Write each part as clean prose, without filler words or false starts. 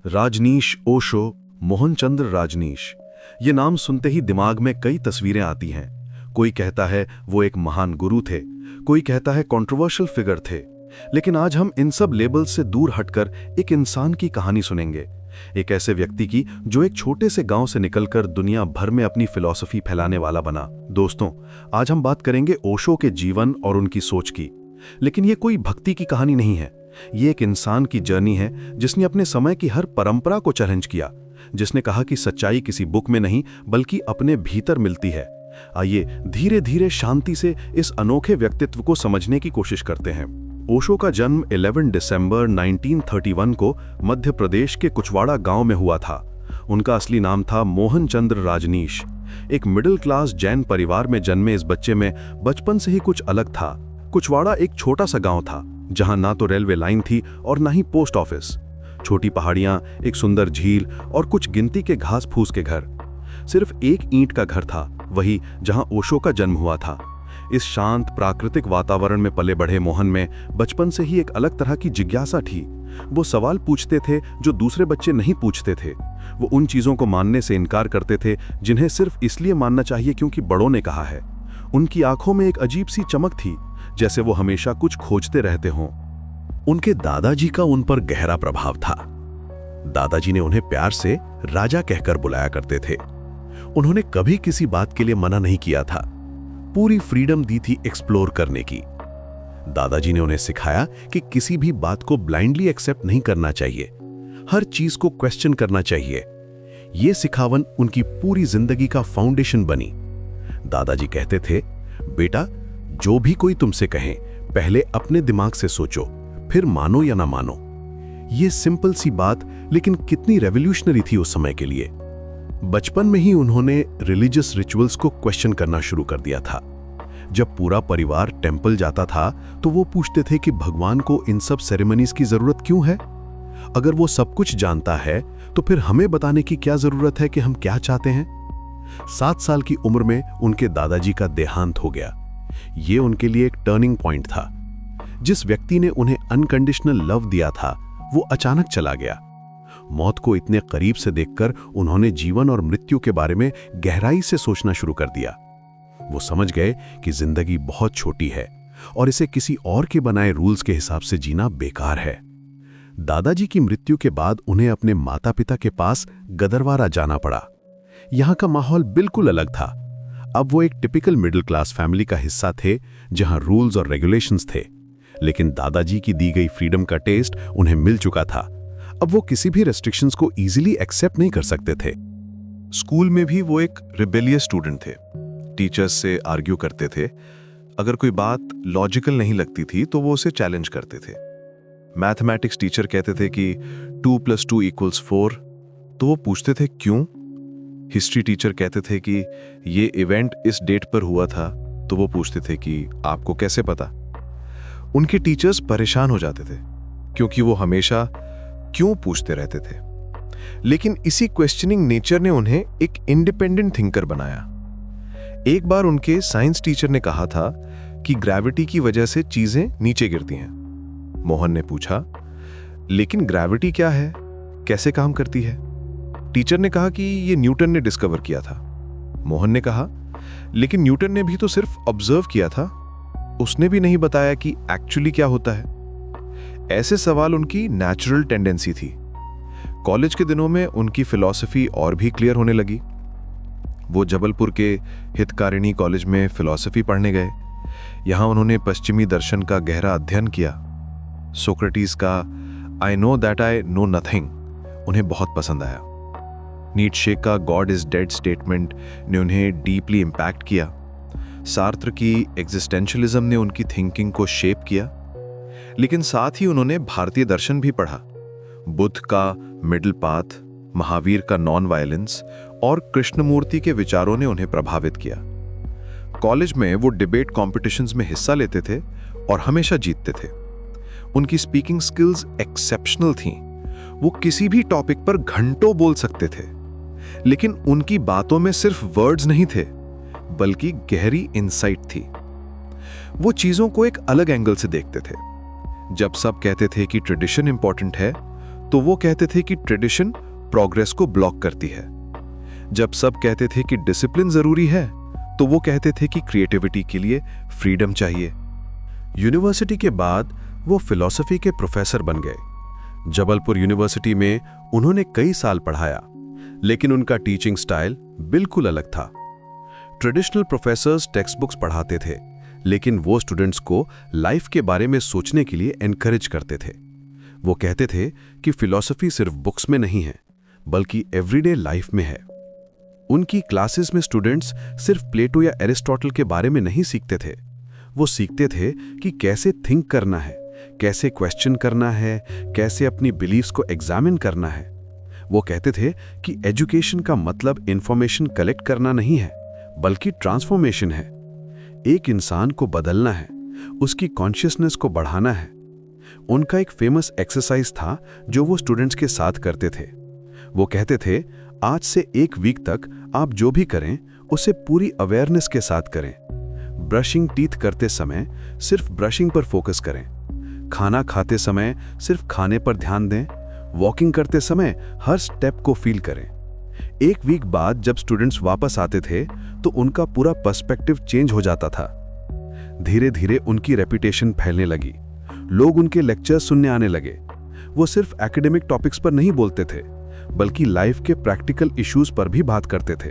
राजनीश ओशो, मोहनचंद्र राजनीश। ये नाम सुनते ही दिमाग में कई तस्वीरें आती हैं। कोई कहता है वो एक महान गुरु थे, कोई कहता है कंट्रोवर्शियल फिगर थे। लेकिन आज हम इन सब लेबल्स से दूर हटकर एक इंसान की कहानी सुनेंगे, एक ऐसे व्यक्ति की जो एक छोटे से गांव से निकलकर दुनिया भर में अपनी फिलॉसफी फैलाने वाला बना। दोस्तों, आज हम बात करेंगे ओशो के जीवन और उनकी सोच की। लेकिन ये कोई भक्ति की कहानी नहीं है, ये एक इंसान की जर्नी है जिसने अपने समय की हर परंपरा को चैलेंज किया, जिसने कहा कि सच्चाई किसी बुक में नहीं बल्कि अपने भीतर मिलती है। आइए धीरे धीरे शांति से इस अनोखे व्यक्तित्व को समझने की कोशिश करते हैं। ओशो का जन्म 11 दिसंबर 1931 को मध्य प्रदेश के कुचवाड़ा गांव में हुआ था। उनका असली नाम था मोहनचंद्र राजनीश। एक मिडिल क्लास जैन परिवार में जन्मे इस बच्चे में बचपन से ही कुछ अलग था। कुचवाड़ा एक छोटा सा गांव था जहां ना तो रेलवे लाइन थी और ना ही पोस्ट ऑफिस। छोटी पहाड़ियां, एक सुंदर झील और कुछ गिनती के घास फूस के घर। सिर्फ एक ईंट का घर था, वही जहां ओशो का जन्म हुआ था। इस शांत प्राकृतिक वातावरण में पले बढ़े मोहन में बचपन से ही एक अलग तरह की जिज्ञासा थी। वो सवाल पूछते थे जो दूसरे बच्चे नहीं पूछते थे। वो उन चीजों को मानने से इनकार करते थे जिन्हें सिर्फ इसलिए मानना चाहिए क्योंकि बड़ों ने कहा है। उनकी आंखों में एक अजीब सी चमक थी, जैसे वो हमेशा कुछ खोजते रहते हों। उनके दादाजी का उन पर गहरा प्रभाव था। दादाजी ने उन्हें प्यार से राजा कहकर बुलाया करते थे। उन्होंने कभी किसी बात के लिए मना नहीं किया था, पूरी फ्रीडम दी थी एक्सप्लोर करने की। दादाजी ने उन्हें सिखाया कि किसी भी बात को ब्लाइंडली एक्सेप्ट नहीं करना चाहिए, हर चीज को क्वेश्चन करना चाहिए। यह सिखावन उनकी पूरी जिंदगी का फाउंडेशन बनी। दादाजी कहते थे, बेटा, जो भी कोई तुमसे कहे पहले अपने दिमाग से सोचो, फिर मानो या ना मानो। यह सिंपल सी बात लेकिन कितनी रेवोल्यूशनरी थी उस समय के लिए। बचपन में ही उन्होंने रिलीजियस रिचुअल्स को क्वेश्चन करना शुरू कर दिया था। जब पूरा परिवार टेंपल जाता था तो वो पूछते थे कि भगवान को इन सब सेरेमनीज की जरूरत क्यों है? अगर वो सब कुछ जानता है तो फिर हमें बताने की क्या जरूरत है कि हम क्या चाहते हैं? 7 साल की उम्र में उनके दादाजी का देहांत हो गया। ये उनके लिए एक टर्निंग पॉइंट था। जिस व्यक्ति ने उन्हें अनकंडीशनल लव दिया था वो अचानक चला गया। मौत को इतने करीब से देखकर उन्होंने जीवन और मृत्यु के बारे में गहराई से सोचना शुरू कर दिया। वो समझ गए कि जिंदगी बहुत छोटी है और इसे किसी और के बनाए रूल्स के हिसाब से जीना बेकार है। दादाजी की मृत्यु के बाद उन्हें अपने माता पिता के पास गदरवारा जाना पड़ा। यहाँ का माहौल बिल्कुल अलग था। अब वो एक टिपिकल मिडिल क्लास फैमिली का हिस्सा थे जहां रूल्स और रेगुलेशंस थे। लेकिन दादाजी की दी गई फ्रीडम का टेस्ट उन्हें मिल चुका था। अब वो किसी भी रेस्ट्रिक्शंस को इजीली एक्सेप्ट नहीं कर सकते थे। स्कूल में भी वो एक रिबेलियस स्टूडेंट थे। टीचर्स से आर्ग्यू करते थे। अगर कोई बात लॉजिकल नहीं लगती थी तो वो उसे चैलेंज करते थे। मैथमेटिक्स टीचर कहते थे कि 2 + 2 = 4, तो वो पूछते थे क्यों? हिस्ट्री टीचर कहते थे कि ये इवेंट इस डेट पर हुआ था, तो वो पूछते थे कि आपको कैसे पता? उनके टीचर्स परेशान हो जाते थे क्योंकि वो हमेशा क्यों पूछते रहते थे। लेकिन इसी क्वेश्चनिंग नेचर ने उन्हें एक इंडिपेंडेंट थिंकर बनाया। एक बार उनके साइंस टीचर ने कहा था कि ग्रेविटी की वजह से चीजें नीचे गिरती हैं। मोहन ने पूछा, लेकिन ग्रेविटी क्या है, कैसे काम करती है? टीचर ने कहा कि ये न्यूटन ने डिस्कवर किया था। मोहन ने कहा, लेकिन न्यूटन ने भी तो सिर्फ ऑब्जर्व किया था, उसने भी नहीं बताया कि एक्चुअली क्या होता है। ऐसे सवाल उनकी नेचुरल टेंडेंसी थी। कॉलेज के दिनों में उनकी फिलॉसफी और भी क्लियर होने लगी। वो जबलपुर के हितकारिणी कॉलेज में फिलॉसफी पढ़ने गए। यहां उन्होंने पश्चिमी दर्शन का गहरा अध्ययन किया। सोक्रेटिस का I know that I know nothing उन्हें बहुत पसंद आया। नीटशे का गॉड इज डेड स्टेटमेंट ने उन्हें डीपली इंपैक्ट किया। सार्त्र की एग्जिस्टेंशियलिज्म ने उनकी थिंकिंग को शेप किया। लेकिन साथ ही उन्होंने भारतीय दर्शन भी पढ़ा। बुद्ध का मिडिल पाथ, महावीर का नॉन वायलेंस और कृष्णमूर्ति के विचारों ने उन्हें प्रभावित किया। कॉलेज में वो डिबेट कॉम्पिटिशन्स में हिस्सा लेते थे और हमेशा जीतते थे। उनकी स्पीकिंग स्किल्स एक्सेप्शनल थीं। वो किसी भी टॉपिक पर घंटों बोल सकते थे। लेकिन उनकी बातों में सिर्फ वर्ड्स नहीं थे बल्कि गहरी इंसाइट थी। वो चीजों को एक अलग एंगल से देखते थे। जब सब कहते थे कि ट्रेडिशन इंपॉर्टेंट है तो वो कहते थे कि ट्रेडिशन प्रोग्रेस को ब्लॉक करती है। जब सब कहते थे कि डिसिप्लिन जरूरी है, तो वो कहते थे कि क्रिएटिविटी के लिए फ्रीडम चाहिए। यूनिवर्सिटी के बाद वो फिलॉसफी के प्रोफेसर बन गए। जबलपुर यूनिवर्सिटी में उन्होंने कई साल पढ़ाया, लेकिन उनका टीचिंग स्टाइल बिल्कुल अलग था। ट्रेडिशनल प्रोफेसर्स टेक्स्ट बुक्स पढ़ाते थे, लेकिन वो स्टूडेंट्स को लाइफ के बारे में सोचने के लिए एनकरेज करते थे। वो कहते थे कि फिलॉसफी सिर्फ बुक्स में नहीं है, बल्कि एवरीडे लाइफ में है। उनकी क्लासेस में स्टूडेंट्स सिर्फ प्लेटो या एरिस्टोटल के बारे में नहीं सीखते थे, वो सीखते थे कि कैसे थिंक करना है, कैसे क्वेश्चन करना है, कैसे अपनी बिलीफ्स को एग्जामिन करना है। वो कहते थे कि एजुकेशन का मतलब इंफॉर्मेशन कलेक्ट करना नहीं है, बल्कि ट्रांसफॉर्मेशन है। एक इंसान को बदलना है, उसकी कॉन्शियसनेस को बढ़ाना है। उनका एक फेमस एक्सरसाइज था जो वो स्टूडेंट्स के साथ करते थे। वो कहते थे, आज से 1 वीक तक आप जो भी करें उसे पूरी अवेयरनेस के साथ करें। ब्रशिंग टीथ करते समय सिर्फ ब्रशिंग पर फोकस करें। खाना खाते समय सिर्फ खाने पर ध्यान दें। वॉकिंग करते समय हर स्टेप को फील करें। 1 वीक बाद जब स्टूडेंट्स वापस आते थे तो उनका पूरा पर्सपेक्टिव चेंज हो जाता था। धीरे धीरे उनकी रेपुटेशन फैलने लगी। लोग उनके लेक्चर सुनने आने लगे। वो सिर्फ एकेडमिक टॉपिक्स पर नहीं बोलते थे, बल्कि लाइफ के प्रैक्टिकल इश्यूज पर भी बात करते थे।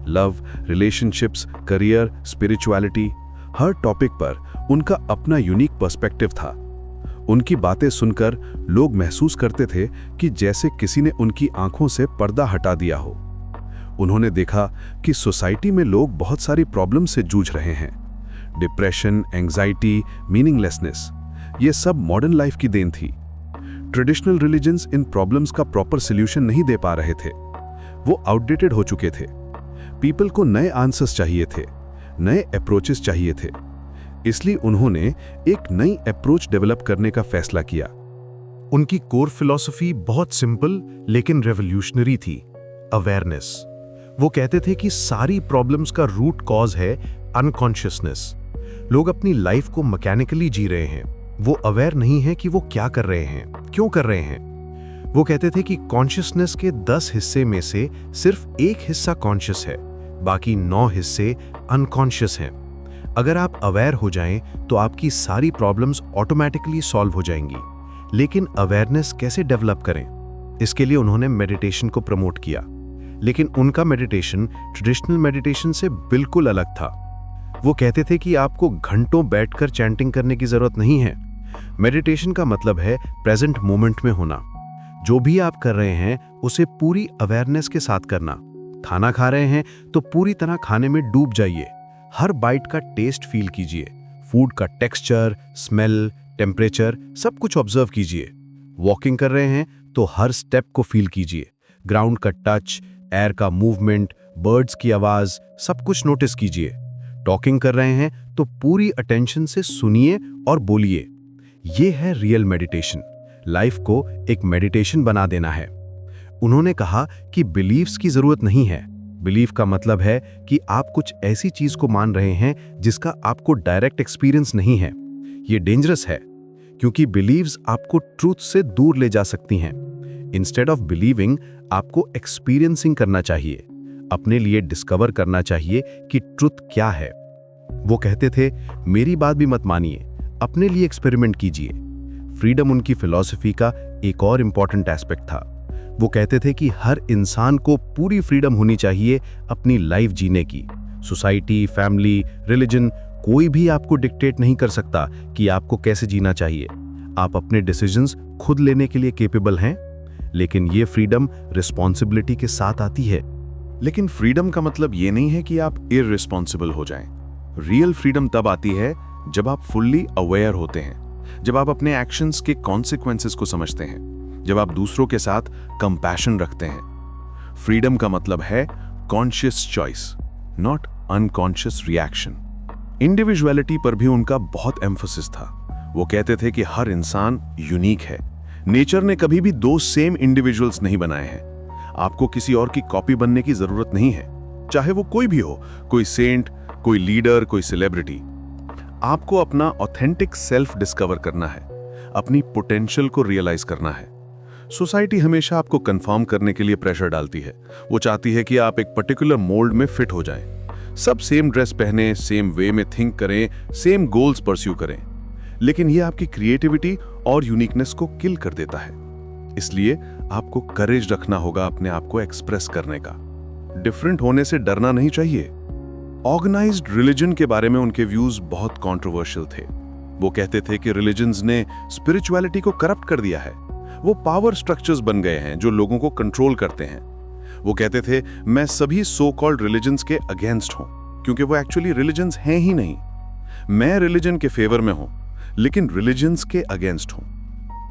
लव, रिलेशनशिप्स, करियर, स्पिरिचुअलिटी, हर टॉपिक पर उनका अपना यूनिक पर्सपेक्टिव था। उनकी बातें सुनकर लोग महसूस करते थे कि जैसे किसी ने उनकी आंखों से पर्दा हटा दिया हो। उन्होंने देखा कि सोसाइटी में लोग बहुत सारी प्रॉब्लम से जूझ रहे हैं। डिप्रेशन, एंजाइटी, मीनिंगलेसनेस, ये सब मॉडर्न लाइफ की देन थी। ट्रेडिशनल रिलीजन्स इन प्रॉब्लम्स का प्रॉपर सॉल्यूशन नहीं दे पा रहे थे। वो आउटडेटेड हो चुके थे। पीपल को नए आंसर्स चाहिए थे, नए अप्रोचेस चाहिए थे। इसलिए उन्होंने एक नई अप्रोच डेवलप करने का फैसला किया। उनकी कोर फिलॉसफी बहुत सिंपल लेकिन रेवोल्यूशनरी थी, अवेयरनेस। वो कहते थे कि सारी प्रॉब्लम्स का रूट कॉज है अनकॉन्शियसनेस। लोग अपनी लाइफ को मैकेनिकली जी रहे हैं, वो अवेयर नहीं है कि वो क्या कर रहे हैं, क्यों कर रहे हैं। वो कहते थे कि कॉन्शियसनेस के 10 हिस्से में से सिर्फ 1 हिस्सा कॉन्शियस है, बाकी 9 हिस्से अनकॉन्शियस हैं। अगर आप अवेयर हो जाएं तो आपकी सारी प्रॉब्लम्स ऑटोमेटिकली सॉल्व हो जाएंगी। लेकिन अवेयरनेस कैसे डेवलप करें? इसके लिए उन्होंने मेडिटेशन को प्रमोट किया, लेकिन उनका मेडिटेशन ट्रेडिशनल मेडिटेशन से बिल्कुल अलग था। वो कहते थे कि आपको घंटों बैठकर चैंटिंग करने की जरूरत नहीं है। मेडिटेशन का मतलब है प्रेजेंट मोमेंट में होना। जो भी आप कर रहे हैं उसे पूरी अवेयरनेस के साथ करना। खाना खा रहे हैं तो पूरी तरह खाने में डूब जाइए। हर बाइट का टेस्ट फील कीजिए, फूड का टेक्सचर, स्मेल, टेम्परेचर सब कुछ ऑब्जर्व कीजिए। वॉकिंग कर रहे हैं तो हर स्टेप को फील कीजिए, ग्राउंड का टच, एयर का मूवमेंट, बर्ड्स की आवाज, सब कुछ नोटिस कीजिए। टॉकिंग कर रहे हैं तो पूरी अटेंशन से सुनिए और बोलिए। ये है रियल मेडिटेशन। लाइफ को एक मेडिटेशन बना देना है। उन्होंने कहा कि बिलीव्स की जरूरत नहीं है। बिलीफ का मतलब है कि आप कुछ ऐसी चीज को मान रहे हैं जिसका आपको डायरेक्ट एक्सपीरियंस नहीं है। ये डेंजरस है, क्योंकि बिलीव्स आपको ट्रूथ से दूर ले जा सकती हैं। इंस्टेड ऑफ बिलीविंग, आपको एक्सपीरियंसिंग करना चाहिए, अपने लिए डिस्कवर करना चाहिए कि ट्रुथ क्या है। वो कहते थे, मेरी बात भी मत मानिए, अपने लिए एक्सपेरिमेंट कीजिए। फ्रीडम उनकी फिलॉसफी का एक और इंपॉर्टेंट एस्पेक्ट था। वो कहते थे कि हर इंसान को पूरी फ्रीडम होनी चाहिए अपनी लाइफ जीने की। सोसाइटी, फैमिली, रिलीजन, कोई भी आपको डिक्टेट नहीं कर सकता कि आपको कैसे जीना चाहिए। आप अपने डिसीजंस खुद लेने के लिए केपेबल हैं, लेकिन ये फ्रीडम रिस्पॉन्सिबिलिटी के साथ आती है। लेकिन फ्रीडम का मतलब ये नहीं है कि आप इररिस्पॉन्सिबल हो जाएं। रियल फ्रीडम तब आती है जब आप फुल्ली अवेयर होते हैं, जब आप अपने एक्शंस के कॉन्सिक्वेंसेस को समझते हैं, जब आप दूसरों के साथ कंपैशन रखते हैं। फ्रीडम का मतलब है conscious choice, not unconscious reaction. Individuality पर भी उनका बहुत एम्फोसिस था। वो कहते थे कि हर इंसान यूनिक है। नेचर ने कभी भी 2 सेम इंडिविजुअल्स नहीं बनाए हैं। आपको किसी और की कॉपी बनने की जरूरत नहीं है, चाहे वो कोई भी हो, कोई सेंट, कोई लीडर, कोई सेलिब्रिटी। आपको अपना ऑथेंटिक सेल्फ डिस्कवर करना है, अपनी पोटेंशियल को रियलाइज करना है। सोसाइटी हमेशा आपको कंफर्म करने के लिए प्रेशर डालती है। वो चाहती है कि आप एक पर्टिकुलर मोल्ड में फिट हो जाएं। सब सेम ड्रेस पहने, सेम वे में थिंक करें, सेम गोल्स परस्यू करें। लेकिन ये आपकी क्रिएटिविटी और यूनिकनेस को किल कर देता है। इसलिए आपको करेज रखना होगा अपने आप को एक्सप्रेस करने का। डिफरेंट होने से डरना नहीं चाहिए। ऑर्गेनाइज्ड रिलीजन के बारे में उनके व्यूज बहुत कंट्रोवर्शियल थे। वो कहते थे कि रिलीजन्स ने स्पिरिचुअलिटी को करप्ट कर दिया है। वो पावर स्ट्रक्चर्स बन गए हैं जो लोगों को कंट्रोल करते हैं। वो कहते थे मैं सभी सो कॉल्ड रिलीजन्स के अगेंस्ट हूं, क्योंकि वो एक्चुअली रिलीजन्स हैं ही नहीं। मैं रिलीजन के फेवर में हूं, लेकिन रिलीजन्स के अगेंस्ट हूं।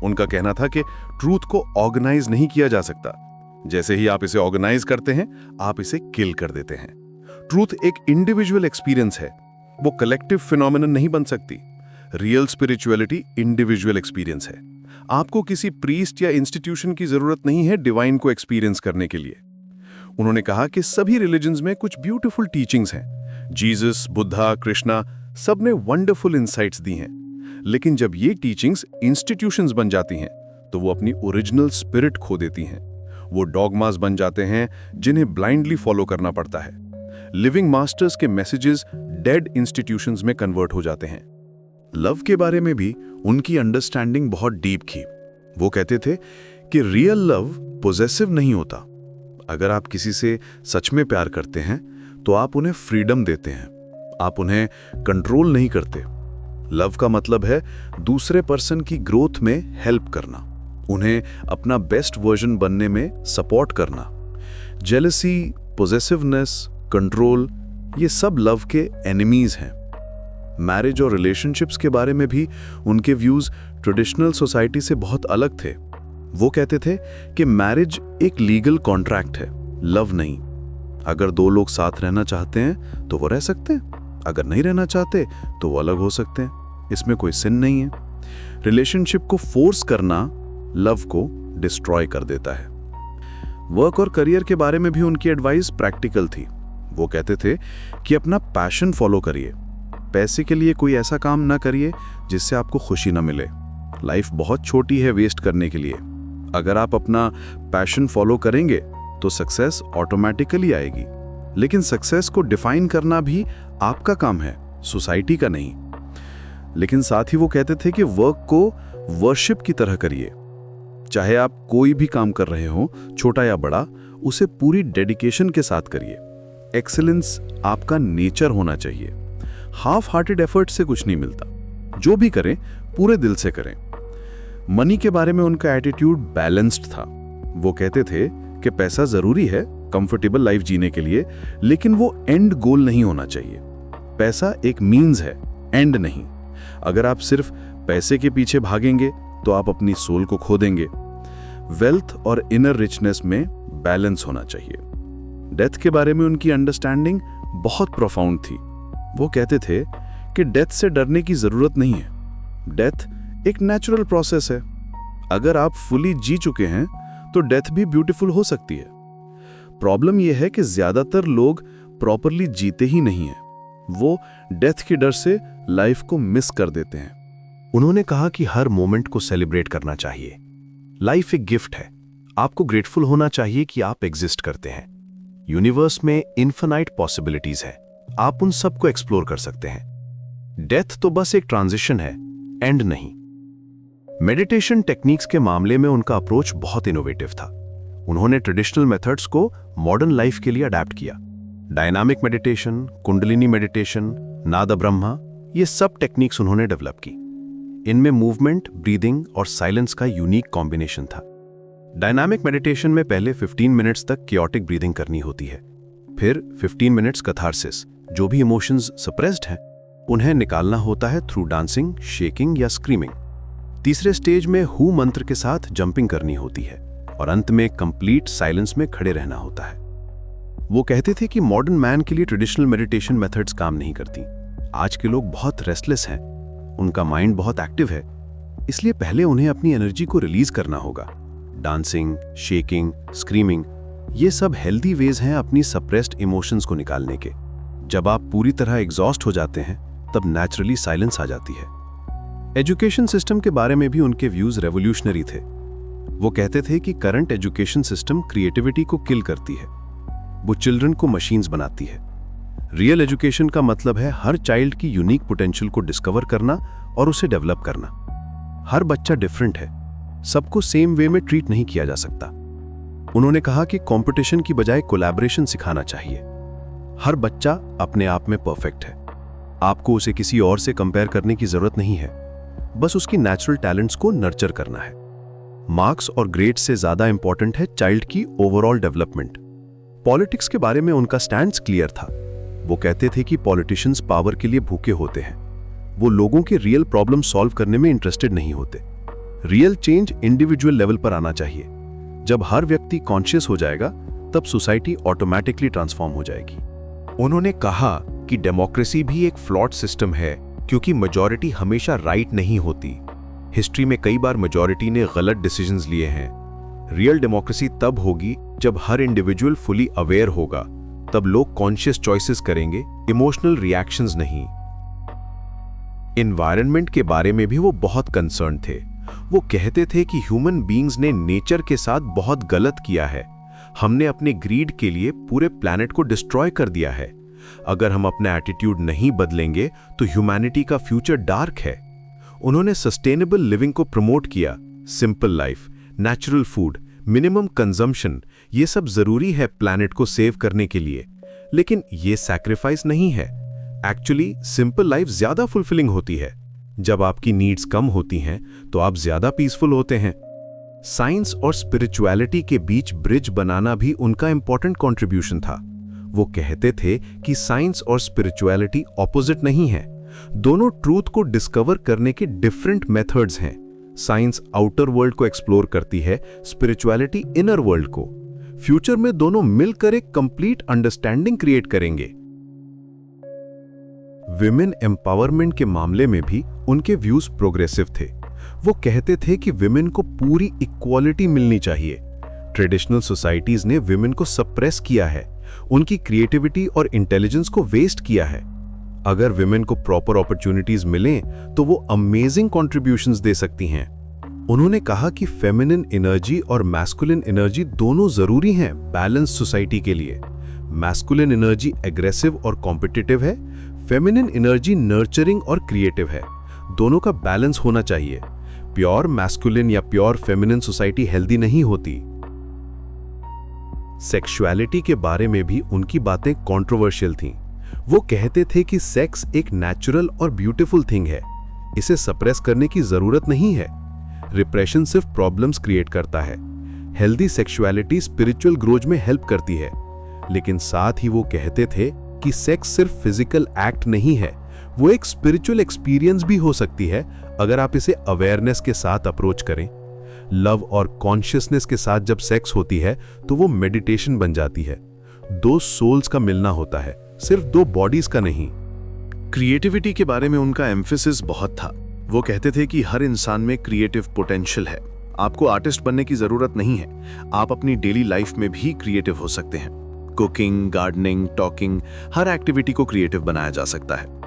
उनका कहना था कि ट्रूथ को ऑर्गेनाइज नहीं किया जा सकता। जैसे ही आप इसे ऑर्गेनाइज करते हैं, आप इसे किल कर देते हैं। ट्रूथ एक इंडिविजुअल एक्सपीरियंस है, वो कलेक्टिव फिनोमिनन नहीं बन सकती। रियल स्पिरिचुअलिटी इंडिविजुअल एक्सपीरियंस है। आपको किसी प्रीस्ट या इंस्टीट्यूशन की जरूरत नहीं है डिवाइन को एक्सपीरियंस करने के लिए। उन्होंने कहा कि सभी रिलीजन्स में कुछ ब्यूटीफुल टीचिंग्स हैं। जीसस, बुद्धा, कृष्णा सब ने वंडरफुल इंसाइट्स दी हैं। लेकिन जब ये टीचिंग्स इंस्टीट्यूशंस बन जाती हैं, तो वो अपनी ओरिजिनल स्पिरिट खो देती हैं। वो डॉगमास बन जाते हैं जिन्हें ब्लाइंडली फॉलो करना पड़ता है। लिविंग मास्टर्स के मैसेजेस डेड इंस्टीट्यूशंस में कन्वर्ट हो जाते हैं। लव के बारे में भी उनकी अंडरस्टैंडिंग बहुत डीप थी। वो कहते थे कि रियल लव पोजेसिव नहीं होता। अगर आप किसी से सच में प्यार करते हैं तो आप उन्हें फ्रीडम देते हैं, आप उन्हें कंट्रोल नहीं करते। लव का मतलब है दूसरे पर्सन की ग्रोथ में हेल्प करना, उन्हें अपना बेस्ट वर्जन बनने में सपोर्ट करना। जेलसी, पोजेसिवनेस, कंट्रोल, ये सब लव के एनिमीज हैं। मैरिज और रिलेशनशिप्स के बारे में भी उनके व्यूज ट्रेडिशनल सोसाइटी से बहुत अलग थे। वो कहते थे कि मैरिज एक लीगल कॉन्ट्रैक्ट है, लव नहीं। अगर दो लोग साथ रहना चाहते हैं तो वो रह सकते हैं, अगर नहीं रहना चाहते तो वो अलग हो सकते हैं। इसमें कोई सिन नहीं है। रिलेशनशिप को फोर्स करना लव को डिस्ट्रॉय कर देता है। वर्क और करियर के बारे में भी उनकी एडवाइस प्रैक्टिकल थी। वो कहते थे कि अपना पैशन फॉलो करिए, पैसे के लिए कोई ऐसा काम ना करिए जिससे आपको खुशी ना मिले। लाइफ बहुत छोटी है वेस्ट करने के लिए। अगर आप अपना पैशन फॉलो करेंगे तो सक्सेस ऑटोमेटिकली आएगी। लेकिन सक्सेस को डिफाइन करना भी आपका काम है, सोसाइटी का नहीं। लेकिन साथ ही वो कहते थे कि वर्क को वर्शिप की तरह करिए। चाहे आप कोई भी काम कर रहे हो, छोटा या बड़ा, उसे पूरी डेडिकेशन के साथ करिए। एक्सीलेंस आपका नेचर होना चाहिए। हाफ हार्टेड एफर्ट से कुछ नहीं मिलता। जो भी करें पूरे दिल से करें। मनी के बारे में उनका एटीट्यूड बैलेंस्ड था। वो कहते थे कि पैसा जरूरी है कंफर्टेबल लाइफ जीने के लिए, लेकिन वो एंड गोल नहीं होना चाहिए। पैसा एक मीन्स है, एंड नहीं। अगर आप सिर्फ पैसे के पीछे भागेंगे तो आप अपनी सोल को खो देंगे। वेल्थ और इनर रिचनेस में बैलेंस होना चाहिए। डेथ के बारे में उनकी अंडरस्टैंडिंग बहुत प्रोफाउंड थी। वो कहते थे कि डेथ से डरने की जरूरत नहीं है। डेथ एक नेचुरल प्रोसेस है। अगर आप फुली जी चुके हैं तो डेथ भी ब्यूटीफुल हो सकती है। प्रॉब्लम यह है कि ज्यादातर लोग प्रॉपरली जीते ही नहीं हैं। वो डेथ के डर से लाइफ को मिस कर देते हैं। उन्होंने कहा कि हर मोमेंट को सेलिब्रेट करना चाहिए। लाइफ एक गिफ्ट है। आपको ग्रेटफुल होना चाहिए कि आप एग्जिस्ट करते हैं। यूनिवर्स में इन्फिनाइट पॉसिबिलिटीज है। आप उन सबको एक्सप्लोर कर सकते हैं। डेथ तो बस एक ट्रांजिशन है, एंड नहीं। मेडिटेशन टेक्निक्स के मामले में उनका अप्रोच बहुत इनोवेटिव था। उन्होंने ट्रेडिशनल मेथड्स को मॉडर्न लाइफ के लिए अडैप्ट किया। डायनामिक मेडिटेशन, कुंडलिनी मेडिटेशन, नाद ब्रह्मा, ये सब टेक्निक्स उन्होंने डेवलप की। इनमें मूवमेंट, ब्रीदिंग और साइलेंस का यूनिक कॉम्बिनेशन था। डायनामिक मेडिटेशन में पहले 15 मिनट्स तक कियोटिक ब्रीदिंग करनी होती है, फिर 15 मिनट्स कथारसिस। जो भी इमोशंस सप्रेस्ड हैं उन्हें निकालना होता है थ्रू डांसिंग, शेकिंग या स्क्रीमिंग। तीसरे स्टेज में हु मंत्र के साथ जंपिंग करनी होती है और अंत में कंप्लीट साइलेंस में खड़े रहना होता है। वो कहते थे कि मॉडर्न मैन के लिए ट्रेडिशनल मेडिटेशन मेथड्स काम नहीं करती। आज के लोग बहुत रेस्टलेस हैं, उनका माइंड बहुत एक्टिव है, इसलिए पहले उन्हें अपनी एनर्जी को रिलीज करना होगा। डांसिंग, शेकिंग, स्क्रीमिंग, ये सब हेल्दी वेज हैं अपनी सप्रेस्ड इमोशंस को निकालने के। जब आप पूरी तरह एग्जॉस्ट हो जाते हैं तब नेचुरली साइलेंस आ जाती है। एजुकेशन सिस्टम के बारे में भी उनके व्यूज रेवोल्यूशनरी थे। वो कहते थे कि करंट एजुकेशन सिस्टम क्रिएटिविटी को किल करती है, वो चिल्ड्रन को मशीन्स बनाती है। रियल एजुकेशन का मतलब है हर चाइल्ड की यूनिक पोटेंशियल को डिस्कवर करना और उसे डेवलप करना। हर बच्चा डिफरेंट है, सबको सेम वे में ट्रीट नहीं किया जा सकता। उन्होंने कहा कि कंपटीशन की बजाय कोलैबोरेशन सिखाना चाहिए। हर बच्चा अपने आप में परफेक्ट है, आपको उसे किसी और से कंपेयर करने की जरूरत नहीं है, बस उसकी नेचुरल टैलेंट्स को नर्चर करना है। मार्क्स और ग्रेड्स से ज्यादा इंपॉर्टेंट है चाइल्ड की ओवरऑल डेवलपमेंट। पॉलिटिक्स के बारे में उनका स्टैंड क्लियर था। वो कहते थे कि पॉलिटिशियंस पावर के लिए भूखे होते हैं, वो लोगों के रियल प्रॉब्लम सॉल्व करने में इंटरेस्टेड नहीं होते। रियल चेंज इंडिविजुअल लेवल पर आना चाहिए। जब हर व्यक्ति कॉन्शियस हो जाएगा तब सोसाइटी ऑटोमेटिकली ट्रांसफॉर्म हो जाएगी। उन्होंने कहा कि डेमोक्रेसी भी एक फ्लॉड सिस्टम है, क्योंकि मेजॉरिटी हमेशा राइट नहीं होती। हिस्ट्री में कई बार मेजॉरिटी ने गलत डिसीजंस लिए हैं। रियल डेमोक्रेसी तब होगी जब हर इंडिविजुअल फुली अवेयर होगा, तब लोग कॉन्शियस चॉइसेस करेंगे, इमोशनल रिएक्शंस नहीं। एनवायरनमेंट के बारे में भी वो बहुत कंसर्न थे। वो कहते थे कि ह्यूमन बीइंग्स ने नेचर के साथ बहुत गलत किया है। हमने अपने ग्रीड के लिए पूरे प्लैनेट को डिस्ट्रॉय कर दिया है। अगर हम अपना एटीट्यूड नहीं बदलेंगे तो ह्यूमैनिटी का फ्यूचर डार्क है। उन्होंने सस्टेनेबल लिविंग को प्रमोट किया। Simple life, natural food, minimum consumption, ये सब जरूरी है प्लैनेट को सेव करने के लिए, लेकिन ये सैक्रिफाइस नहीं है। एक्चुअली सिंपल लाइफ ज्यादा फुलफिलिंग होती है। जब आपकी नीड्स कम होती हैं तो आप ज्यादा पीसफुल होते हैं। साइंस और स्पिरिचुअलिटी के बीच ब्रिज बनाना भी उनका इंपॉर्टेंट कंट्रीब्यूशन था। वो कहते थे कि साइंस और स्पिरिचुअलिटी ऑपोजिट नहीं है, दोनों ट्रूथ को डिस्कवर करने के डिफरेंट मेथड्स हैं। साइंस आउटर वर्ल्ड को एक्सप्लोर करती है, स्पिरिचुअलिटी इनर वर्ल्ड को। फ्यूचर में दोनों मिलकर एक कंप्लीट अंडरस्टैंडिंग क्रिएट करेंगे। विमेन एम्पावरमेंट के मामले में भी उनके व्यूज प्रोग्रेसिव थे। वो कहते थे कि विमेन को पूरी इक्वालिटी मिलनी चाहिए। ट्रेडिशनल सोसाइटीज ने विमेन को सप्रेस किया है, उनकी क्रिएटिविटी और इंटेलिजेंस को वेस्ट किया है। अगर विमेन को प्रॉपर अपॉर्चुनिटीज मिलें तो वो अमेजिंग कंट्रीब्यूशंस दे सकती हैं। उन्होंने कहा कि फेमिनिन एनर्जी और मैस्कुलिन एनर्जी दोनों जरूरी हैं बैलेंस सोसाइटी के लिए। मैस्कुलिन एनर्जी एग्रेसिव और कॉम्पिटिटिव है, फेमिनिन एनर्जी नर्चरिंग और क्रिएटिव है। दोनों का बैलेंस होना चाहिए। प्योर मैस्कुलिन या प्योर फेमिनिन सोसाइटी हेल्दी नहीं होती। सेक्सुअलिटी के बारे में भी उनकी बातें कंट्रोवर्शियल थीं। वो कहते थे कि सेक्स एक नेचुरल और ब्यूटीफुल थिंग है, इसे सप्रेस करने की जरूरत नहीं है। रिप्रेशन सिर्फ प्रॉब्लम्स क्रिएट करता है। हेल्दी सेक्सुअलिटी स्पिरिचुअल ग्रोथ में हेल्प करती है। लेकिन साथ ही वो कहते थे कि सेक्स सिर्फ फिजिकल एक्ट नहीं है, वो एक स्पिरिचुअल एक्सपीरियंस भी हो सकती है अगर आप इसे अवेयरनेस के साथ अप्रोच करें। लव और कॉन्शियसनेस के साथ जब सेक्स होती है तो वो मेडिटेशन बन जाती है। दो सोल्स का मिलना होता है, सिर्फ दो बॉडीज का नहीं। क्रिएटिविटी के बारे में उनका एम्फेसिस बहुत था। वो कहते थे कि हर इंसान में क्रिएटिव पोटेंशियल है। आपको आर्टिस्ट बनने की जरूरत नहीं है, आप अपनी डेली लाइफ में भी क्रिएटिव हो सकते हैं। कुकिंग, गार्डनिंग, टॉकिंग, हर एक्टिविटी को क्रिएटिव बनाया जा सकता है।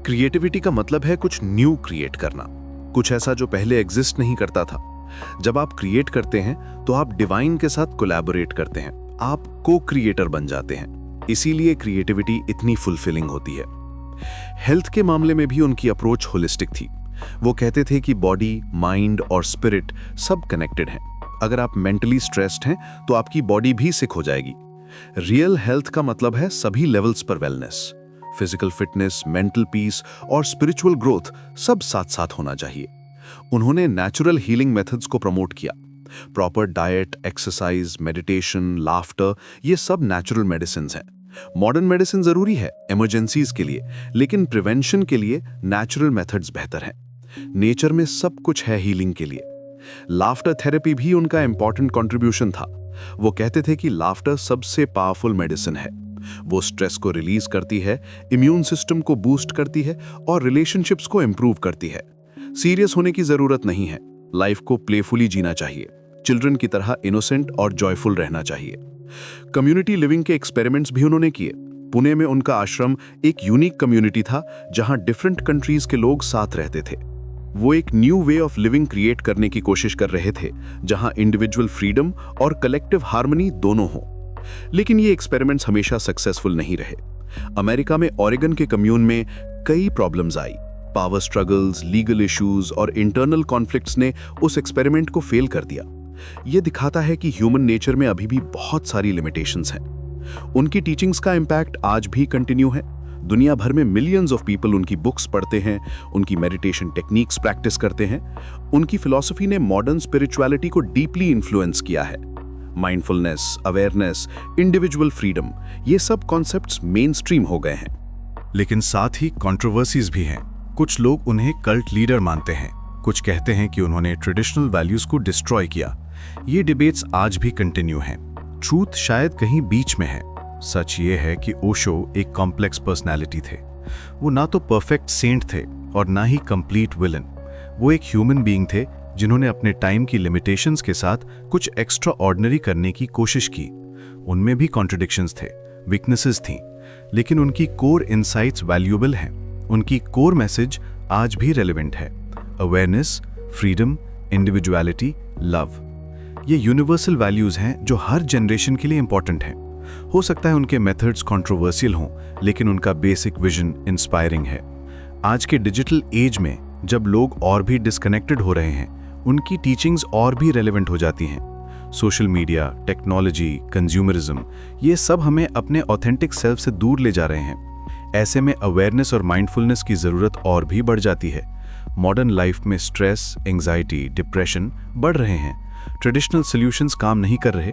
क्रिएटिविटी का मतलब है कुछ न्यू क्रिएट करना, कुछ ऐसा जो पहले एग्जिस्ट नहीं करता था। जब आप क्रिएट करते हैं तो आप डिवाइन के साथ कोलैबोरेट करते हैं, आप को क्रिएटर बन जाते हैं। इसीलिए क्रिएटिविटी इतनी फुलफिलिंग होती है। हेल्थ के मामले में भी उनकी अप्रोच होलिस्टिक थी। वो कहते थे कि बॉडी, माइंड और स्पिरिट सब कनेक्टेड हैं। अगर आप मेंटली स्ट्रेस्ड हैं तो आपकी बॉडी भी सिक हो जाएगी। रियल हेल्थ का मतलब है सभी लेवल्स पर wellness, physical fitness, mental peace और स्पिरिचुअल ग्रोथ सब साथ साथ होना चाहिए। उन्होंने नेचुरल हीलिंग मेथड्स को प्रमोट किया। Proper diet, exercise, meditation, laughter, ये सब नेचुरल मेडिसिन्स हैं। मॉडर्न मेडिसिन जरूरी है इमरजेंसीज के लिए, लेकिन प्रिवेंशन के लिए नेचुरल मेथड्स बेहतर हैं। नेचर में सब कुछ है हीलिंग के लिए। लाफ्टर थेरेपी भी उनका इंपॉर्टेंट कंट्रीब्यूशन था। वो कहते थे कि लाफ्टर सबसे पावरफुल मेडिसिन है। वो स्ट्रेस को रिलीज करती है, इम्यून सिस्टम को बूस्ट करती है और रिलेशनशिप्स को इंप्रूव करती है। सीरियस होने की जरूरत नहीं है, लाइफ को प्लेफुली जीना चाहिए। चिल्ड्रन की तरह इनोसेंट और जॉयफुल रहना चाहिए। कम्युनिटी लिविंग के एक्सपेरिमेंट्स भी उन्होंने किए। पुणे में उनका आश्रम एक यूनिक कम्युनिटी था जहां डिफरेंट कंट्रीज के लोग साथ रहते थे। वो एक new way of living create करने की कोशिश कर रहे थे, जहां इंडिविजुअल फ्रीडम और कलेक्टिव हार्मनी दोनों हों। लेकिन ये एक्सपेरिमेंट्स हमेशा सक्सेसफुल नहीं रहे। अमेरिका में ओरेगन के कम्यून में कई प्रॉब्लम्स आई। पावर स्ट्रगल्स, लीगल इश्यूज और इंटरनल कॉन्फ्लिक्ट्स ने उस एक्सपेरिमेंट को फेल कर दिया। ये दिखाता है कि ह्यूमन नेचर में अभी भी बहुत सारी लिमिटेशंस हैं। उनकी टीचिंग्स का इम्पैक्ट आज भी कंटिन्यू है। दुनिया भर में मिलियंस ऑफ पीपल उनकी बुक्स पढ़ते हैं, उनकी मेडिटेशन टेक्निक्स प्रैक्टिस करते हैं। उनकी फिलॉसफी ने मॉडर्न स्पिरिचुअलिटी को डीपली इन्फ्लुएंस किया है। माइंडफुलनेस, अवेयरनेस, इंडिविजुअल फ्रीडम, ये सब कॉन्सेप्ट्स मेन स्ट्रीम हो गए हैं। लेकिन साथ ही कंट्रोवर्सीज भी हैं। कुछ लोग उन्हें कल्ट लीडर मानते हैं, कुछ कहते हैं कि उन्होंने ट्रेडिशनल वैल्यूज को डिस्ट्रॉय किया। ये डिबेट्स आज भी कंटिन्यू हैं। ट्रूथ शायद कहीं बीच में है। सच ये है कि ओशो एक कॉम्प्लेक्स पर्सनैलिटी थे। वो ना तो परफेक्ट सेंट थे और ना ही कंप्लीट विलन। वो एक ह्यूमन बीइंग थे जिन्होंने अपने टाइम की लिमिटेशंस के साथ कुछ एक्स्ट्रा ऑर्डिनरी करने की कोशिश की। उनमें भी कॉन्ट्रडिक्शंस थे, वीकनेसेस थीं, लेकिन उनकी कोर इनसाइट्स वैल्यूएबल हैं। उनकी कोर मैसेज आज भी रेलेवेंट है। Awareness, freedom, individuality, love. ये यूनिवर्सल वैल्यूज हैं जो हर जनरेशन के लिए इंपॉर्टेंट हैं। हो सकता है उनके मेथड्स कंट्रोवर्शियल हों, लेकिन उनका बेसिक विजन इंस्पायरिंग है। आज के डिजिटल एज में जब लोग और भी डिस्कनेक्टेड हो रहे हैं, उनकी टीचिंग्स और भी रेलेवेंट हो जाती हैं। सोशल मीडिया, टेक्नोलॉजी, कंज्यूमरिज्म, ये सब हमें अपने ऑथेंटिक सेल्फ से दूर ले जा रहे हैं। ऐसे में अवेयरनेस और माइंडफुलनेस की ज़रूरत और भी बढ़ जाती है। मॉडर्न लाइफ में स्ट्रेस, एंग्जाइटी, डिप्रेशन बढ़ रहे हैं। ट्रेडिशनल सॉल्यूशंस काम नहीं कर रहे।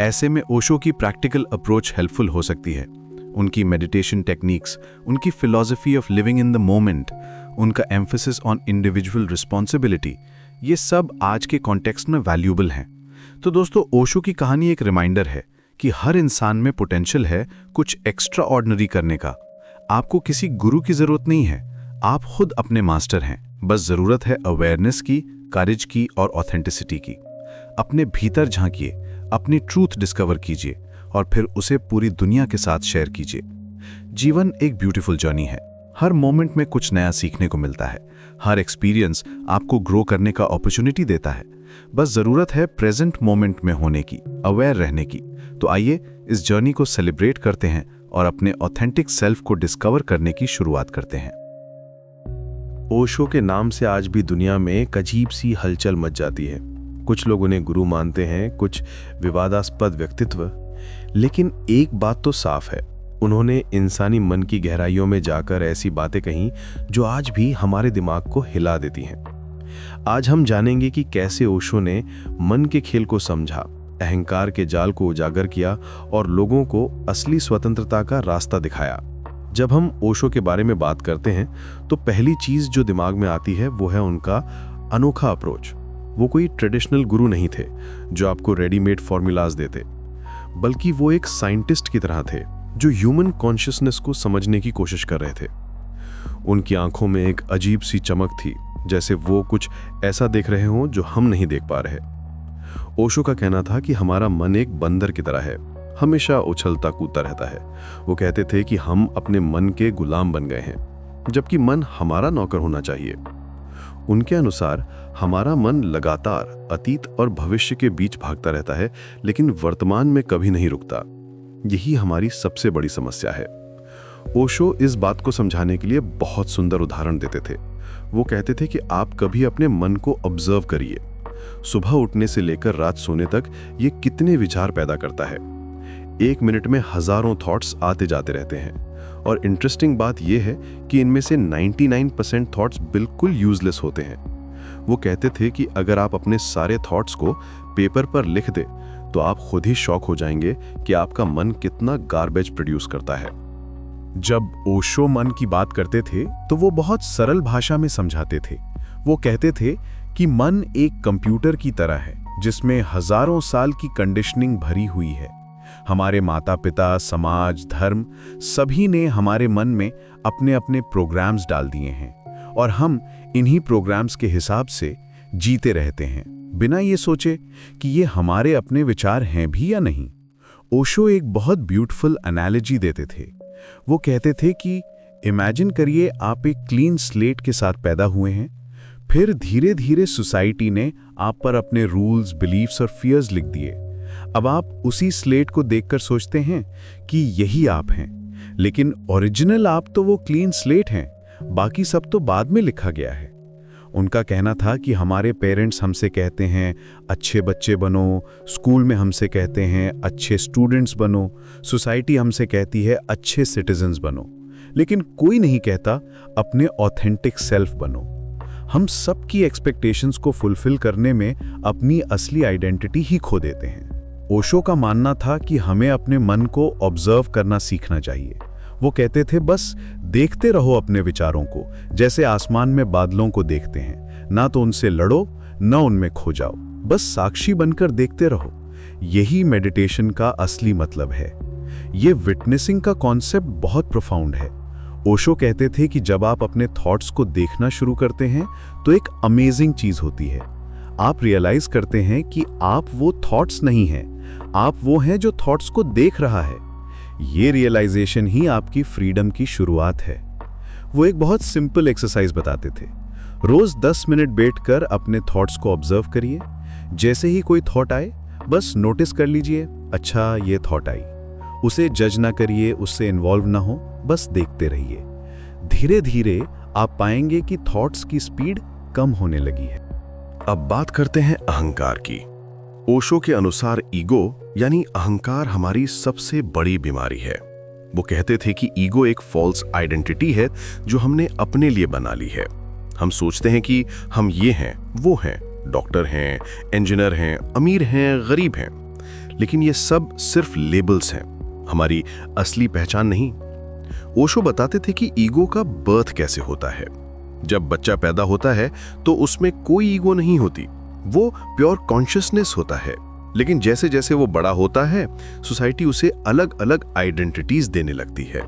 ऐसे में ओशो की प्रैक्टिकल अप्रोच हेल्पफुल हो सकती है। उनकी मेडिटेशन टेक्निक्स, उनकी philosophy of living in the moment, उनका एम्फेसिस ऑन इंडिविजुअल रिस्पॉन्सिबिलिटी, ये सब आज के कॉन्टेक्स्ट में वैल्यूएबल हैं। तो दोस्तों, ओशो की कहानी एक रिमाइंडर है कि हर इंसान में पोटेंशियल है कुछ एक्स्ट्रा ऑर्डिनरी करने का। आपको किसी गुरु की जरूरत नहीं है, आप खुद अपने मास्टर हैं। बस जरूरत है अवेयरनेस की, करेज की और ऑथेंटिसिटी की। अपने भीतर झांकिए, अपनी ट्रूथ डिस्कवर कीजिए और फिर उसे पूरी दुनिया के साथ शेयर कीजिए। जीवन एक ब्यूटीफुल जर्नी है। हर मोमेंट में कुछ नया सीखने को मिलता है। हर एक्सपीरियंस आपको ग्रो करने का अपॉर्चुनिटी देता है। बस जरूरत है प्रेजेंट मोमेंट में होने की, अवेयर रहने की। तो आइए इस जर्नी को सेलिब्रेट करते हैं और अपने ऑथेंटिक सेल्फ को डिस्कवर करने की शुरुआत करते हैं। ओशो के नाम से आज भी दुनिया में एक अजीब सी हलचल मच जाती है। कुछ लोग उन्हें गुरु मानते हैं, कुछ विवादास्पद व्यक्तित्व। लेकिन एक बात तो साफ है, उन्होंने इंसानी मन की गहराइयों में जाकर ऐसी बातें कहीं जो आज भी हमारे दिमाग को हिला देती हैं। आज हम जानेंगे कि कैसे ओशो ने मन के खेल को समझा, अहंकार के जाल को उजागर किया और लोगों को असली स्वतंत्रता का रास्ता दिखाया। जब हम ओशो के बारे में बात करते हैं तो पहली चीज जो दिमाग में आती है वो है उनका अनोखा अप्रोच। वो कोई ट्रेडिशनल गुरु नहीं थे जो आपको रेडीमेड फॉर्मूलाज देते, बल्कि वो एक साइंटिस्ट की तरह थे जो ह्यूमन कॉन्शियसनेस को समझने की कोशिश कर रहे थे। उनकी आंखों में एक अजीब सी चमक थी, जैसे वो कुछ ऐसा देख रहे हों जो हम नहीं देख पा रहे। ओशो का कहना था कि हमारा मन एक बंदर की तरह है, हमेशा उछलता कूदता रहता है। वो कहते थे कि हम अपने मन के गुलाम बन गए हैं, जबकि मन हमारा नौकर होना चाहिए। उनके अनुसार हमारा मन लगातार अतीत और भविष्य के बीच भागता रहता है, लेकिन वर्तमान में कभी नहीं रुकता। यही हमारी सबसे बड़ी समस्या है। ओशो इस बात को समझाने के लिए बहुत सुंदर उदाहरण देते थे। वो कहते थे कि आप कभी अपने मन को ऑब्जर्व करिए। सुबह उठने से लेकर रात सोने तक ये कितने विचार पैदा करता है। 1 मिनट में हजारों थॉट्स आते जाते रहते हैं। और इंटरेस्टिंग बात यह है कि इनमें से 99% थॉट्स बिल्कुल यूजलेस होते हैं। वो कहते थे कि अगर आप अपने सारे थॉट्स को पेपर पर लिख दे तो आप खुद ही शॉक हो जाएंगे कि आपका मन कितना गार्बेज प्रोड्यूस करता है। जब ओशो मन की बात करते थे तो वो बहुत सरल भाषा में समझाते थे। वो कहते थे कि मन एक कंप्यूटर की तरह है जिसमें हजारों साल की कंडीशनिंग भरी हुई है। हमारे माता पिता, समाज, धर्म सभी ने हमारे मन में अपने अपने प्रोग्राम्स डाल दिए हैं और हम इन्हीं प्रोग्राम्स के हिसाब से जीते रहते हैं, बिना ये सोचे कि ये हमारे अपने विचार हैं भी या नहीं। ओशो एक बहुत ब्यूटीफुल एनालॉजी देते थे। वो कहते थे कि इमेजिन करिए आप एक क्लीन स्लेट के साथ पैदा हुए हैं, फिर धीरे धीरे सोसाइटी ने आप पर अपने रूल्स, बिलीफ्स और फियर्स लिख दिए। अब आप उसी स्लेट को देखकर सोचते हैं कि यही आप हैं, लेकिन ओरिजिनल आप तो वो क्लीन स्लेट हैं, बाकी सब तो बाद में लिखा गया है। उनका कहना था कि हमारे पेरेंट्स हमसे कहते हैं अच्छे बच्चे बनो, स्कूल में हमसे कहते हैं अच्छे स्टूडेंट्स बनो, सोसाइटी हमसे कहती है अच्छे सिटीजन्स बनो, लेकिन कोई नहीं कहता अपने ऑथेंटिक सेल्फ बनो। हम सबकी एक्सपेक्टेशंस को फुलफिल करने में अपनी असली आइडेंटिटी ही खो देते हैं। ओशो का मानना था कि हमें अपने मन को ऑब्जर्व करना सीखना चाहिए। वो कहते थे बस देखते रहो अपने विचारों को, जैसे आसमान में बादलों को देखते हैं, ना तो उनसे लड़ो ना उनमें खो जाओ, बस साक्षी बनकर देखते रहो। यही मेडिटेशन का असली मतलब है। ये विटनेसिंग का कॉन्सेप्ट बहुत प्रोफाउंड है। ओशो कहते थे कि जब आप अपने थॉट्स को देखना शुरू करते हैं तो एक अमेजिंग चीज होती है। आप रियलाइज करते हैं कि आप वो थॉट्स नहीं हैं, आप वो हैं जो थॉट्स को देख रहा है। ये रियलाइजेशन ही आपकी फ्रीडम की शुरुआत है। वो एक बहुत सिंपल एक्सरसाइज बताते थे। रोज 10 मिनट बैठकर अपने थॉट्स को ऑब्जर्व करिए। जैसे ही कोई थॉट आए बस नोटिस कर लीजिए, अच्छा ये थॉट आई। उसे जज ना करिए, उससे इन्वॉल्व ना हो, बस देखते रहिए। धीरे धीरे आप पाएंगे कि थॉट्स की स्पीड कम होने लगी है। अब बात करते हैं अहंकार की। ओशो के अनुसार ईगो यानी अहंकार हमारी सबसे बड़ी बीमारी है। वो कहते थे कि ईगो एक फॉल्स आइडेंटिटी है जो हमने अपने लिए बना ली है। हम सोचते हैं कि हम ये हैं, वो हैं, डॉक्टर हैं, इंजीनियर हैं, अमीर हैं, गरीब हैं, लेकिन ये सब सिर्फ लेबल्स हैं, हमारी असली पहचान नहीं। ओशो बताते थे कि ईगो का बर्थ कैसे होता है। जब बच्चा पैदा होता है तो उसमें कोई ईगो नहीं होती, वो प्योर कॉन्शियसनेस होता है। लेकिन जैसे जैसे वो बड़ा होता है, सोसाइटी उसे अलग अलग आइडेंटिटीज देने लगती है।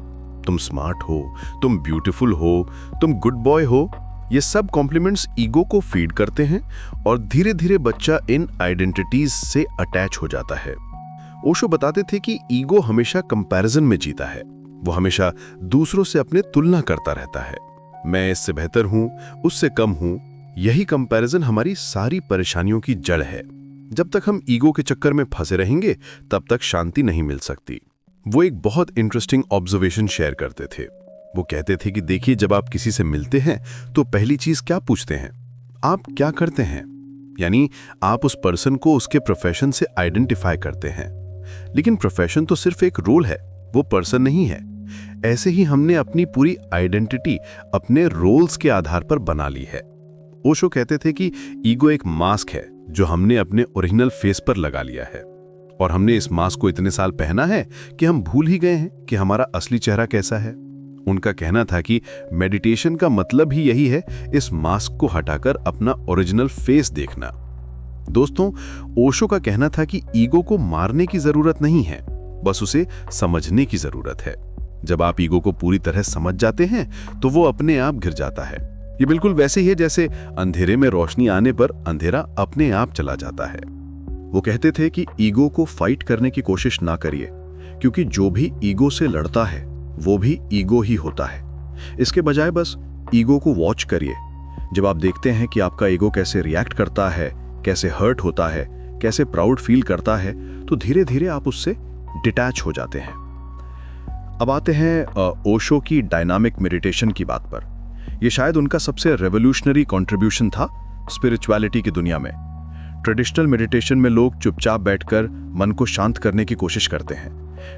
तुम स्मार्ट हो, तुम ब्यूटीफुल हो, तुम गुड बॉय हो। ये सब कॉम्प्लीमेंट्स ईगो को फीड करते हैं और धीरे धीरे बच्चा इन आइडेंटिटीज से अटैच हो जाता है। ओशो बताते थे कि ईगो हमेशा कंपैरिजन में जीता है। वो हमेशा दूसरों से अपने तुलना करता रहता है। मैं इससे बेहतर हूं, उससे कम हूं। यही कंपैरिजन हमारी सारी परेशानियों की जड़ है। जब तक हम ईगो के चक्कर में फंसे रहेंगे तब तक शांति नहीं मिल सकती। वो एक बहुत इंटरेस्टिंग ऑब्जर्वेशन शेयर करते थे। वो कहते थे कि देखिए, जब आप किसी से मिलते हैं तो पहली चीज क्या पूछते हैं, आप क्या करते हैं। यानी आप उस पर्सन को उसके प्रोफेशन से आइडेंटिफाई करते हैं। लेकिन प्रोफेशन तो सिर्फ एक रोल है, वो पर्सन नहीं है। ऐसे ही हमने अपनी पूरी आइडेंटिटी अपने रोल्स के आधार पर बना ली है। ओशो कहते थे कि ईगो एक मास्क है जो हमने अपने ओरिजिनल फेस पर लगा लिया है, और हमने इस मास्क को इतने साल पहना है कि हम भूल ही गए हैं कि हमारा असली चेहरा कैसा है। उनका कहना था कि मेडिटेशन का मतलब ही यही है, इस मास्क को हटाकर अपना ओरिजिनल फेस देखना। दोस्तों, ओशो का कहना था कि ईगो को मारने की जरूरत नहीं है, बस उसे समझने की जरूरत है। जब आप ईगो को पूरी तरह समझ जाते हैं तो वो अपने आप गिर जाता है। ये बिल्कुल वैसे ही है जैसे अंधेरे में रोशनी आने पर अंधेरा अपने आप चला जाता है। वो कहते थे कि ईगो को फाइट करने की कोशिश ना करिए, क्योंकि जो भी ईगो से लड़ता है वो भी ईगो ही होता है। इसके बजाय बस ईगो को वॉच करिए। जब आप देखते हैं कि आपका ईगो कैसे रिएक्ट करता है, कैसे हर्ट होता है, कैसे प्राउड फील करता है, तो धीरे धीरे आप उससे डिटैच हो जाते हैं। अब आते हैं ओशो की डायनामिक मेडिटेशन की बात पर। यह शायद उनका सबसे रेवोल्यूशनरी कंट्रीब्यूशन था स्पिरिचुअलिटी की दुनिया में। ट्रेडिशनल मेडिटेशन में लोग चुपचाप बैठकर मन को शांत करने की कोशिश करते हैं,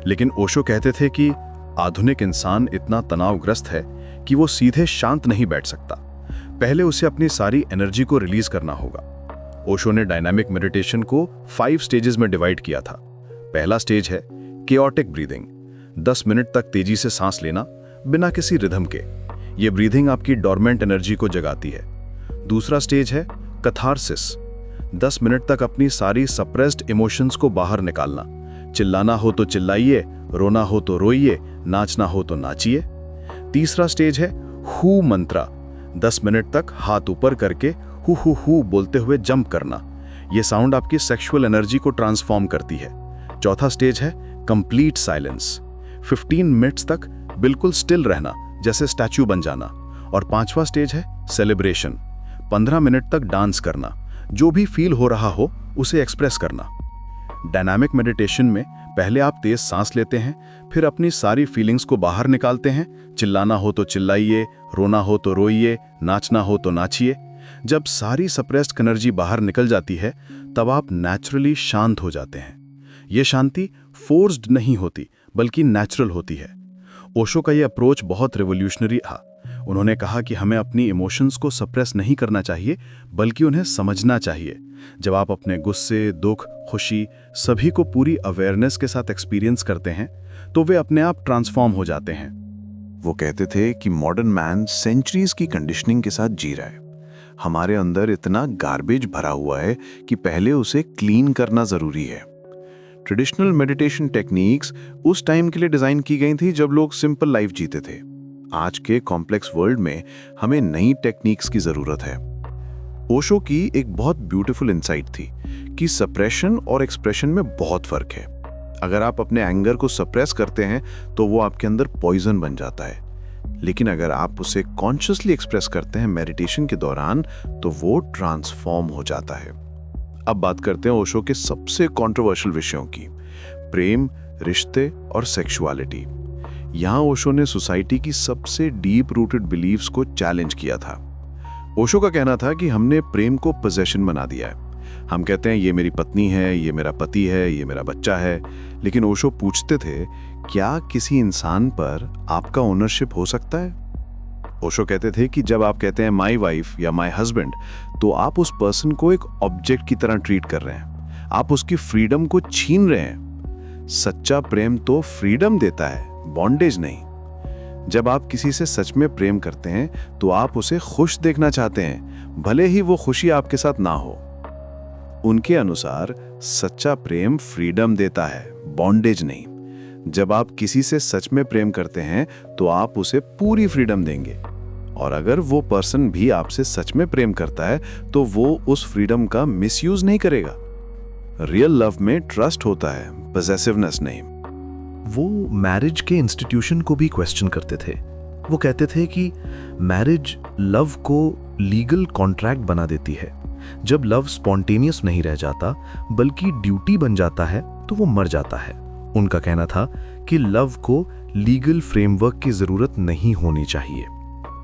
लेकिन ओशो कहते थे कि आधुनिक इंसान इतना तनावग्रस्त है कि वो सीधे शांत नहीं बैठ सकता। पहले उसे अपनी सारी एनर्जी को रिलीज करना होगा। ओशो ने डायनामिक मेडिटेशन को 5 स्टेजेस में डिवाइड किया था। पहला स्टेज है केओटिक ब्रीदिंग। 10 मिनट तक तेजी से सांस लेना बिना किसी रिदम के। ये ब्रीदिंग आपकी डॉर्मेंट एनर्जी को जगाती है। दूसरा स्टेज है कथारसिस। 10 मिनट तक अपनी सारी सप्रेस्ड इमोशंस को बाहर निकालना। चिल्लाना हो तो चिल्लाइए, रोना हो तो रोइए, नाचना हो तो नाचिए। तीसरा स्टेज है हु मंत्रा। 10 मिनट तक हाथ ऊपर करके हु बोलते हुए जंप करना। यह साउंड आपकी सेक्सुअल एनर्जी को ट्रांसफॉर्म करती है। चौथा स्टेज है कंप्लीट साइलेंस। 15 मिनट्स तक बिल्कुल स्टिल रहना, जैसे स्टैच्यू बन जाना। और 5वां स्टेज है सेलिब्रेशन। 15 मिनट तक डांस करना, जो भी फील हो रहा हो उसे एक्सप्रेस करना। डायनामिक मेडिटेशन में पहले आप तेज सांस लेते हैं, फिर अपनी सारी फीलिंग्स को बाहर निकालते हैं। चिल्लाना हो तो चिल्लाइए, रोना हो तो रोइए, नाचना हो तो नाचिए। जब सारी सप्रेस्ड एनर्जी बाहर निकल जाती है तब आप नेचुरली शांत हो जाते हैं। ये शांति फोर्स्ड नहीं होती बल्कि नेचुरल होती है। ओशो का ये अप्रोच बहुत रिवोल्यूशनरी था। उन्होंने कहा कि हमें अपनी इमोशंस को सप्रेस नहीं करना चाहिए बल्कि उन्हें समझना चाहिए। जब आप अपने गुस्से, दुख, खुशी सभी को पूरी अवेयरनेस के साथ एक्सपीरियंस करते हैं तो वे अपने आप ट्रांसफॉर्म हो जाते हैं। वो कहते थे कि मॉडर्न मैन सेंचुरीज की कंडीशनिंग के साथ जी रहा है। हमारे अंदर इतना गार्बेज भरा हुआ है कि पहले उसे क्लीन करना जरूरी है। ट्रेडिशनल मेडिटेशन टेक्निक्स उस टाइम के लिए डिजाइन की गई थी जब लोग सिंपल लाइफ जीते थे। आज के कॉम्प्लेक्स वर्ल्ड में हमें नई टेक्निक्स की जरूरत है। ओशो की एक बहुत ब्यूटीफुल इंसाइट थी कि सप्रेशन और एक्सप्रेशन में बहुत फर्क है। अगर आप अपने एंगर को सप्रेस करते हैं तो वो आपके अंदर पॉइजन बन जाता है, लेकिन अगर आप उसे कॉन्शियसली एक्सप्रेस करते हैं मेडिटेशन के दौरान तो वो ट्रांसफॉर्म हो जाता है। अब बात करते हैं ओशो के सबसे कंट्रोवर्शियल विषयों की, प्रेम, रिश्ते और सेक्सुअलिटी। यहां ओशो ने सोसाइटी की सबसे डीप रूटेड बिलीव्स को चैलेंज किया था। ओशो का कहना था कि हमने प्रेम को पोजेशन बना दिया है। हम कहते हैं ये मेरी पत्नी है, ये मेरा पति है, ये मेरा बच्चा है, लेकिन ओशो पूछते थे क्या किसी इंसान पर आपका ओनरशिप हो सकता है? ओशो कहते थे कि जब आप कहते हैं माई वाइफ या माई हस्बैंड तो आप उस पर्सन को एक ऑब्जेक्ट की तरह ट्रीट कर रहे हैं, आप उसकी फ्रीडम को छीन रहे हैं। सच्चा प्रेम तो फ्रीडम देता है, बॉन्डेज नहीं। जब आप किसी से सच में प्रेम करते हैं तो आप उसे खुश देखना चाहते हैं, भले ही वो खुशी आपके साथ ना हो। उनके अनुसार सच्चा प्रेम फ्रीडम देता है, बॉन्डेज नहीं। जब आप किसी से सच में प्रेम करते हैं तो आप उसे पूरी फ्रीडम देंगे, और अगर वो पर्सन भी आपसे सच में प्रेम करता है तो वो उस फ्रीडम का मिसयूज नहीं करेगा। रियल लव में ट्रस्ट होता है, पॉसेसिवनेस नहीं। वो मैरिज के इंस्टीट्यूशन को भी क्वेश्चन करते थे। वो कहते थे कि मैरिज लव को लीगल कॉन्ट्रैक्ट बना देती है। जब लव स्पॉन्टेनियस नहीं रह जाता बल्कि ड्यूटी बन जाता है तो वो मर जाता है। उनका कहना था कि लव को लीगल फ्रेमवर्क की जरूरत नहीं होनी चाहिए।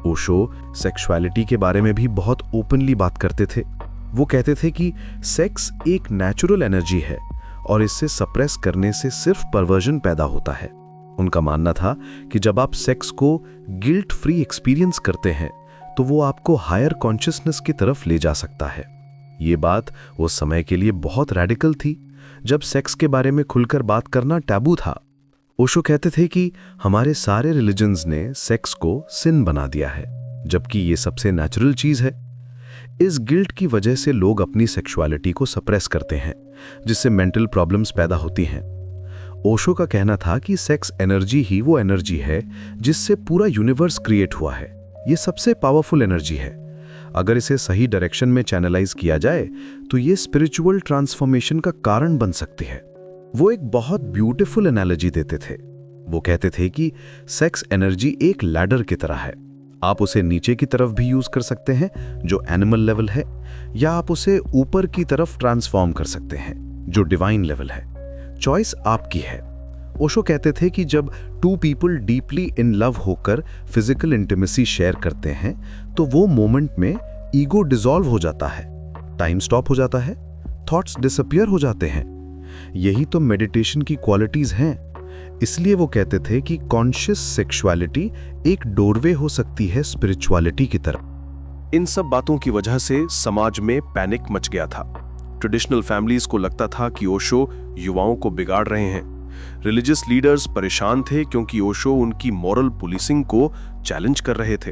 ओशो सेक्सुअलिटी के बारे में भी बहुत ओपनली बात करते थे। वो कहते थे कि सेक्स एक नेचुरल एनर्जी है और इससे सप्रेस करने से सिर्फ परवर्जन पैदा होता है। उनका मानना था कि जब आप सेक्स को गिल्ट फ्री एक्सपीरियंस करते हैं तो वो आपको हायर कॉन्शियसनेस की तरफ ले जा सकता है। ये बात उस समय के लिए बहुत रैडिकल थी, जब सेक्स के बारे में खुलकर बात करना टैबू था। ओशो कहते थे कि हमारे सारे रिलीजन्स ने सेक्स को सिन बना दिया है, जबकि ये सबसे नेचुरल चीज है। इस गिल्ट की वजह से लोग अपनी सेक्सुअलिटी को सप्रेस करते हैं, जिससे मेंटल प्रॉब्लम्स पैदा होती हैं। ओशो का कहना था कि सेक्स एनर्जी ही वो एनर्जी है जिससे पूरा यूनिवर्स क्रिएट हुआ है। ये सबसे पावरफुल एनर्जी है। अगर इसे सही डायरेक्शन में चैनलाइज किया जाए तो ये स्पिरिचुअल ट्रांसफॉर्मेशन का कारण बन सकती है। वो एक बहुत ब्यूटीफुल एनालॉजी देते थे। वो कहते थे कि सेक्स एनर्जी एक लैडर की तरह है। आप उसे नीचे की तरफ भी यूज कर सकते हैं जो एनिमल लेवल है, या आप उसे ऊपर की तरफ ट्रांसफॉर्म कर सकते हैं जो डिवाइन लेवल है। चॉइस आपकी है। ओशो कहते थे कि जब two people deeply in love होकर फिजिकल इंटीमेसी शेयर करते हैं तो वो मोमेंट में ईगो डिसॉल्व हो जाता है, टाइम स्टॉप हो जाता है, थॉट्स डिसअपियर हो जाते हैं। यही तो मेडिटेशन की क्वालिटीज हैं। इसलिए वो कहते थे कि कॉन्शियस सेक्सुअलिटी एक डोरवे हो सकती है स्पिरिचुअलिटी की तरफ। इन सब बातों की वजह से समाज में पैनिक मच गया था। ट्रेडिशनल फैमिलीज को लगता था कि ओशो युवाओं को बिगाड़ रहे हैं। रिलीजियस लीडर्स परेशान थे क्योंकि ओशो उनकी मॉरल पुलिसिंग को चैलेंज कर रहे थे।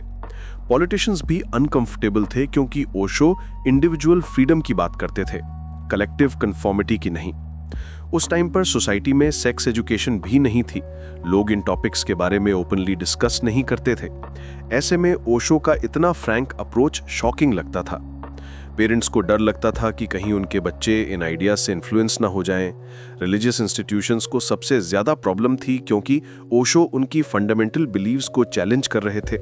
पॉलिटिशियंस भी अनकंफर्टेबल थे क्योंकि ओशो इंडिविजुअल फ्रीडम की बात करते थे, कलेक्टिव कन्फॉर्मिटी की नहीं। उस टाइम पर सोसाइटी में सेक्स एजुकेशन भी नहीं थी। लोग इन टॉपिक्स के बारे में ओपनली डिस्कस नहीं करते थे। ऐसे में ओशो का इतना फ्रैंक अप्रोच शॉकिंग लगता था। पेरेंट्स को डर लगता था कि कहीं उनके बच्चे इन आइडियाज से इन्फ्लुएंस ना हो जाएं। रिलीजियस इंस्टीट्यूशंस को सबसे ज्यादा प्रॉब्लम थी क्योंकि ओशो उनकी फंडामेंटल बिलीव्स को चैलेंज कर रहे थे।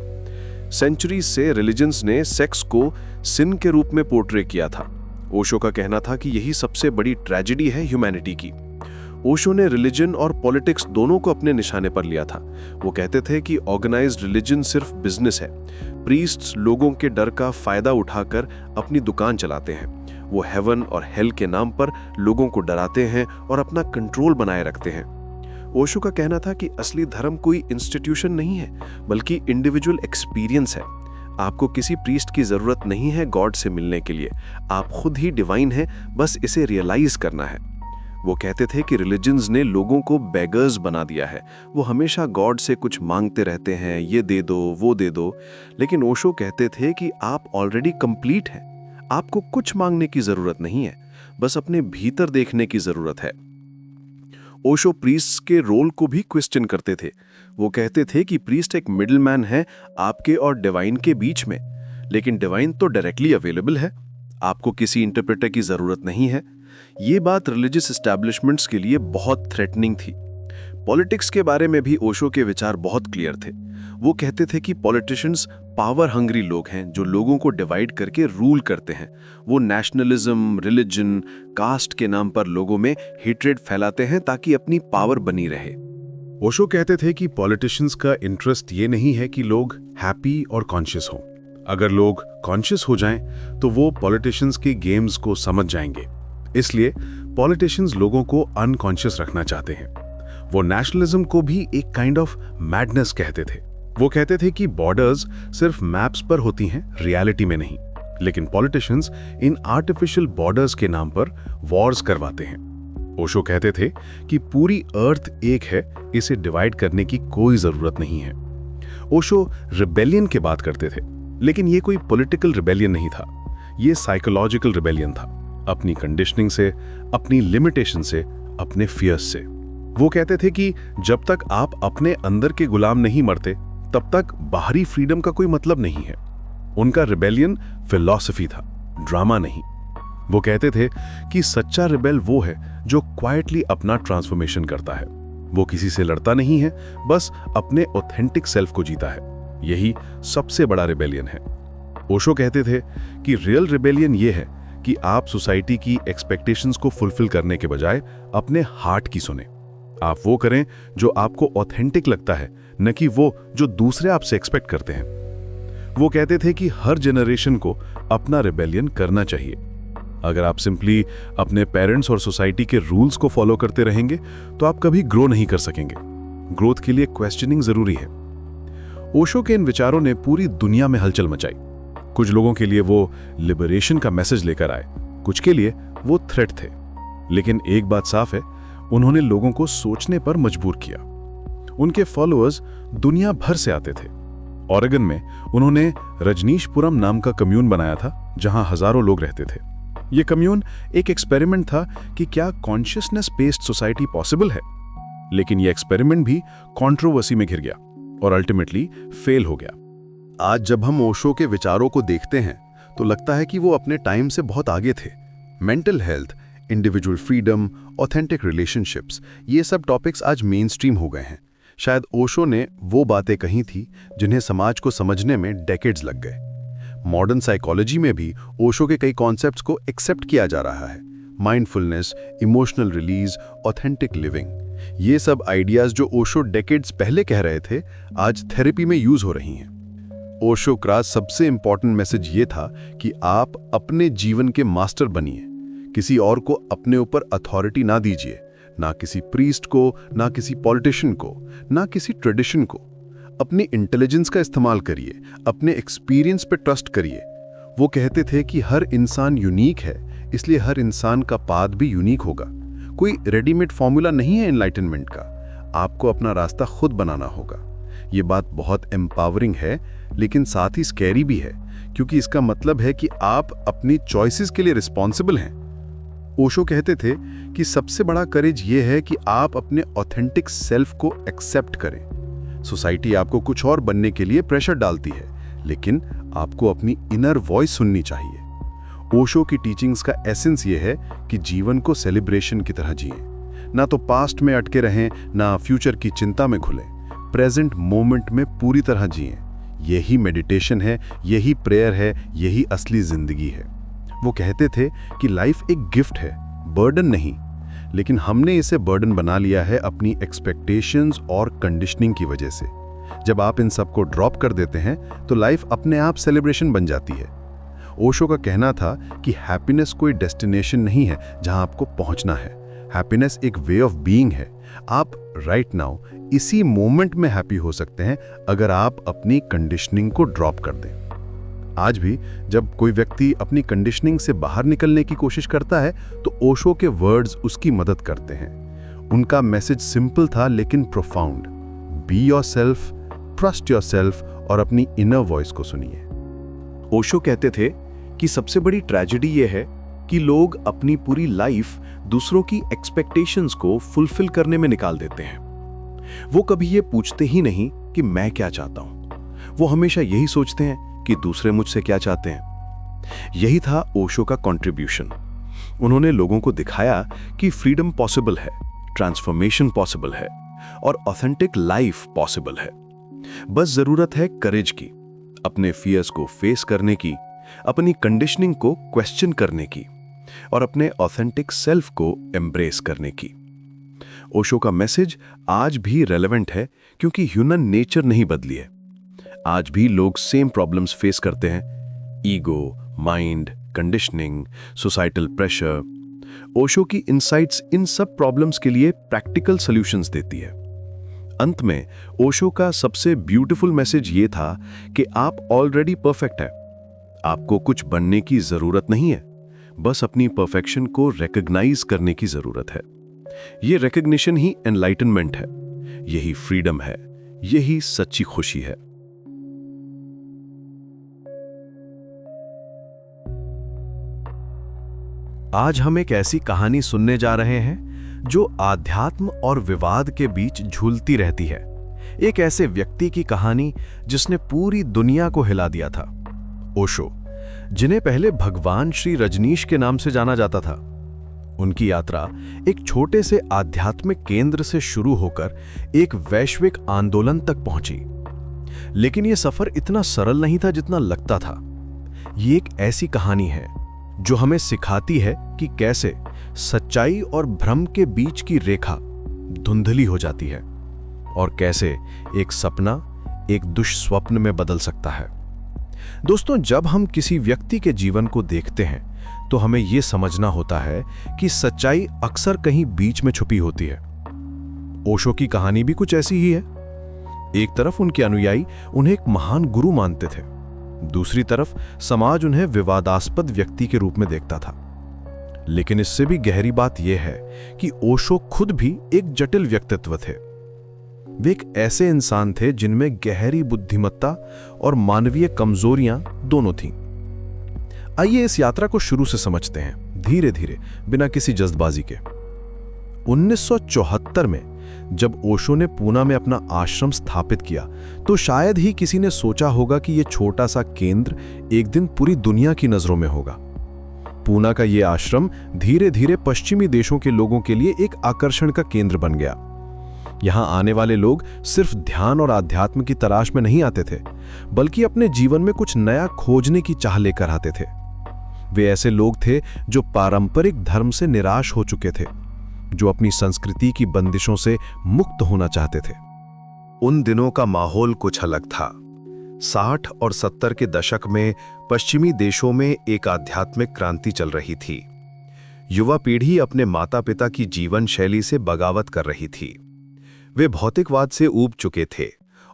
सेंचुरीज से रिलीजन्स ने सेक्स को सिन के रूप में पोर्ट्रे किया था। ओशो का कहना था कि यही सबसे बड़ी ट्रेजेडी है ह्यूमैनिटी की। ओशो ने रिलीजन और पॉलिटिक्स दोनों को अपने निशाने पर लिया था। वो कहते थे कि ऑर्गेनाइज्ड रिलीजन सिर्फ बिजनेस है। प्रीस्ट्स लोगों के डर का फायदा उठाकर अपनी दुकान चलाते हैं। वो हेवन और हेल के नाम पर लोगों को डराते हैं और अपना कंट्रोल बनाए रखते हैं। ओशो का कहना था कि असली धर्म कोई इंस्टीट्यूशन नहीं है, बल्कि इंडिविजुअल एक्सपीरियंस है। आपको किसी प्रीस्ट की जरूरत नहीं है गॉड से मिलने के लिए। आप खुद ही डिवाइन हैं, बस इसे रियलाइज करना है। वो कहते थे कि रिलीजन्स ने लोगों को बेगर्स बना दिया है। वो हमेशा गॉड से कुछ मांगते रहते हैं, ये दे दो, वो दे दो। लेकिन ओशो कहते थे कि आप ऑलरेडी कंप्लीट हैं। आपको कुछ मांगने की जरूरत नहीं है, बस अपने भीतर देखने की जरूरत है। ओशो प्रीस्ट्स के रोल को भी क्वेश्चन करते थे। वो कहते थे कि प्रीस्ट एक मिडलमैन है आपके और डिवाइन के बीच में, लेकिन डिवाइन तो डायरेक्टली अवेलेबल है। आपको किसी इंटरप्रेटर की जरूरत नहीं है। ये बात रिलीजियस एस्टैब्लिशमेंट्स के लिए बहुत थ्रेटनिंग थी। पॉलिटिक्स के बारे में भी ओशो के विचार बहुत क्लियर थे। वो कहते थे कि पॉलिटिशियंस पावर हंग्री लोग हैं जो लोगों को डिवाइड करके रूल करते हैं। वो नेशनलिज्म, रिलीजन, कास्ट के नाम पर लोगों में हेट्रेड फैलाते हैं ताकि अपनी पावर बनी रहे। ओशो कहते थे कि पॉलिटिशियंस का इंटरेस्ट ये नहीं है कि लोग हैप्पी और कॉन्शियस हों। अगर लोग कॉन्शियस हो जाएं तो वो पॉलिटिशियंस के गेम्स को समझ जाएंगे। इसलिए पॉलिटिशियंस लोगों को अनकॉन्शियस रखना चाहते हैं। वो नेशनलिज्म को भी एक काइंड ऑफ मैडनेस कहते थे। वो कहते थे कि बॉर्डर्स सिर्फ मैप्स पर होती हैं, रियलिटी में नहीं। लेकिन पॉलिटिशियंस इन आर्टिफिशियल बॉर्डर्स के नाम पर वॉर्स करवाते हैं। ओशो कहते थे कि पूरी अर्थ एक है, इसे डिवाइड करने की कोई जरूरत नहीं है। ओशो रिबेलियन की बात करते थे, लेकिन ये कोई पॉलिटिकल रिबेलियन नहीं था। ये साइकोलॉजिकल रिबेलियन था, अपनी कंडीशनिंग से, अपनी लिमिटेशन से, अपने फियर्स से। वो कहते थे कि जब तक आप अपने अंदर के गुलाम नहीं मरते, तब तक बाहरी फ्रीडम का कोई मतलब नहीं है। उनका रिबेलियन फिलॉसफी था, ड्रामा नहीं। वो कहते थे कि सच्चा रिबेल वो है जो क्वाइटली अपना ट्रांसफॉर्मेशन करता है। वो किसी से लड़ता नहीं है, बस अपने ऑथेंटिक सेल्फ को जीता है। यही सबसे बड़ा रिबेलियन है। ओशो कहते थे कि रियल रिबेलियन ये है कि आप सोसाइटी की एक्सपेक्टेशंस को फुलफिल करने के बजाय अपने हार्ट की सुने। आप वो करें जो आपको ऑथेंटिक लगता है, न कि वो जो दूसरे आपसे एक्सपेक्ट करते हैं। वो कहते थे कि हर जनरेशन को अपना रिबेलियन करना चाहिए। अगर आप सिंपली अपने पेरेंट्स और सोसाइटी के रूल्स को फॉलो करते रहेंगे तो आप कभी ग्रो नहीं कर सकेंगे। ग्रोथ के लिए क्वेश्चनिंग जरूरी है। ओशो के इन विचारों ने पूरी दुनिया में हलचल मचाई। कुछ लोगों के लिए वो लिबरेशन का मैसेज लेकर आए, कुछ के लिए वो थ्रेट थे। लेकिन एक बात साफ है, उन्होंने लोगों को सोचने पर मजबूर किया। उनके फॉलोअर्स दुनिया भर से आते थे। ओरेगन में उन्होंने रजनीशपुरम नाम का कम्यून बनाया था, जहां हजारों लोग रहते थे। यह कम्यून एक एक्सपेरिमेंट था कि क्या कॉन्शियसनेस बेस्ड सोसाइटी पॉसिबल है। लेकिन यह एक्सपेरिमेंट भी कंट्रोवर्सी में घिर गया और अल्टीमेटली फेल हो गया। आज जब हम ओशो के विचारों को देखते हैं तो लगता है कि वो अपने टाइम से बहुत आगे थे। Mental health, individual freedom, authentic relationships, ये सब टॉपिक्स आज मेन स्ट्रीम हो गए हैं। शायद ओशो ने वो बातें कही थी जिन्हें समाज को समझने में डेकेड्स लग गए। मॉडर्न साइकोलॉजी में भी ओशो के कई कॉन्सेप्ट्स को एक्सेप्ट किया जा रहा है। Mindfulness, emotional release, authentic living, ये सब आइडियाज जो ओशो डेकेड्स पहले कह रहे थे, आज थेरेपी में यूज हो रही हैं। ओशो का सबसे इंपॉर्टेंट मैसेज ये था कि आप अपने जीवन के मास्टर बनिए। किसी और को अपने ऊपर अथॉरिटी ना दीजिए, ना किसी प्रीस्ट को, ना किसी पॉलिटिशियन को, ना किसी ट्रेडिशन को। अपनी इंटेलिजेंस का इस्तेमाल करिए, अपने एक्सपीरियंस पे ट्रस्ट करिए। वो कहते थे कि हर इंसान यूनिक है, इसलिए हर इंसान का पाथ भी यूनिक होगा। कोई रेडीमेड फॉर्मूला नहीं है एनलाइटनमेंट का, आपको अपना रास्ता खुद बनाना होगा। ये बात बहुत एम्पावरिंग है, लेकिन साथ ही स्कैरी भी है, क्योंकि इसका मतलब है कि आप अपनी चॉइसेस के लिए रिस्पॉन्सिबल हैं। ओशो कहते थे कि सबसे बड़ा करेज ये है कि आप अपने ऑथेंटिक सेल्फ को एक्सेप्ट करें। सोसाइटी आपको कुछ और बनने के लिए प्रेशर डालती है, लेकिन आपको अपनी इनर वॉइस सुननी चाहिए। ओशो की टीचिंग्स का एसेंस ये है कि जीवन को सेलिब्रेशन की तरह जिएं, ना तो पास्ट में अटके रहें, ना फ्यूचर की चिंता में घुलें। प्रेजेंट मोमेंट में पूरी तरह जिएं। यही मेडिटेशन है, यही प्रेयर है, यही असली जिंदगी है। वो कहते थे कि लाइफ एक गिफ्ट है, बर्डन नहीं। लेकिन हमने इसे बर्डन बना लिया है अपनी एक्सपेक्टेशंस और कंडीशनिंग की वजह से। जब आप इन सब को ड्रॉप कर देते हैं तो लाइफ अपने आप सेलिब्रेशन बन जाती है। ओशो का कहना था कि हैप्पीनेस कोई डेस्टिनेशन नहीं है जहां आपको पहुंचना है। हैप्पीनेस एक वे ऑफ बीइंग है। आप राइट नाउ इसी मोमेंट में हैप्पी हो सकते हैं अगर आप अपनी कंडीशनिंग को ड्रॉप कर दें। आज भी जब कोई व्यक्ति अपनी कंडीशनिंग से बाहर निकलने की कोशिश करता है तो ओशो के वर्ड्स उसकी मदद करते हैं। उनका मैसेज सिंपल था लेकिन profound. Be yourself, trust yourself और अपनी इनर वॉइस को सुनिए। ओशो कहते थे कि सबसे बड़ी ट्रेजेडी ये है कि लोग अपनी पूरी लाइफ दूसरों की एक्सपेक्टेशंस को फुलफिल करने में निकाल देते हैं। वो कभी ये पूछते ही नहीं कि मैं क्या चाहता हूं। वो हमेशा यही सोचते हैं कि दूसरे मुझसे क्या चाहते हैं। यही था ओशो का कंट्रीब्यूशन। उन्होंने लोगों को दिखाया कि फ्रीडम पॉसिबल है, ट्रांसफॉर्मेशन पॉसिबल है और ऑथेंटिक लाइफ पॉसिबल है। बस जरूरत है करेज की, अपने फियर्स को फेस करने की, अपनी कंडीशनिंग को क्वेश्चन करने की और अपने ऑथेंटिक सेल्फ को एम्ब्रेस करने की। ओशो का मैसेज आज भी रेलेवेंट है क्योंकि ह्यूमन नेचर नहीं बदली है। आज भी लोग सेम प्रॉब्लम्स फेस करते हैं। Ego, mind, conditioning, societal pressure. Osho की इनसाइट्स इन सब प्रॉब्लम्स के लिए प्रैक्टिकल सॉल्यूशंस देती है। अंत में ओशो का सबसे ब्यूटीफुल मैसेज ये था कि आप ऑलरेडी परफेक्ट है। आपको कुछ बनने की जरूरत नहीं है, बस अपनी परफेक्शन को रिकॉग्नाइज करने की जरूरत है। ये रिकॉग्निशन ही एनलाइटनमेंट है, यही फ्रीडम है, यही सच्ची खुशी है। आज हम एक ऐसी कहानी सुनने जा रहे हैं जो आध्यात्म और विवाद के बीच झूलती रहती है। एक ऐसे व्यक्ति की कहानी जिसने पूरी दुनिया को हिला दिया था। ओशो, जिन्हें पहले भगवान श्री रजनीश के नाम से जाना जाता था। उनकी यात्रा एक छोटे से आध्यात्मिक केंद्र से शुरू होकर एक वैश्विक आंदोलन तक पहुंची। लेकिन यह सफर इतना सरल नहीं था जितना लगता था। ये एक ऐसी कहानी है जो हमें सिखाती है कि कैसे सच्चाई और भ्रम के बीच की रेखा धुंधली हो जाती है और कैसे एक सपना एक दुष्स्वप्न में बदल सकता है। दोस्तों, जब हम किसी व्यक्ति के जीवन को देखते हैं तो हमें यह समझना होता है कि सच्चाई अक्सर कहीं बीच में छुपी होती है। ओशो की कहानी भी कुछ ऐसी ही है। एक तरफ उनके अनुयायी उन्हें एक महान गुरु मानते थे, दूसरी तरफ समाज उन्हें विवादास्पद व्यक्ति के रूप में देखता था। लेकिन इससे भी गहरी बात यह है कि ओशो खुद भी एक जटिल व्यक्तित्व थे। वे एक ऐसे इंसान थे जिनमें गहरी बुद्धिमत्ता और मानवीय कमजोरियां दोनों थीं। आइए इस यात्रा को शुरू से समझते हैं, धीरे धीरे, बिना किसी जल्दबाजी के। 1974 में जब ओशो ने पूना में अपना आश्रम स्थापित किया तो शायद ही किसी ने सोचा होगा कि यह छोटा सा केंद्र एक दिन पूरी दुनिया की नजरों में होगा। पूना का यह आश्रम धीरे धीरे पश्चिमी देशों के लोगों के लिए एक आकर्षण का केंद्र बन गया। यहां आने वाले लोग सिर्फ ध्यान और आध्यात्म की तलाश में नहीं आते थे, बल्कि अपने जीवन में कुछ नया खोजने की चाह लेकर आते थे। वे ऐसे लोग थे जो पारंपरिक धर्म से निराश हो चुके थे, जो अपनी संस्कृति की बंदिशों से मुक्त होना चाहते थे। उन दिनों का माहौल कुछ अलग था। 60 और 70 के दशक में पश्चिमी देशों में एक आध्यात्मिक क्रांति चल रही थी। युवा पीढ़ी अपने माता पिता की जीवन शैली से बगावत कर रही थी। वे भौतिकवाद से ऊब चुके थे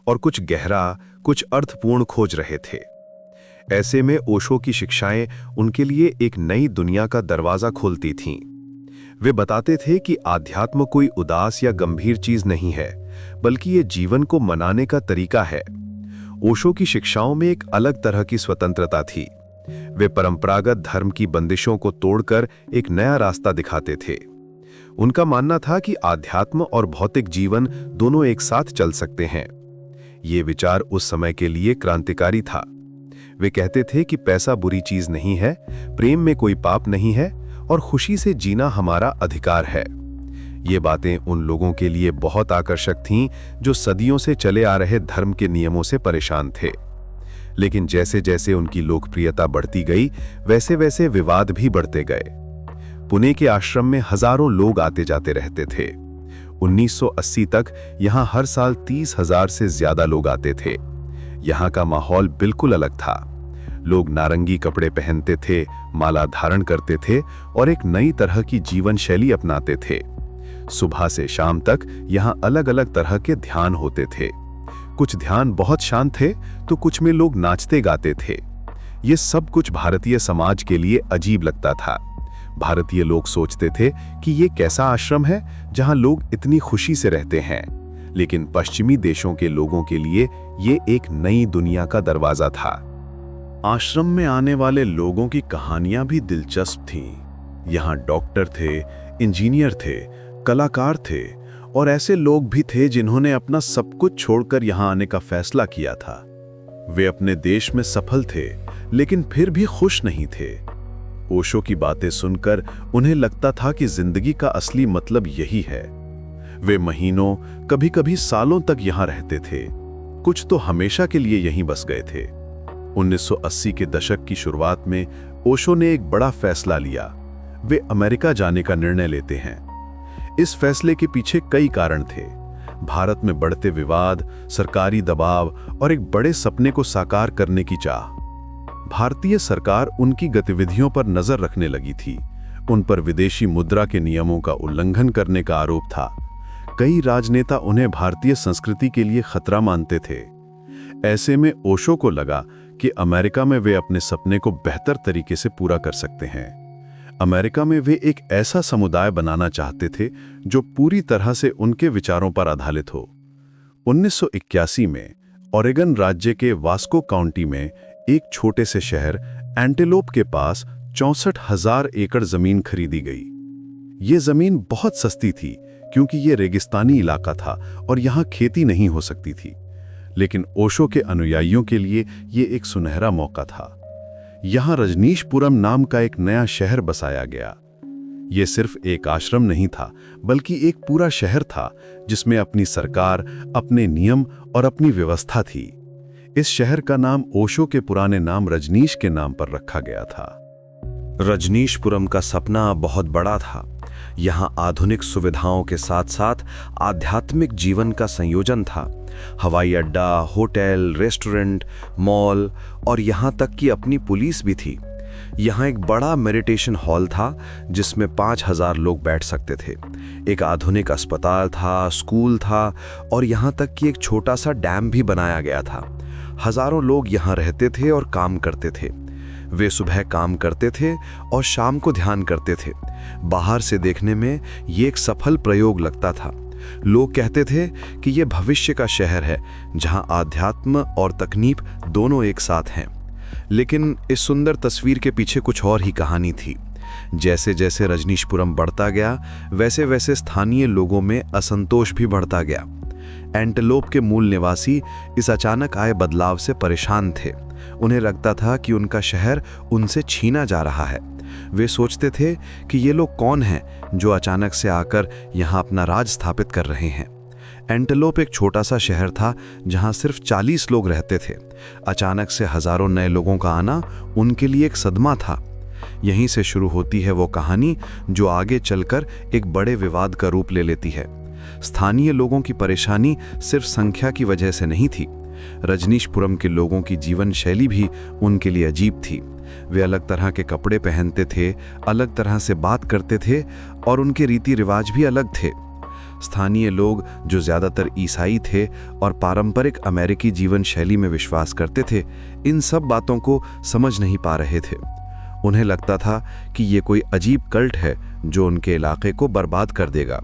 और कुछ गहरा, कुछ अर्थपूर्ण खोज रहे थे। ऐसे में ओशो की शिक्षाएं उनके लिए एक नई दुनिया का दरवाजा खोलती थीं। वे बताते थे कि आध्यात्म कोई उदास या गंभीर चीज नहीं है, बल्कि ये जीवन को मनाने का तरीका है। ओशो की शिक्षाओं में एक अलग तरह की स्वतंत्रता थी। वे परंपरागत धर्म की बंदिशों को तोड़कर एक नया रास्ता दिखाते थे। उनका मानना था कि आध्यात्म और भौतिक जीवन दोनों एक साथ चल सकते हैं। ये विचार उस समय के लिए क्रांतिकारी था। वे कहते थे कि पैसा बुरी चीज नहीं है, प्रेम में कोई पाप नहीं है और खुशी से जीना हमारा अधिकार है। ये बातें उन लोगों के लिए बहुत आकर्षक थीं जो सदियों से चले आ रहे धर्म के नियमों से परेशान थे। लेकिन जैसे जैसे उनकी लोकप्रियता बढ़ती गई, वैसे वैसे विवाद भी बढ़ते गए। पुणे के आश्रम में हजारों लोग आते जाते रहते थे। 1980 तक यहां हर साल 30,000 से ज्यादा लोग आते थे। यहां का माहौल बिल्कुल अलग था। लोग नारंगी कपड़े पहनते थे, माला धारण करते थे और एक नई तरह की जीवन शैली अपनाते थे। सुबह से शाम तक यहां अलग अलग तरह के ध्यान होते थे। कुछ ध्यान बहुत शांत थे तो कुछ में लोग नाचते गाते थे। ये सब कुछ भारतीय समाज के लिए अजीब लगता था। भारतीय लोग सोचते थे कि ये कैसा आश्रम है जहां लोग इतनी खुशी से रहते हैं, लेकिन पश्चिमी देशों के लोगों के लिए ये एक नई दुनिया का दरवाजा था। आश्रम में आने वाले लोगों की कहानियां भी दिलचस्प थीं। यहाँ डॉक्टर थे, इंजीनियर थे, कलाकार थे और ऐसे लोग भी थे जिन्होंने अपना सब कुछ छोड़कर यहाँ आने का फैसला किया था। वे अपने देश में सफल थे, लेकिन फिर भी खुश नहीं थे। ओशो की बातें सुनकर उन्हें लगता था कि जिंदगी का असली मतलब यही है। वे महीनों, कभी-कभी सालों तक यहाँ रहते थे। कुछ तो हमेशा के लिए यहीं बस गए थे। 1980 के दशक की शुरुआत में ओशो ने एक बड़ा फैसला लिया। वे अमेरिका जाने का निर्णय लेते हैं। इस फैसले के पीछे कई कारण थे। भारत में बढ़ते विवाद, सरकारी दबाव और एक बड़े सपने को साकार करने की चाह। भारतीय सरकार उनकी गतिविधियों पर नजर रखने लगी थी। उन पर विदेशी मुद्रा के नियमों का उल्लंघन करने का आरोप था। कई राजनेता उन्हें भारतीय संस्कृति के लिए खतरा मानते थे। ऐसे में ओशो को लगा कि अमेरिका में वे अपने सपने को बेहतर तरीके से पूरा कर सकते हैं। अमेरिका में वे एक ऐसा समुदाय बनाना चाहते थे जो पूरी तरह से उनके विचारों पर आधारित हो। 1981 में ओरेगन राज्य के वास्को काउंटी में एक छोटे से शहर एंटेलोप के पास 64,000 एकड़ जमीन खरीदी गई। ये जमीन बहुत सस्ती थी क्योंकि ये रेगिस्तानी इलाका था और यहाँ खेती नहीं हो सकती थी। लेकिन ओशो के अनुयायियों के लिए ये एक सुनहरा मौका था। यहाँ रजनीशपुरम नाम का एक नया शहर बसाया गया। ये सिर्फ एक आश्रम नहीं था, बल्कि एक पूरा शहर था जिसमें अपनी सरकार, अपने नियम और अपनी व्यवस्था थी। इस शहर का नाम ओशो के पुराने नाम रजनीश के नाम पर रखा गया था। रजनीशपुरम का सपना बहुत बड़ा था। यहाँ आधुनिक सुविधाओं के साथ साथ आध्यात्मिक जीवन का संयोजन था। हवाई अड्डा, होटल, रेस्टोरेंट, मॉल और यहाँ तक कि अपनी पुलिस भी थी। यहाँ एक बड़ा मेडिटेशन हॉल था जिसमें 5,000 लोग बैठ सकते थे। एक आधुनिक अस्पताल था, स्कूल था और यहाँ तक कि एक छोटा सा डैम भी बनाया गया था। हजारों लोग यहाँ रहते थे और काम करते थे। वे सुबह काम करते थे और शाम को ध्यान करते थे। बाहर से देखने में ये एक सफल प्रयोग लगता था। लोग कहते थे कि ये भविष्य का शहर है जहां आध्यात्म और तकनीक दोनों एक साथ हैं। लेकिन इस सुंदर तस्वीर के पीछे कुछ और ही कहानी थी। जैसे जैसे रजनीशपुरम बढ़ता गया, वैसे वैसे स्थानीय लोगों में असंतोष भी बढ़ता गया। एंटेलोप के मूल निवासी इस अचानक आए बदलाव से परेशान थे। उन्हें लगता था कि उनका शहर उनसे छीना जा रहा है। वे सोचते थे कि ये लोग कौन हैं जो अचानक से आकर यहाँ अपना राज स्थापित कर रहे हैं। एंटेलोप एक छोटा सा शहर था जहाँ सिर्फ 40 लोग रहते थे। अचानक से हजारों नए लोगों का आना उनके लिए एक सदमा था। यहीं से शुरू होती है वो कहानी जो आगे चलकर एक बड़े विवाद का रूप ले लेती है। स्थानीय लोगों की परेशानी सिर्फ संख्या की वजह से नहीं थी। रजनीशपुरम के लोगों की जीवन शैली भी उनके लिए अजीब थी। वे अलग तरह के कपड़े पहनते थे, अलग तरह से बात करते थे और उनके रीति रिवाज भी अलग थे। स्थानीय लोग जो ज़्यादातर ईसाई थे और पारंपरिक अमेरिकी जीवन शैली में विश्वास करते थे, इन सब बातों को समझ नहीं पा रहे थे। उन्हें लगता था कि ये कोई अजीब कल्ट है जो उनके इलाके को बर्बाद कर देगा।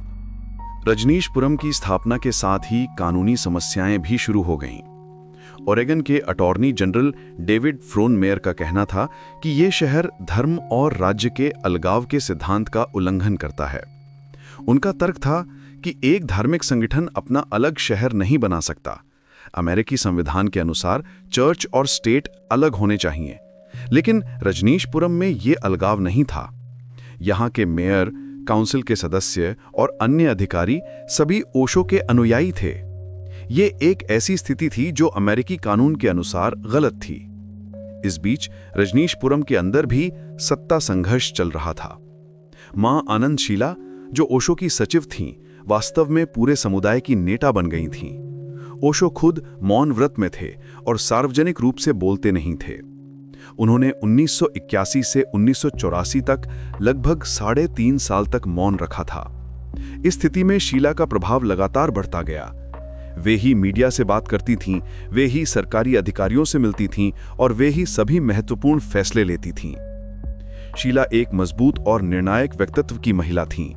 रजनीशपुरम की स्थापना के साथ ही कानूनी समस्याएं भी शुरू हो गईं। ओरेगन के अटॉर्नी जनरल डेविड फ्रोनमेयर का कहना था कि ये शहर धर्म और राज्य के अलगाव के सिद्धांत का उल्लंघन करता है। उनका तर्क था कि एक धार्मिक संगठन अपना अलग शहर नहीं बना सकता। अमेरिकी संविधान के अनुसार चर्च और स्टेट अलग होने चाहिए, लेकिन रजनीशपुरम में ये अलगाव नहीं था। यहाँ के मेयर, काउंसिल के सदस्य और अन्य अधिकारी सभी ओशो के अनुयायी थे। ये एक ऐसी स्थिति थी जो अमेरिकी कानून के अनुसार गलत थी। इस बीच रजनीशपुरम के अंदर भी सत्ता संघर्ष चल रहा था। मां आनंदशीला, जो ओशो की सचिव थीं, वास्तव में पूरे समुदाय की नेता बन गई थीं। ओशो खुद मौन व्रत में थे और सार्वजनिक रूप से बोलते नहीं थे। उन्होंने 1981 से 1984 तक लगभग 3.5 साल तक मौन रखा था। इस स्थिति में शीला का प्रभाव लगातार बढ़ता गया। वे ही मीडिया से बात करती थीं, वे ही सरकारी अधिकारियों से मिलती थीं और वे ही सभी महत्वपूर्ण फैसले लेती थीं। शीला एक मजबूत और निर्णायक व्यक्तित्व की महिला थीं।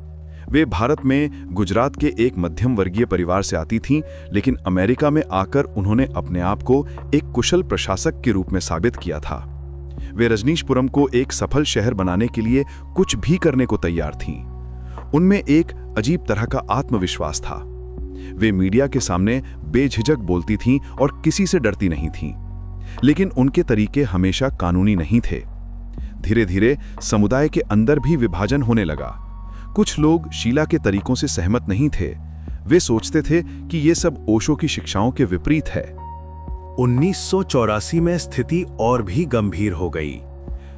वे भारत में गुजरात के एक मध्यम वर्गीय परिवार से आती थीं, लेकिन अमेरिका में आकर उन्होंने अपने आप को एक कुशल प्रशासक के रूप में साबित किया था। वे रजनीशपुरम को एक सफल शहर बनाने के लिए कुछ भी करने को तैयार थीं। उनमें एक अजीब तरह का आत्मविश्वास था। वे मीडिया के सामने बेझिझक बोलती थीं और किसी से डरती नहीं थीं, लेकिन उनके तरीके हमेशा कानूनी नहीं थे। धीरे धीरे समुदाय के अंदर भी विभाजन होने लगा। कुछ लोग शीला के तरीकों से सहमत नहीं थे। वे सोचते थे कि ये सब ओशो की शिक्षाओं के विपरीत है। 1984 में स्थिति और भी गंभीर हो गई।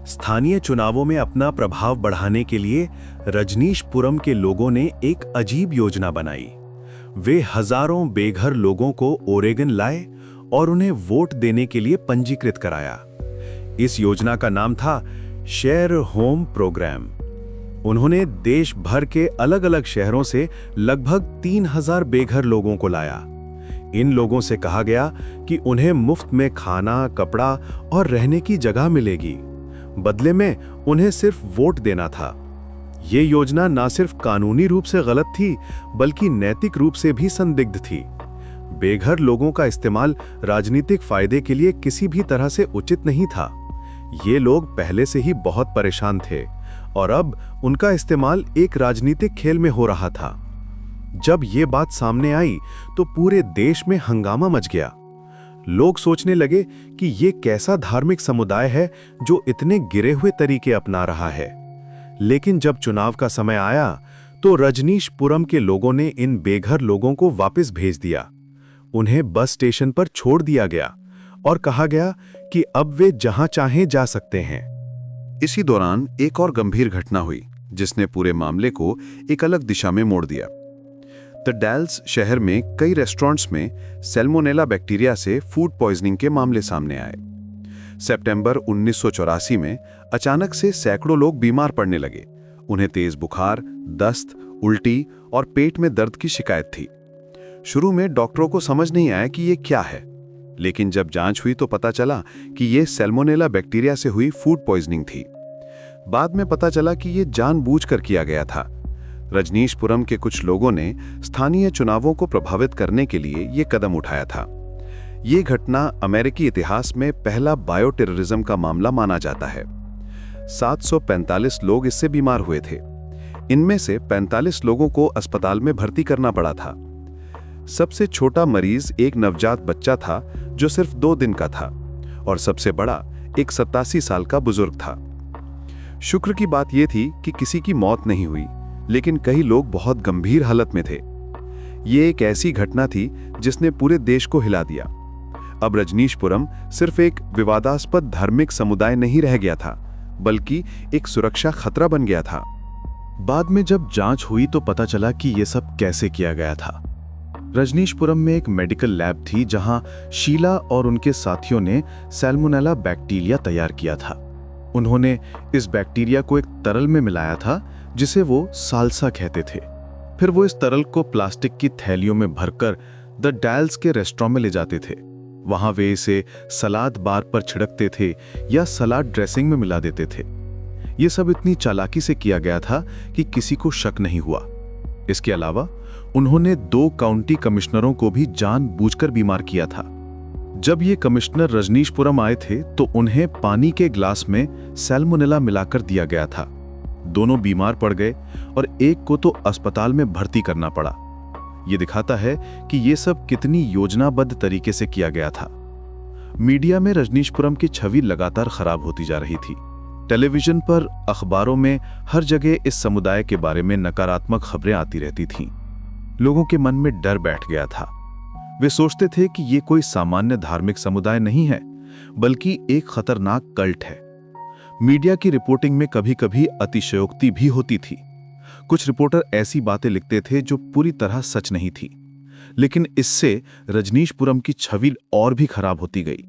स्थानीय चुनावों में अपना प्रभाव बढ़ाने के लिए रजनीशपुरम के लोगों ने एक अजीब योजना बनाई। वे हजारों बेघर लोगों को ओरेगन लाए और उन्हें वोट देने के लिए पंजीकृत कराया। इस योजना का नाम था शेयर होम प्रोग्राम। उन्होंने देश भर के अलग अलग शहरों से लगभग 3000 बेघर लोगों को लाया। इन लोगों से कहा गया कि उन्हें मुफ्त में खाना, कपड़ा और रहने की जगह मिलेगी। बदले में उन्हें सिर्फ वोट देना था। ये योजना न सिर्फ कानूनी रूप से गलत थी, बल्कि नैतिक रूप से भी संदिग्ध थी। बेघर लोगों का इस्तेमाल राजनीतिक फायदे के लिए किसी भी तरह से उचित नहीं था। ये लोग पहले से ही बहुत परेशान थे और अब उनका इस्तेमाल एक राजनीतिक खेल में हो रहा था। जब ये बात सामने आई तो पूरे देश में हंगामा मच गया। लोग सोचने लगे कि ये कैसा धार्मिक समुदाय है जो इतने गिरे हुए तरीके अपना रहा है। लेकिन जब चुनाव का समय आया तो रजनीशपुरम के लोगों ने इन बेघर लोगों को वापस भेज दिया। उन्हें बस स्टेशन पर छोड़ दिया गया और कहा गया कि अब वे जहां चाहें जा सकते हैं। इसी दौरान एक और गंभीर घटना हुई जिसने पूरे मामले को एक अलग दिशा में मोड़ दिया। द डैल्स शहर में कई रेस्टोरेंट्स में सैल्मोनेला बैक्टीरिया से फूड पॉइजनिंग के मामले सामने आए। सितंबर 1984 में अचानक से सैकड़ों लोग बीमार पड़ने लगे। उन्हें तेज बुखार, दस्त, उल्टी और पेट में दर्द की शिकायत थी। शुरू में डॉक्टरों को समझ नहीं आया कि ये क्या है, लेकिन जब जांच हुई तो पता चला कि ये सैल्मोनेला बैक्टीरिया से हुई फूड पॉइजनिंग थी। बाद में पता चला कि ये जानबूझकर किया गया था। रजनीशपुरम के कुछ लोगों ने स्थानीय चुनावों को प्रभावित करने के लिए ये कदम उठाया था। ये घटना अमेरिकी इतिहास में पहला बायोटेररिज्म का मामला माना जाता है। 745 लोग इससे बीमार हुए थे। इनमें से 45 लोगों को अस्पताल में भर्ती करना पड़ा था। सबसे छोटा मरीज एक नवजात बच्चा था जो सिर्फ 2 दिन का था और सबसे बड़ा एक 87 साल का बुजुर्ग था। शुक्र की बात यह थी कि किसी की मौत नहीं हुई, लेकिन कई लोग बहुत गंभीर हालत में थे। ये एक ऐसी घटना थी जिसने पूरे देश को हिला दिया। अब रजनीशपुरम सिर्फ एक विवादास्पद धार्मिक समुदाय नहीं रह गया था, बल्कि एक सुरक्षा खतरा बन गया था। बाद में जब जांच हुई तो पता चला कि यह सब कैसे किया गया था। रजनीशपुरम में एक मेडिकल लैब थी जहां शीला और उनके साथियों ने सैल्मोनेला बैक्टीरिया तैयार किया था। उन्होंने इस बैक्टीरिया को एक तरल में मिलाया था जिसे वो साल्सा कहते थे। फिर वो इस तरल को प्लास्टिक की थैलियों में भरकर द डैल्स के रेस्टोरेंट में ले जाते थे। वहां वे इसे सलाद बार पर छिड़कते थे या सलाद ड्रेसिंग में मिला देते थे। ये सब इतनी चालाकी से किया गया था कि किसी को शक नहीं हुआ। इसके अलावा उन्होंने 2 काउंटी कमिश्नरों को भी जानबूझकर बीमार किया था। जब ये कमिश्नर रजनीशपुरम आए थे तो उन्हें पानी के ग्लास में सैल्मोनेला मिलाकर दिया गया था। दोनों बीमार पड़ गए और एक को तो अस्पताल में भर्ती करना पड़ा। ये दिखाता है कि ये सब कितनी योजनाबद्ध तरीके से किया गया था। मीडिया में रजनीशपुरम की छवि लगातार खराब होती जा रही थी। टेलीविजन पर, अखबारों में, हर जगह इस समुदाय के बारे में नकारात्मक खबरें आती रहती थीं। लोगों के मन में डर बैठ गया था। वे सोचते थे कि ये कोई सामान्य धार्मिक समुदाय नहीं है, बल्कि एक खतरनाक कल्ट है। मीडिया की रिपोर्टिंग में कभी-कभी अतिशयोक्ति भी होती थी। कुछ रिपोर्टर ऐसी बातें लिखते थे जो पूरी तरह सच नहीं थी, लेकिन इससे रजनीशपुरम की छवि और भी खराब होती गई।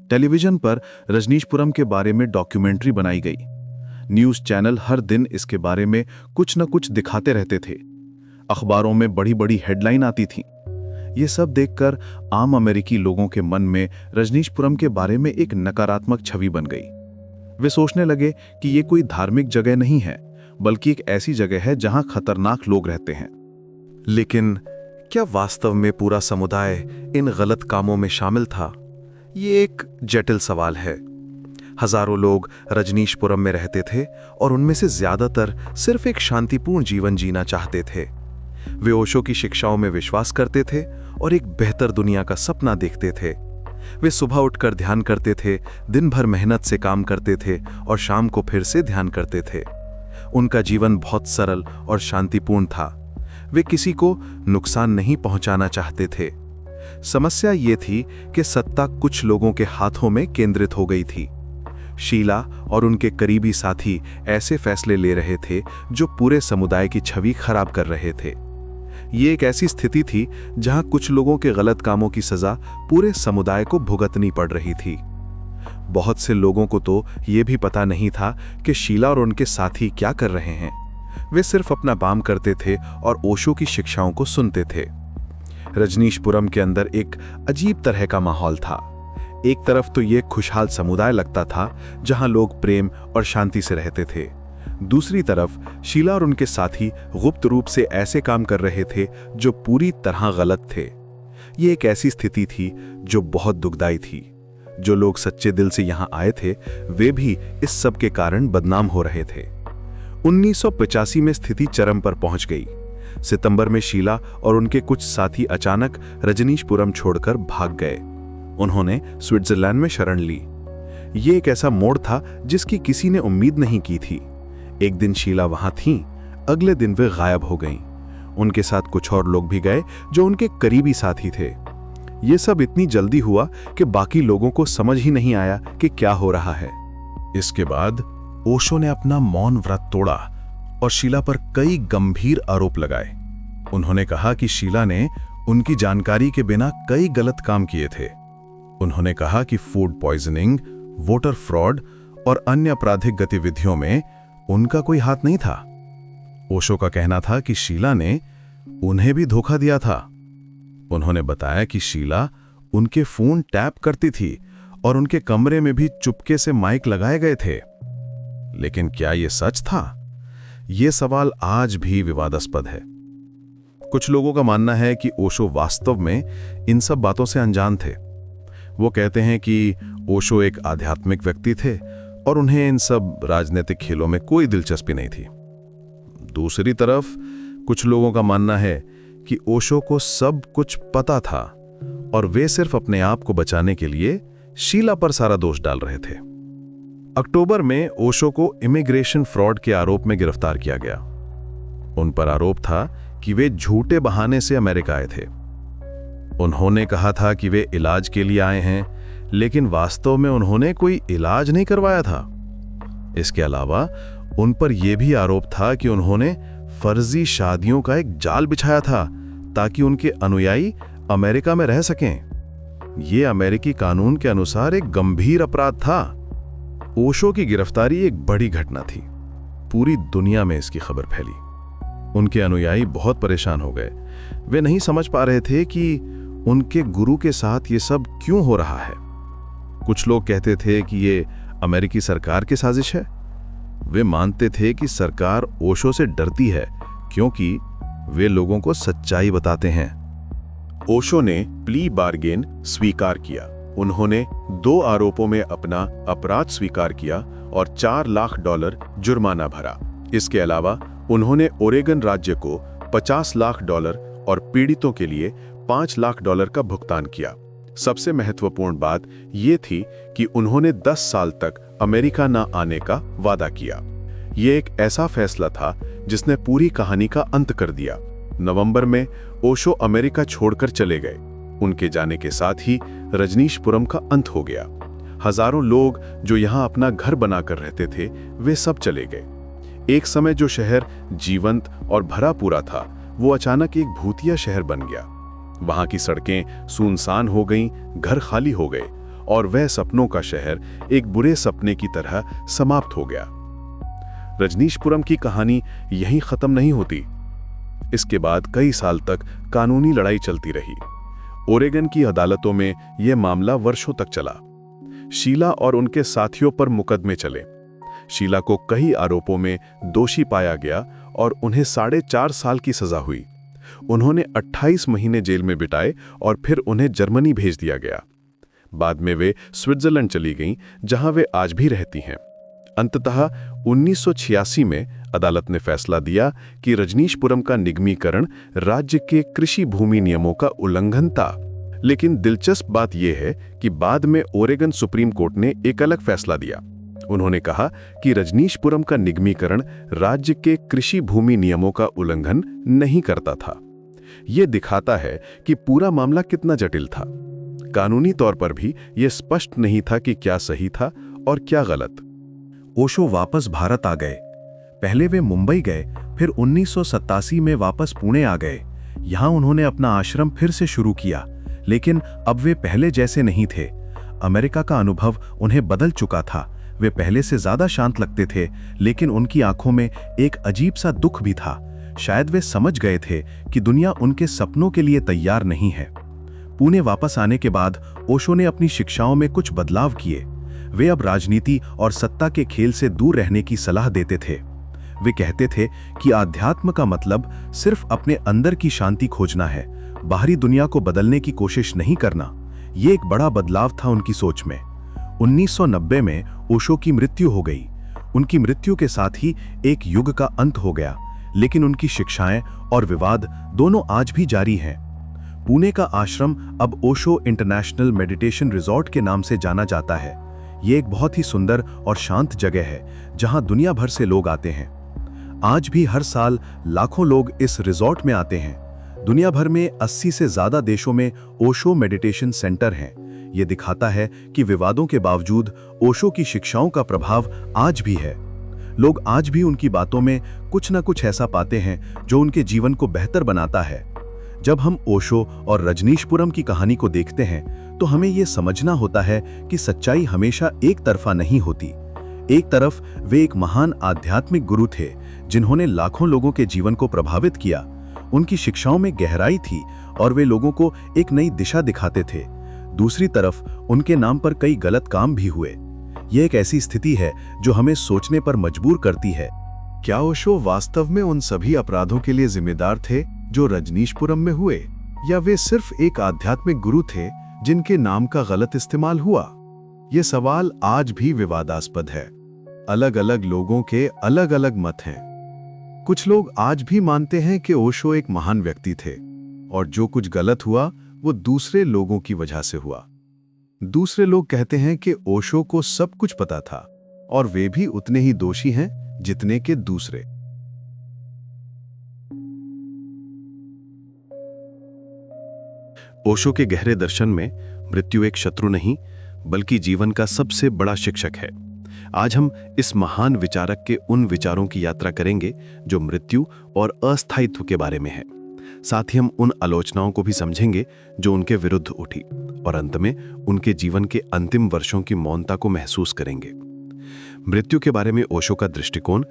टेलीविजन पर रजनीशपुरम के बारे में डॉक्यूमेंट्री बनाई गई। न्यूज़ चैनल हर दिन इसके बारे में कुछ न कुछ दिखाते रहते थे। अखबारों में बड़ी-बड़ी हेडलाइन आती थी। ये सब देखकर आम अमेरिकी लोगों के मन में रजनीशपुरम के बारे में एक नकारात्मक छवि बन गई। वे सोचने लगे कि ये कोई धार्मिक जगह नहीं है, बल्कि एक ऐसी जगह है जहां खतरनाक लोग रहते हैं। लेकिन क्या वास्तव में पूरा समुदाय इन गलत कामों में शामिल था? ये एक जटिल सवाल है। हजारों लोग रजनीशपुरम में रहते थे और उनमें से ज्यादातर सिर्फ एक शांतिपूर्ण जीवन जीना चाहते थे। वे ओशो की शिक्षाओं में विश्वास करते थे और एक बेहतर दुनिया का सपना देखते थे। वे सुबह उठकर ध्यान करते थे, दिन भर मेहनत से काम करते थे और शाम को फिर से ध्यान करते थे। उनका जीवन बहुत सरल और शांतिपूर्ण था। वे किसी को नुकसान नहीं पहुंचाना चाहते थे। समस्या ये थी कि सत्ता कुछ लोगों के हाथों में केंद्रित हो गई थी। शीला और उनके करीबी साथी ऐसे फैसले ले रहे थे जो पूरे समुदाय की छवि खराब कर रहे थे। ये एक ऐसी स्थिति थी जहां कुछ लोगों के गलत कामों की सजा पूरे समुदाय को भुगतनी पड़ रही थी। बहुत से लोगों को तो ये भी पता नहीं था कि शीला और उनके साथी क्या कर रहे हैं। वे सिर्फ अपना काम करते थे और ओशो की शिक्षाओं को सुनते थे। रजनीशपुरम के अंदर एक अजीब तरह का माहौल था। एक तरफ तो ये खुशहाल समुदाय लगता था जहां लोग प्रेम और शांति से रहते थे। दूसरी तरफ शीला और उनके साथी गुप्त रूप से ऐसे काम कर रहे थे जो पूरी तरह गलत थे। ये एक ऐसी स्थिति थी जो बहुत दुखदाई थी। जो लोग सच्चे दिल से यहाँ आए थे वे भी इस सब के कारण बदनाम हो रहे थे। 1985 में स्थिति चरम पर पहुंच गई। सितंबर में शीला और उनके कुछ साथी अचानक रजनीशपुरम छोड़कर भाग गए। उन्होंने स्विट्जरलैंड में शरण ली। ये एक ऐसा मोड़ था जिसकी किसी ने उम्मीद नहीं की थी। एक दिन शीला वहां थीं, अगले दिन वे गायब हो गईं। उनके साथ कुछ और लोग भी गए जो उनके करीबी साथी थे। ये सब इतनी जल्दी हुआ कि बाकी लोगों को समझ ही नहीं आया कि क्या हो रहा है। इसके बाद ओशो ने अपना मौन व्रत तोड़ा और शीला पर कई गंभीर आरोप लगाए। उन्होंने कहा कि शीला ने उनकी जानकारी के बिना कई गलत काम किए थे। उन्होंने कहा कि फूड पॉइजनिंग, वोटर फ्रॉड और अन्य आपराधिक गतिविधियों में उनका कोई हाथ नहीं था। ओशो का कहना था कि शीला ने उन्हें भी धोखा दिया था। उन्होंने बताया कि शीला उनके फोन टैप करती थी और उनके कमरे में भी चुपके से माइक लगाए गए थे। लेकिन क्या यह सच था? यह सवाल आज भी विवादास्पद है। कुछ लोगों का मानना है कि ओशो वास्तव में इन सब बातों से अनजान थे। वो कहते हैं कि ओशो एक आध्यात्मिक व्यक्ति थे और उन्हें इन सब राजनीतिक खेलों में कोई दिलचस्पी नहीं थी। दूसरी तरफ कुछ लोगों का मानना है कि ओशो को सब कुछ पता था और वे सिर्फ अपने आप को बचाने के लिए शीला पर सारा दोष डाल रहे थे। अक्टूबर में ओशो को इमिग्रेशन फ्रॉड के आरोप में गिरफ्तार किया गया। उन पर आरोप था कि वे झूठे बहाने से अमेरिका आए थे। उन्होंने कहा था कि वे इलाज के लिए आए हैं, लेकिन वास्तव में उन्होंने कोई इलाज नहीं करवाया था। इसके अलावा उन पर यह भी आरोप था कि उन्होंने फर्जी शादियों का एक जाल बिछाया था ताकि उनके अनुयायी अमेरिका में रह सकें। यह अमेरिकी कानून के अनुसार एक गंभीर अपराध था। ओशो की गिरफ्तारी एक बड़ी घटना थी। पूरी दुनिया में इसकी खबर फैली। उनके अनुयायी बहुत परेशान हो गए। वे नहीं समझ पा रहे थे कि उनके गुरु के साथ ये सब क्यों हो रहा है। कुछ लोग कहते थे कि ये अमेरिकी सरकार की साजिश है। वे मानते थे कि सरकार ओशो से डरती है क्योंकि वे लोगों को सच्चाई बताते हैं। ओशो ने प्ली बार्गेन स्वीकार किया। उन्होंने 2 आरोपों में अपना अपराध स्वीकार किया और $4 लाख जुर्माना भरा। इसके अलावा उन्होंने ओरेगन राज्य को $50 लाख और पीड़ितों के लिए $5 लाख का भुगतान किया। सबसे महत्वपूर्ण बात यह थी कि उन्होंने 10 साल तक अमेरिका न आने का वादा किया। यह एक ऐसा फैसला था जिसने पूरी कहानी का अंत कर दिया। नवंबर में ओशो अमेरिका छोड़कर चले गए। उनके जाने के साथ ही रजनीशपुरम का अंत हो गया। हजारों लोग जो यहाँ अपना घर बनाकर रहते थे, वे सब चले गए। एक समय जो शहर जीवंत और भरा पूरा था, वो अचानक एक भूतिया शहर बन गया। वहां की सड़कें सुनसान हो गईं, घर खाली हो गए और वह सपनों का शहर एक बुरे सपने की तरह समाप्त हो गया। रजनीशपुरम की कहानी यहीं खत्म नहीं होती। इसके बाद कई साल तक कानूनी लड़ाई चलती रही। ओरेगन की अदालतों में यह मामला वर्षों तक चला। शीला और उनके साथियों पर मुकदमे चले। शीला को कई आरोपों में दोषी पाया गया और उन्हें 4.5 साल की सजा हुई। उन्होंने 28 महीने जेल में बिताए और फिर उन्हें जर्मनी भेज दिया गया। बाद में वे स्विट्जरलैंड चली गईं, जहां वे आज भी रहती हैं। अंततः 1986 में अदालत ने फैसला दिया कि रजनीशपुरम का निगमीकरण राज्य के कृषि भूमि नियमों का उल्लंघन था। लेकिन दिलचस्प बात यह है कि बाद में ओरेगन सुप्रीम कोर्ट ने एक अलग फैसला दिया। उन्होंने कहा कि रजनीशपुरम का निगमीकरण राज्य के कृषि भूमि नियमों का उल्लंघन नहीं करता था। यह दिखाता है कि पूरा मामला कितना जटिल था। कानूनी तौर पर भी यह स्पष्ट नहीं था कि क्या सही था और क्या गलत। ओशो वापस भारत आ गए। पहले वे मुंबई गए, फिर 1987 में वापस पुणे आ गए। यहाँ उन्होंने अपना आश्रम फिर से शुरू किया, लेकिन अब वे पहले जैसे नहीं थे। अमेरिका का अनुभव उन्हें बदल चुका था। वे पहले से ज्यादा शांत लगते थे, लेकिन उनकी आंखों में एक अजीब सा दुख भी था। शायद वे समझ गए थे कि दुनिया उनके सपनों के लिए तैयार नहीं है। पुणे वापस आने के बाद ओशो ने अपनी शिक्षाओं में कुछ बदलाव किए। वे अब राजनीति और सत्ता के खेल से दूर रहने की सलाह देते थे। वे कहते थे कि आध्यात्म का मतलब सिर्फ अपने अंदर की शांति खोजना है, बाहरी दुनिया को बदलने की कोशिश नहीं करना। ये एक बड़ा बदलाव था उनकी सोच में। 1990 में ओशो की मृत्यु हो गई। उनकी मृत्यु के साथ ही एक युग का अंत हो गया, लेकिन उनकी शिक्षाएं और विवाद दोनों आज भी जारी हैं। पुणे का आश्रम अब ओशो इंटरनेशनल मेडिटेशन रिजॉर्ट के नाम से जाना जाता है। ये एक बहुत ही सुंदर और शांत जगह है, जहां दुनिया भर से लोग आते हैं। आज भी हर साल लाखों लोग इस रिजॉर्ट में आते हैं। दुनिया भर में 80 से ज्यादा देशों में ओशो मेडिटेशन सेंटर हैं। ये दिखाता है कि विवादों के बावजूद ओशो की शिक्षाओं का प्रभाव आज भी है। लोग आज भी उनकी बातों में कुछ न कुछ ऐसा पाते हैं जो उनके जीवन को बेहतर बनाता है। जब हम ओशो और रजनीशपुरम की कहानी को देखते हैं, तो हमें यह समझना होता है कि सच्चाई हमेशा एक तरफा नहीं होती। एक तरफ वे एक महान आध्यात्मिक गुरु थे, जिन्होंने लाखों लोगों के जीवन को प्रभावित किया। उनकी शिक्षाओं में गहराई थी और वे लोगों को एक नई दिशा दिखाते थे। दूसरी तरफ उनके नाम पर कई गलत काम भी हुए। यह एक ऐसी स्थिति है जो हमें सोचने पर मजबूर करती है। क्या ओशो वास्तव में उन सभी अपराधों के लिए जिम्मेदार थे जो रजनीशपुरम में हुए, या वे सिर्फ एक आध्यात्मिक गुरु थे जिनके नाम का गलत इस्तेमाल हुआ? ये सवाल आज भी विवादास्पद है। अलग अलग लोगों के अलग अलग मत हैं। कुछ लोग आज भी मानते हैं कि ओशो एक महान व्यक्ति थे और जो कुछ गलत हुआ वो दूसरे लोगों की वजह से हुआ। दूसरे लोग कहते हैं कि ओशो को सब कुछ पता था और वे भी उतने ही दोषी हैं जितने के दूसरे। ओशो के गहरे दर्शन में मृत्यु एक शत्रु नहीं, बल्कि जीवन का सबसे बड़ा शिक्षक है। आज हम इस महान विचारक के उन विचारों की यात्रा करेंगे जो मृत्यु और अस्थायित्व के बारे में है। साथ ही हम उन आलोचनाओं को भी समझेंगे जो उनके विरुद्ध उठी, और अंत में उनके जीवन के अंतिम वर्षों की मौनता को महसूस करेंगे। मृत्यु के बारे में ओशो का दृष्टिकोण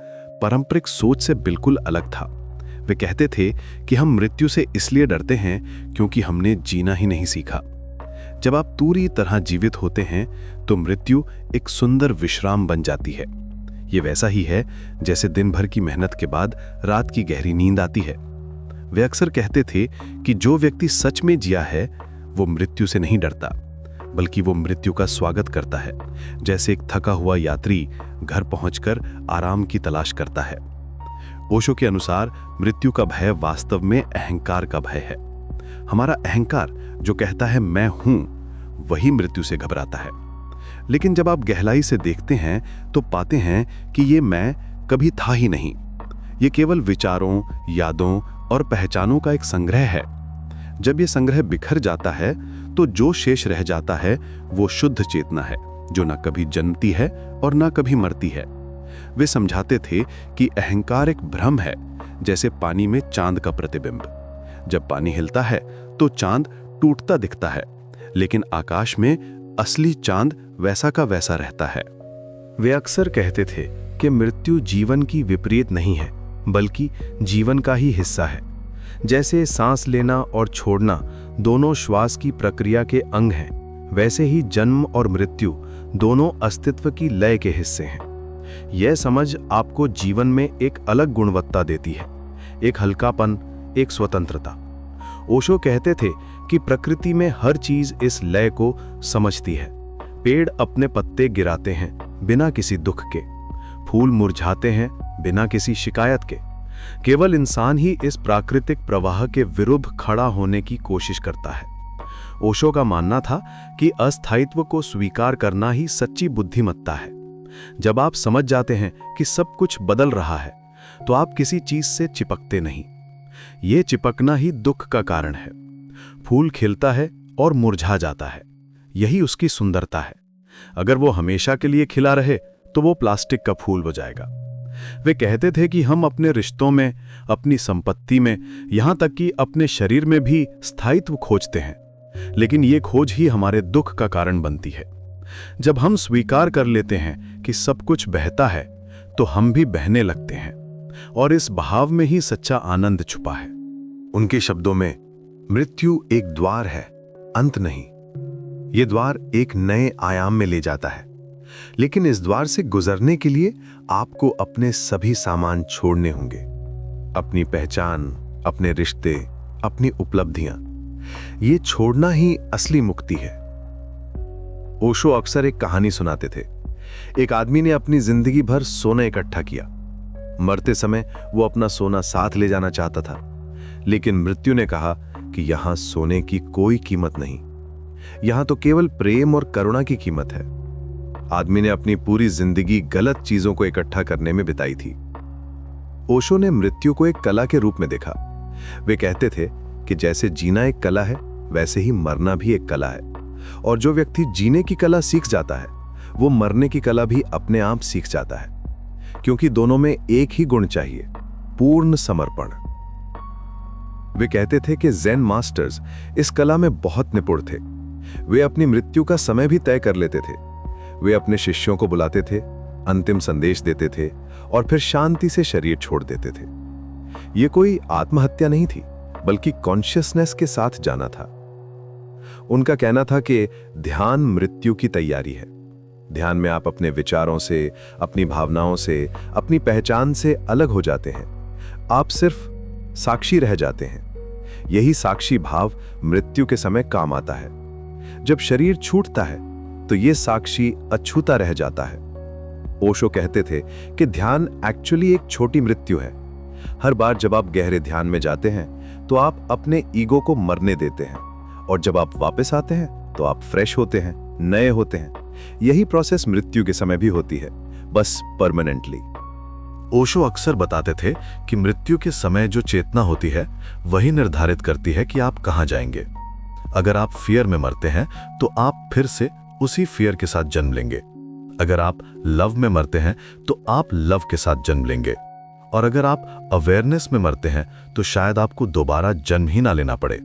पारंपरिक सोच से बिल्कुल अलग था। वे कहते थे कि हम मृत्यु से इसलिए डरते हैं क्योंकि हमने जीना ही नहीं सीखा। जब आप पूरी तरह जीवित होते हैं तो मृत्यु एक सुंदर विश्राम बन जाती है। ये वैसा ही है जैसे दिन भर की मेहनत के बाद रात की गहरी नींद आती है। वे अक्सर कहते थे कि जो व्यक्ति सच में जिया है वो मृत्यु से नहीं डरता, बल्कि वो मृत्यु का स्वागत करता है, जैसे एक थका हुआ यात्री घर पहुंचकर आराम की तलाश करता है। ओशो के अनुसार मृत्यु का भय वास्तव में अहंकार का भय है। हमारा अहंकार जो कहता है मैं हूं, वही मृत्यु से घबराता है। लेकिन जब आप गहराई से देखते हैं तो पाते हैं कि ये मैं कभी था ही नहीं। ये केवल विचारों, यादों और पहचानों का एक संग्रह है। जब ये संग्रह बिखर जाता है तो जो शेष रह जाता है वो शुद्ध चेतना है, जो न कभी जन्मती है और न कभी मरती है। वे समझाते थे कि अहंकार एक भ्रम है, जैसे पानी में चांद का प्रतिबिंब। जब पानी हिलता है तो चांद टूटता दिखता है, लेकिन आकाश में असली चांद वैसा का वैसा रहता है। वे अक्सर कहते थे कि मृत्यु जीवन की विपरीत नहीं है, बल्कि जीवन का ही हिस्सा है। जैसे सांस लेना और छोड़ना दोनों श्वास की प्रक्रिया के अंग हैं, वैसे ही जन्म और मृत्यु दोनों अस्तित्व की लय के हिस्से हैं। यह समझ आपको जीवन में एक अलग गुणवत्ता देती है, एक हल्कापन, एक स्वतंत्रता। ओशो कहते थे कि प्रकृति में हर चीज इस लय को समझती है। पेड़ अपने पत्ते गिराते हैं बिना किसी दुख के, फूल मुरझाते हैं बिना किसी शिकायत के। केवल इंसान ही इस प्राकृतिक प्रवाह के विरुद्ध खड़ा होने की कोशिश करता है। ओशो का मानना था कि अस्थायित्व को स्वीकार करना ही सच्ची बुद्धिमत्ता है। जब आप समझ जाते हैं कि सब कुछ बदल रहा है, तो आप किसी चीज से चिपकते नहीं। ये चिपकना ही दुख का कारण है। फूल खिलता है और मुरझा जाता है, यही उसकी सुंदरता है। अगर वो हमेशा के लिए खिला रहे तो वो प्लास्टिक का फूल हो जाएगा। वे कहते थे कि हम अपने रिश्तों में, अपनी संपत्ति में, यहां तक कि अपने शरीर में भी स्थायित्व खोजते हैं, लेकिन ये खोज ही हमारे दुख का कारण बनती है। जब हम स्वीकार कर लेते हैं कि सब कुछ बहता है, तो हम भी बहने लगते हैं, और इस बहाव में ही सच्चा आनंद छुपा है। उनके शब्दों में मृत्यु एक द्वार है, अंत नहीं। ये द्वार एक नए आयाम में ले जाता है, लेकिन इस द्वार से गुजरने के लिए आपको अपने सभी सामान छोड़ने होंगे। अपनी पहचान, अपने रिश्ते, अपनी उपलब्धियां। ये छोड़ना ही असली मुक्ति है। ओशो अक्सर एक कहानी सुनाते थे। एक आदमी ने अपनी जिंदगी भर सोना इकट्ठा किया। मरते समय वो अपना सोना साथ ले जाना चाहता था, लेकिन मृत्यु ने कहा कि यहां सोने की कोई कीमत नहीं, यहां तो केवल प्रेम और करुणा की कीमत है। आदमी ने अपनी पूरी जिंदगी गलत चीजों को इकट्ठा करने में बिताई थी। ओशो ने मृत्यु को एक कला के रूप में देखा। वे कहते थे कि जैसे जीना एक कला है, वैसे ही मरना भी एक कला है, और जो व्यक्ति जीने की कला सीख जाता है, वो मरने की कला भी अपने आप सीख जाता है, क्योंकि दोनों में एक ही गुण चाहिए, पूर्ण समर्पण। वे कहते थे कि ज़ेन मास्टर्स इस कला में बहुत निपुण थे। वे अपनी मृत्यु का समय भी तय कर लेते थे। वे अपने शिष्यों को बुलाते थे, अंतिम संदेश देते थे और फिर शांति से शरीर छोड़ देते थे। ये कोई आत्महत्या नहीं थी, बल्कि कॉन्शियसनेस के साथ जाना था। उनका कहना था कि ध्यान मृत्यु की तैयारी है। ध्यान में आप अपने विचारों से, अपनी भावनाओं से, अपनी पहचान से अलग हो जाते हैं। आप सिर्फ साक्षी रह जाते हैं। यही साक्षी भाव मृत्यु के समय काम आता है। जब शरीर छूटता है तो यह साक्षी अछूता रह जाता है। ओशो कहते थे कि ध्यान एक्चुअली एक छोटी मृत्यु है। हर बार जब आप गहरे ध्यान में जाते हैं तो आप अपने ईगो को मरने देते हैं, और जब आप वापस आते हैं तो आप फ्रेश होते हैं, नए होते हैं। यही प्रोसेस मृत्यु के समय भी होती है, बस परमानेंटली। ओशो अक्सर बताते थे कि मृत्यु के समय जो चेतना होती है, वही निर्धारित करती है कि आप कहां जाएंगे। अगर आप फियर में मरते हैं तो आप फिर से उसी फियर के साथ जन्म लेंगे। अगर आप लव में मरते हैं तो आप लव के साथ जन्म लेंगे, और अगर आप अवेयरनेस में मरते हैं तो शायद आपको दोबारा जन्म ही ना लेना पड़े।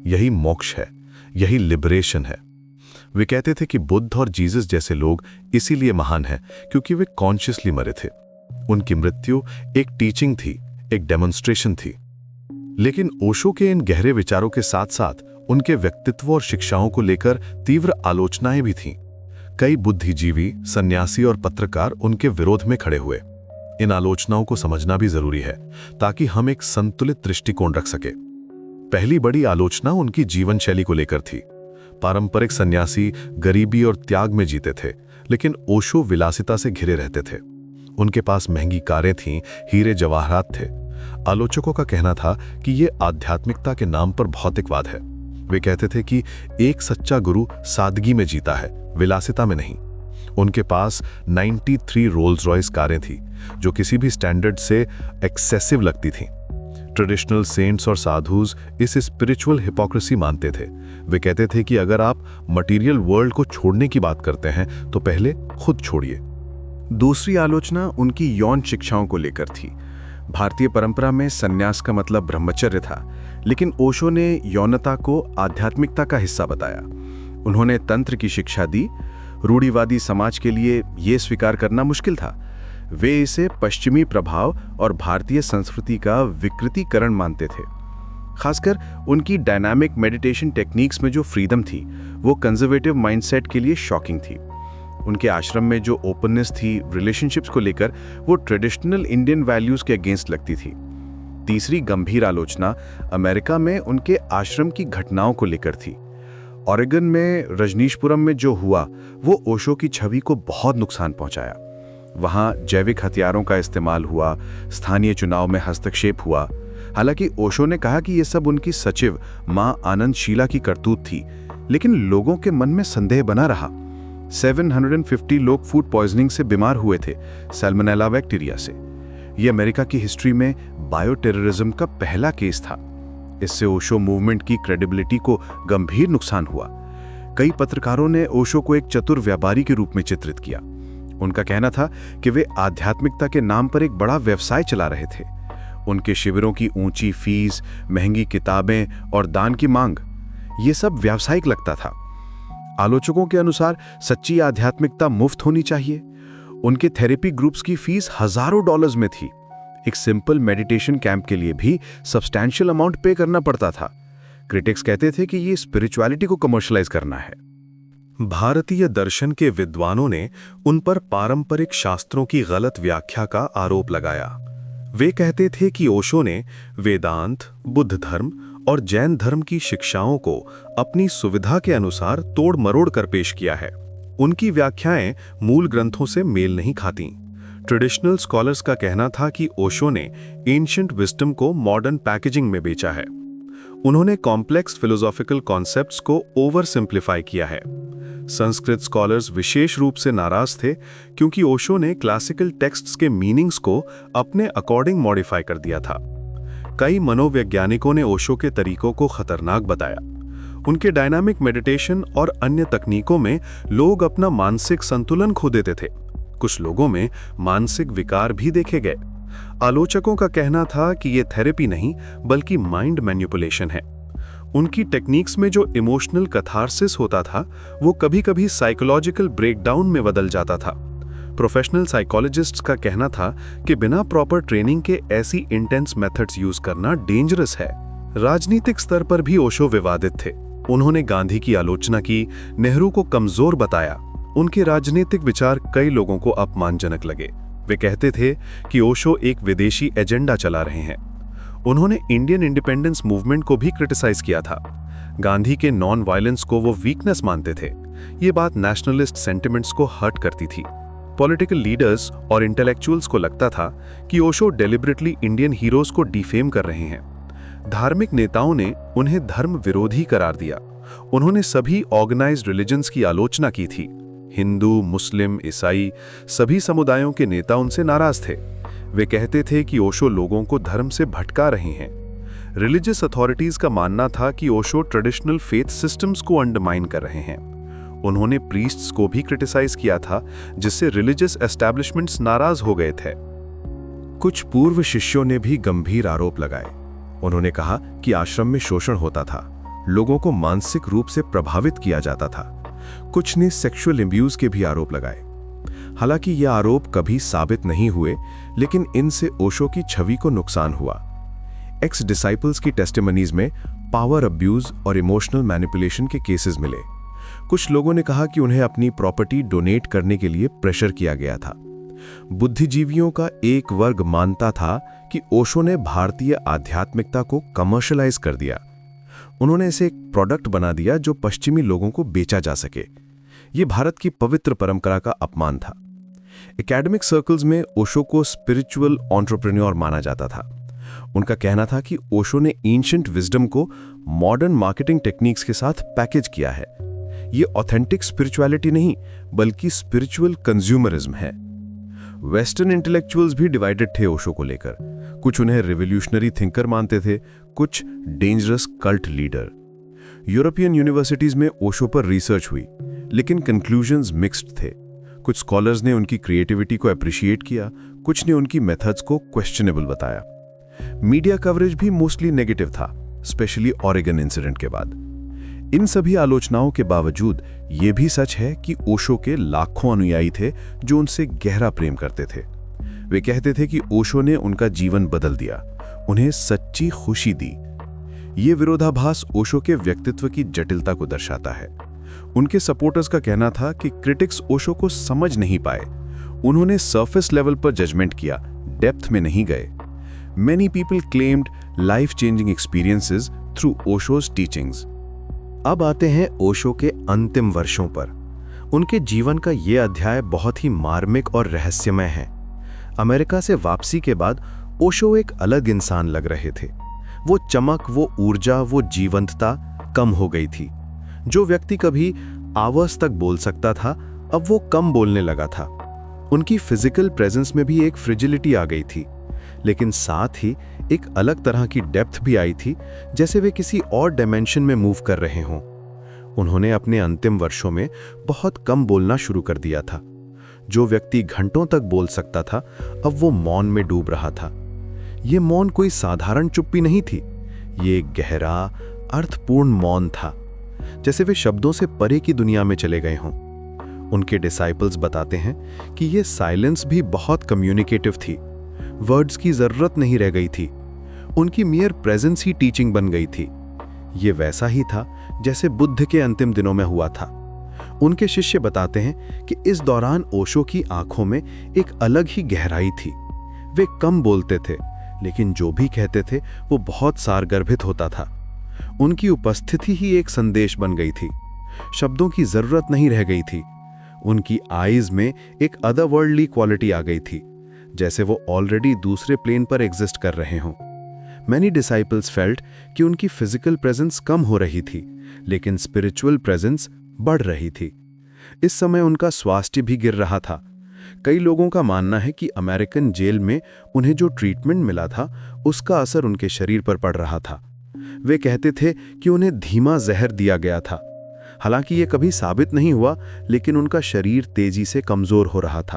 यही मोक्ष है, यही लिबरेशन है। वे कहते थे कि बुद्ध और जीसस जैसे लोग इसीलिए महान हैं क्योंकि वे कॉन्शियसली मरे थे। उनकी मृत्यु एक टीचिंग थी, एक डेमोन्स्ट्रेशन थी। लेकिन ओशो के इन गहरे विचारों के साथ साथ उनके व्यक्तित्व और शिक्षाओं को लेकर तीव्र आलोचनाएं भी थीं। कई बुद्धिजीवी, सन्यासी और पत्रकार उनके विरोध में खड़े हुए। इन आलोचनाओं को समझना भी जरूरी है ताकि हम एक संतुलित दृष्टिकोण रख सके। पहली बड़ी आलोचना उनकी जीवन शैली को लेकर थी। पारंपरिक सन्यासी गरीबी और त्याग में जीते थे, लेकिन ओशो विलासिता से घिरे रहते थे। उनके पास महंगी कारें थीं, हीरे जवाहरात थे। आलोचकों का कहना था कि यह आध्यात्मिकता के नाम पर भौतिकवाद है। वे कहते थे कि एक सच्चा गुरु सादगी में जीता है, विलासिता में नहीं। उनके पास 93 रोल्स रॉयस कारें थी, जो किसी भी स्टैंडर्ड से एक्सेसिव लगती थीं। ट्रेडिशनल सेंट्स और साधुज इस स्पिरिचुअल हिपोक्रेसी मानते थे। वे कहते थे कि अगर आप मटेरियल वर्ल्ड को छोड़ने की बात करते हैं तो पहले खुद छोड़िए। दूसरी आलोचना उनकी यौन शिक्षाओं को लेकर थी। भारतीय परंपरा में संन्यास का मतलब ब्रह्मचर्य था, लेकिन ओशो ने यौनता को आध्यात्मिकता का हिस्सा बताया। उन्होंने तंत्र की शिक्षा दी। रूढ़िवादी समाज के लिए ये स्वीकार करना मुश्किल था। वे इसे पश्चिमी प्रभाव और भारतीय संस्कृति का विकृतीकरण मानते थे। खासकर उनकी डायनामिक मेडिटेशन टेक्निक्स में जो फ्रीडम थी, वो कंजर्वेटिव माइंडसेट के लिए शॉकिंग थी। उनके आश्रम में जो ओपननेस थी रिलेशनशिप्स को लेकर, वो ट्रेडिशनल इंडियन वैल्यूज के अगेंस्ट लगती थी। तीसरी गंभीर आलोचना अमेरिका में उनके आश्रम की घटनाओं को लेकर थी। ऑरेगन में रजनीशपुरम में जो हुआ, वो ओशो की छवि को बहुत नुकसान पहुंचाया। वहां जैविक हथियारों का इस्तेमाल हुआ, स्थानीय चुनाव में हस्तक्षेप हुआ। हालांकि ओशो ने कहा कि ये सब उनकी सचिव मां आनंद शीला की करतूत थी, लेकिन लोगों के मन में संदेह बना रहा। 750 लोग फूड पॉइजनिंग से बीमार हुए थे, सैल्मोनेला बैक्टीरिया से। यह अमेरिका की हिस्ट्री में बायो टेररिज्म का पहला केस था। इससे ओशो मूवमेंट की क्रेडिबिलिटी को गंभीर नुकसान हुआ। कई पत्रकारों ने ओशो को एक चतुर व्यापारी के रूप में चित्रित किया। उनका कहना था कि वे आध्यात्मिकता के नाम पर एक बड़ा व्यवसाय चला रहे थे। उनके शिविरों की ऊंची फीस, महंगी किताबें और दान की मांग, ये सब व्यावसायिक लगता था। आलोचकों के अनुसार सच्ची आध्यात्मिकता मुफ्त होनी चाहिए। उनके थेरेपी ग्रुप्स की फीस हजारों डॉलर्स में थी। एक सिंपल मेडिटेशन कैंप के लिए भी सब्सटैंशियल अमाउंट पे करना पड़ता था। क्रिटिक्स कहते थे कि ये स्पिरिचुअलिटी को कमर्शलाइज करना है। भारतीय दर्शन के विद्वानों ने उन पर पारंपरिक शास्त्रों की गलत व्याख्या का आरोप लगाया। वे कहते थे कि ओशो ने वेदांत, बुद्ध धर्म और जैन धर्म की शिक्षाओं को अपनी सुविधा के अनुसार तोड़ मरोड़ कर पेश किया है। उनकी व्याख्याएं मूल ग्रंथों से मेल नहीं खातीं। ट्रेडिशनल स्कॉलर्स का कहना था कि ओशो ने एंशिएंट विजडम को मॉडर्न पैकेजिंग में बेचा है। उन्होंने कॉम्प्लेक्स फिलोसॉफिकल कॉन्सेप्ट्स को ओवर सिंप्लीफाई किया है। संस्कृत स्कॉलर्स विशेष रूप से नाराज थे क्योंकि ओशो ने क्लासिकल टेक्स्ट्स के मीनिंग्स को अपने अकॉर्डिंग मॉडिफाई कर दिया था। कई मनोवैज्ञानिकों ने ओशो के तरीकों को खतरनाक बताया। उनके डायनामिक मेडिटेशन और अन्य तकनीकों में लोग अपना मानसिक संतुलन खो देते थे। कुछ लोगों में मानसिक विकार भी देखे गए। आलोचकों का कहना था कि यह थेरेपी नहीं बल्कि माइंड मैनिपुलेशन है। उनकी टेक्निक्स में जो इमोशनल कथारसिस होता था, वो कभी-कभी साइकोलॉजिकल ब्रेकडाउन में बदल जाता था। प्रोफेशनल साइकोलॉजिस्ट्स का कहना था कि बिना प्रॉपर ट्रेनिंग के ऐसी इंटेंस मेथड्स यूज करना डेंजरस है। राजनीतिक स्तर पर भी ओशो विवादित थे। उन्होंने गांधी की आलोचना की, नेहरू को कमजोर बताया। उनके राजनीतिक विचार कई लोगों को अपमानजनक लगे। वे कहते थे कि ओशो एक विदेशी एजेंडा चला रहे हैं। उन्होंने इंडियन इंडिपेंडेंस मूवमेंट को भी क्रिटिसाइज किया था। गांधी के नॉन वायलेंस को वो वीकनेस मानते थे। ये बात नेशनलिस्ट सेंटिमेंट्स को हर्ट करती थी। पॉलिटिकल लीडर्स और इंटेलेक्चुअल्स को लगता था कि ओशो डेलिबरेटली इंडियन हीरोज को डिफेम कर रहे हैं। धार्मिक नेताओं ने उन्हें धर्म विरोधी करार दिया। उन्होंने सभी ऑर्गेनाइज्ड रिलीजन्स की आलोचना की थी। हिंदू, मुस्लिम, ईसाई सभी समुदायों के नेता उनसे नाराज थे। वे कहते थे कि ओशो लोगों को धर्म से भटका रहे हैं। रिलीजियस अथॉरिटीज का मानना था कि ओशो ट्रेडिशनल फेथ सिस्टम्स को अंडरमाइन कर रहे हैं। उन्होंने प्रीस्ट्स को भी क्रिटिसाइज किया था, जिससे रिलीजियस एस्टैब्लिशमेंट्स नाराज हो गए थे। कुछ पूर्व शिष्यों ने भी गंभीर आरोप लगाए। उन्होंने कहा कि आश्रम में शोषण होता था, लोगों को मानसिक रूप से प्रभावित किया जाता था। कुछ ने सेक्सुअल अब्यूज के भी आरोप लगाए। हालांकि ये आरोप कभी साबित नहीं हुए, लेकिन इनसे ओशो की छवि को नुकसान हुआ। एक्स डिसाइपल्स की टेस्टिमनीज में पावर अब्यूज और इमोशनल मैनिपुलेशन के केसेस मिले। कुछ लोगों ने कहा कि उन्हें अपनी प्रॉपर्टी डोनेट करने के लिए प्रेशर किया गया था। बुद्धिजीवियों का एक वर्ग मानता था कि ओशो ने भारतीय आध्यात्मिकता को कमर्शलाइज कर दिया। उन्होंने इसे एक प्रोडक्ट बना दिया जो पश्चिमी लोगों को बेचा जा सके। ये भारत की पवित्र परंपरा का अपमान था। एकेडमिक सर्कल्स में ओशो को स्पिरिचुअल एंटरप्रेन्योर माना जाता था। उनका कहना था कि ओशो ने एंशिएंट विजडम को मॉडर्न मार्केटिंग टेक्निक्स के साथ पैकेज किया है। ये ऑथेंटिक स्पिरिचुअलिटी नहीं बल्कि स्पिरिचुअल कंज्यूमरिज्म है। वेस्टर्न इंटेलेक्चुअल्स भी डिवाइडेड थे ओशो को लेकर। कुछ उन्हें रिवोल्यूशनरी थिंकर मानते थे, कुछ dangerous cult leader. European universities में ओशो पर रिसर्च हुई, लेकिन कंक्लूजन्स मिक्स्ड थे। कुछ स्कॉलर्स ने उनकी क्रिएटिविटी को अप्रिशिएट किया, कुछ ने उनकी मेथड्स को क्वेश्चनेबल बताया। मीडिया कवरेज भी मोस्टली नेगेटिव था, स्पेशली ऑरेगन इंसिडेंट के बाद। इन सभी आलोचनाओं के बावजूद ये भी सच है कि ओशो के लाखों अनुयायी थे जो उनसे गहरा प्रेम करते थे। वे कहते थे कि ओशो ने उनका जीवन बदल दिया, उन्हें सच्ची खुशी दी। ये विरोधाभास ओशो के व्यक्तित्व की जटिलता को दर्शाता है। उनके सपोर्टर्स का कहना था कि क्रिटिक्स ओशो को समझ नहीं पाए, उन्होंने सरफेस लेवल पर जजमेंट किया, डेप्थ में नहीं गए। Many people claimed life-changing experiences through Osho's teachings. अब आते हैं ओशो के अंतिम वर्षों पर। उनके जीवन का ये अध्याय बहुत ही मार्मिक और रहस्यमय है। अमेरिका से वापसी के बाद ओशो एक अलग इंसान लग रहे थे। वो चमक, वो ऊर्जा, वो जीवंतता कम हो गई थी। जो व्यक्ति कभी आवर्स तक बोल सकता था, अब वो कम बोलने लगा था। उनकी फिजिकल प्रेजेंस में भी एक फ्रिजिलिटी आ गई थी, लेकिन साथ ही एक अलग तरह की डेप्थ भी आई थी, जैसे वे किसी और डायमेंशन में मूव कर रहे हों। उन्होंने अपने अंतिम वर्षों में बहुत कम बोलना शुरू कर दिया था। जो व्यक्ति घंटों तक बोल सकता था, अब वो मौन में डूब रहा था। ये मौन कोई साधारण चुप्पी नहीं थी, ये एक गहरा, अर्थपूर्ण मौन था, जैसे वे शब्दों से परे की दुनिया में चले गए हों। उनके डिसाइपल्स बताते हैं कि ये साइलेंस भी बहुत कम्युनिकेटिव थी। वर्ड्स की जरूरत नहीं रह गई थी, उनकी मियर प्रेजेंस ही टीचिंग बन गई थी। ये वैसा ही था जैसे बुद्ध के अंतिम दिनों में हुआ था। उनके शिष्य बताते हैं कि इस दौरान ओशो की आंखों में एक अलग ही गहराई थी। वे कम बोलते थे, लेकिन जो भी कहते थे वो बहुत सारगर्भित होता था। उनकी उपस्थिति ही एक संदेश बन गई थी, शब्दों की जरूरत नहीं रह गई थी। उनकी आईज में एक अदरवर्ल्डली क्वालिटी आ गई थी, जैसे वो ऑलरेडी दूसरे प्लेन पर एग्जिस्ट कर रहे हों। मैनी डिसाइपल्स फेल्ट कि उनकी फिजिकल प्रेजेंस कम हो रही थी, लेकिन स्पिरिचुअल प्रेजेंस बढ़ रही थी। इस समय उनका स्वास्थ्य भी गिर रहा था। कई लोगों का मानना है कि अमेरिकन जेल में उन्हें जो ट्रीटमेंट मिला था, उसका असर उनके शरीर पर पड़ रहा था। वे कहते थे कि उन्हें धीमा जहर दिया गया था। हालांकि ये कभी साबित नहीं हुआ, लेकिन उनका शरीर तेजी से कमजोर हो रहा था।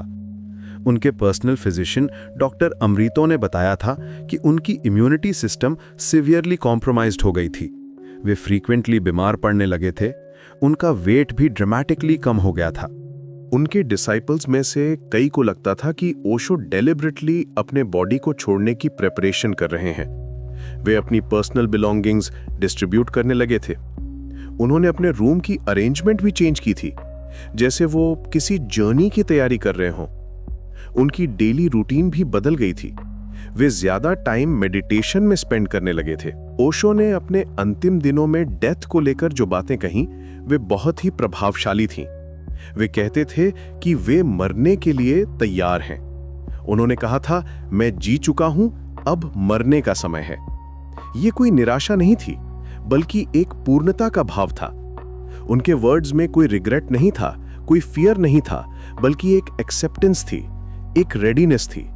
उनके पर्सनल फिजिशियन डॉक्टर अमृतो ने बताया था कि उनकी इम्यूनिटी सिस्टम सीवियरली कॉम्प्रोमाइज्ड हो गई थी। वे फ्रीक्वेंटली बीमार पड़ने लगे थे। उनका वेट भी ड्रामेटिकली कम हो गया था। उनके डिसाइपल्स में से कई को लगता था कि ओशो डेलिबरेटली अपने बॉडी को छोड़ने की प्रिपरेशन कर रहे हैं। वे अपनी पर्सनल बिलोंगिंग्स डिस्ट्रीब्यूट करने लगे थे। उन्होंने अपने रूम की अरेंजमेंट भी चेंज की थी, जैसे वो किसी जर्नी की तैयारी कर रहे हों। उनकी डेली रूटीन भी बदल गई थी। वे ज्यादा टाइम मेडिटेशन में स्पेंड करने लगे थे। ओशो ने अपने अंतिम दिनों में डेथ को लेकर जो बातें कहीं, वे बहुत ही प्रभावशाली थीं। वे कहते थे कि वे मरने के लिए तैयार हैं। उन्होंने कहा था, मैं जी चुका हूं, अब मरने का समय है। ये कोई निराशा नहीं थी, बल्कि एक पूर्णता का भाव था। उनके वर्ड्स में कोई रिग्रेट नहीं था, कोई फियर नहीं था, बल्कि एक एक्सेप्टेंस थी, एक रेडीनेस थी।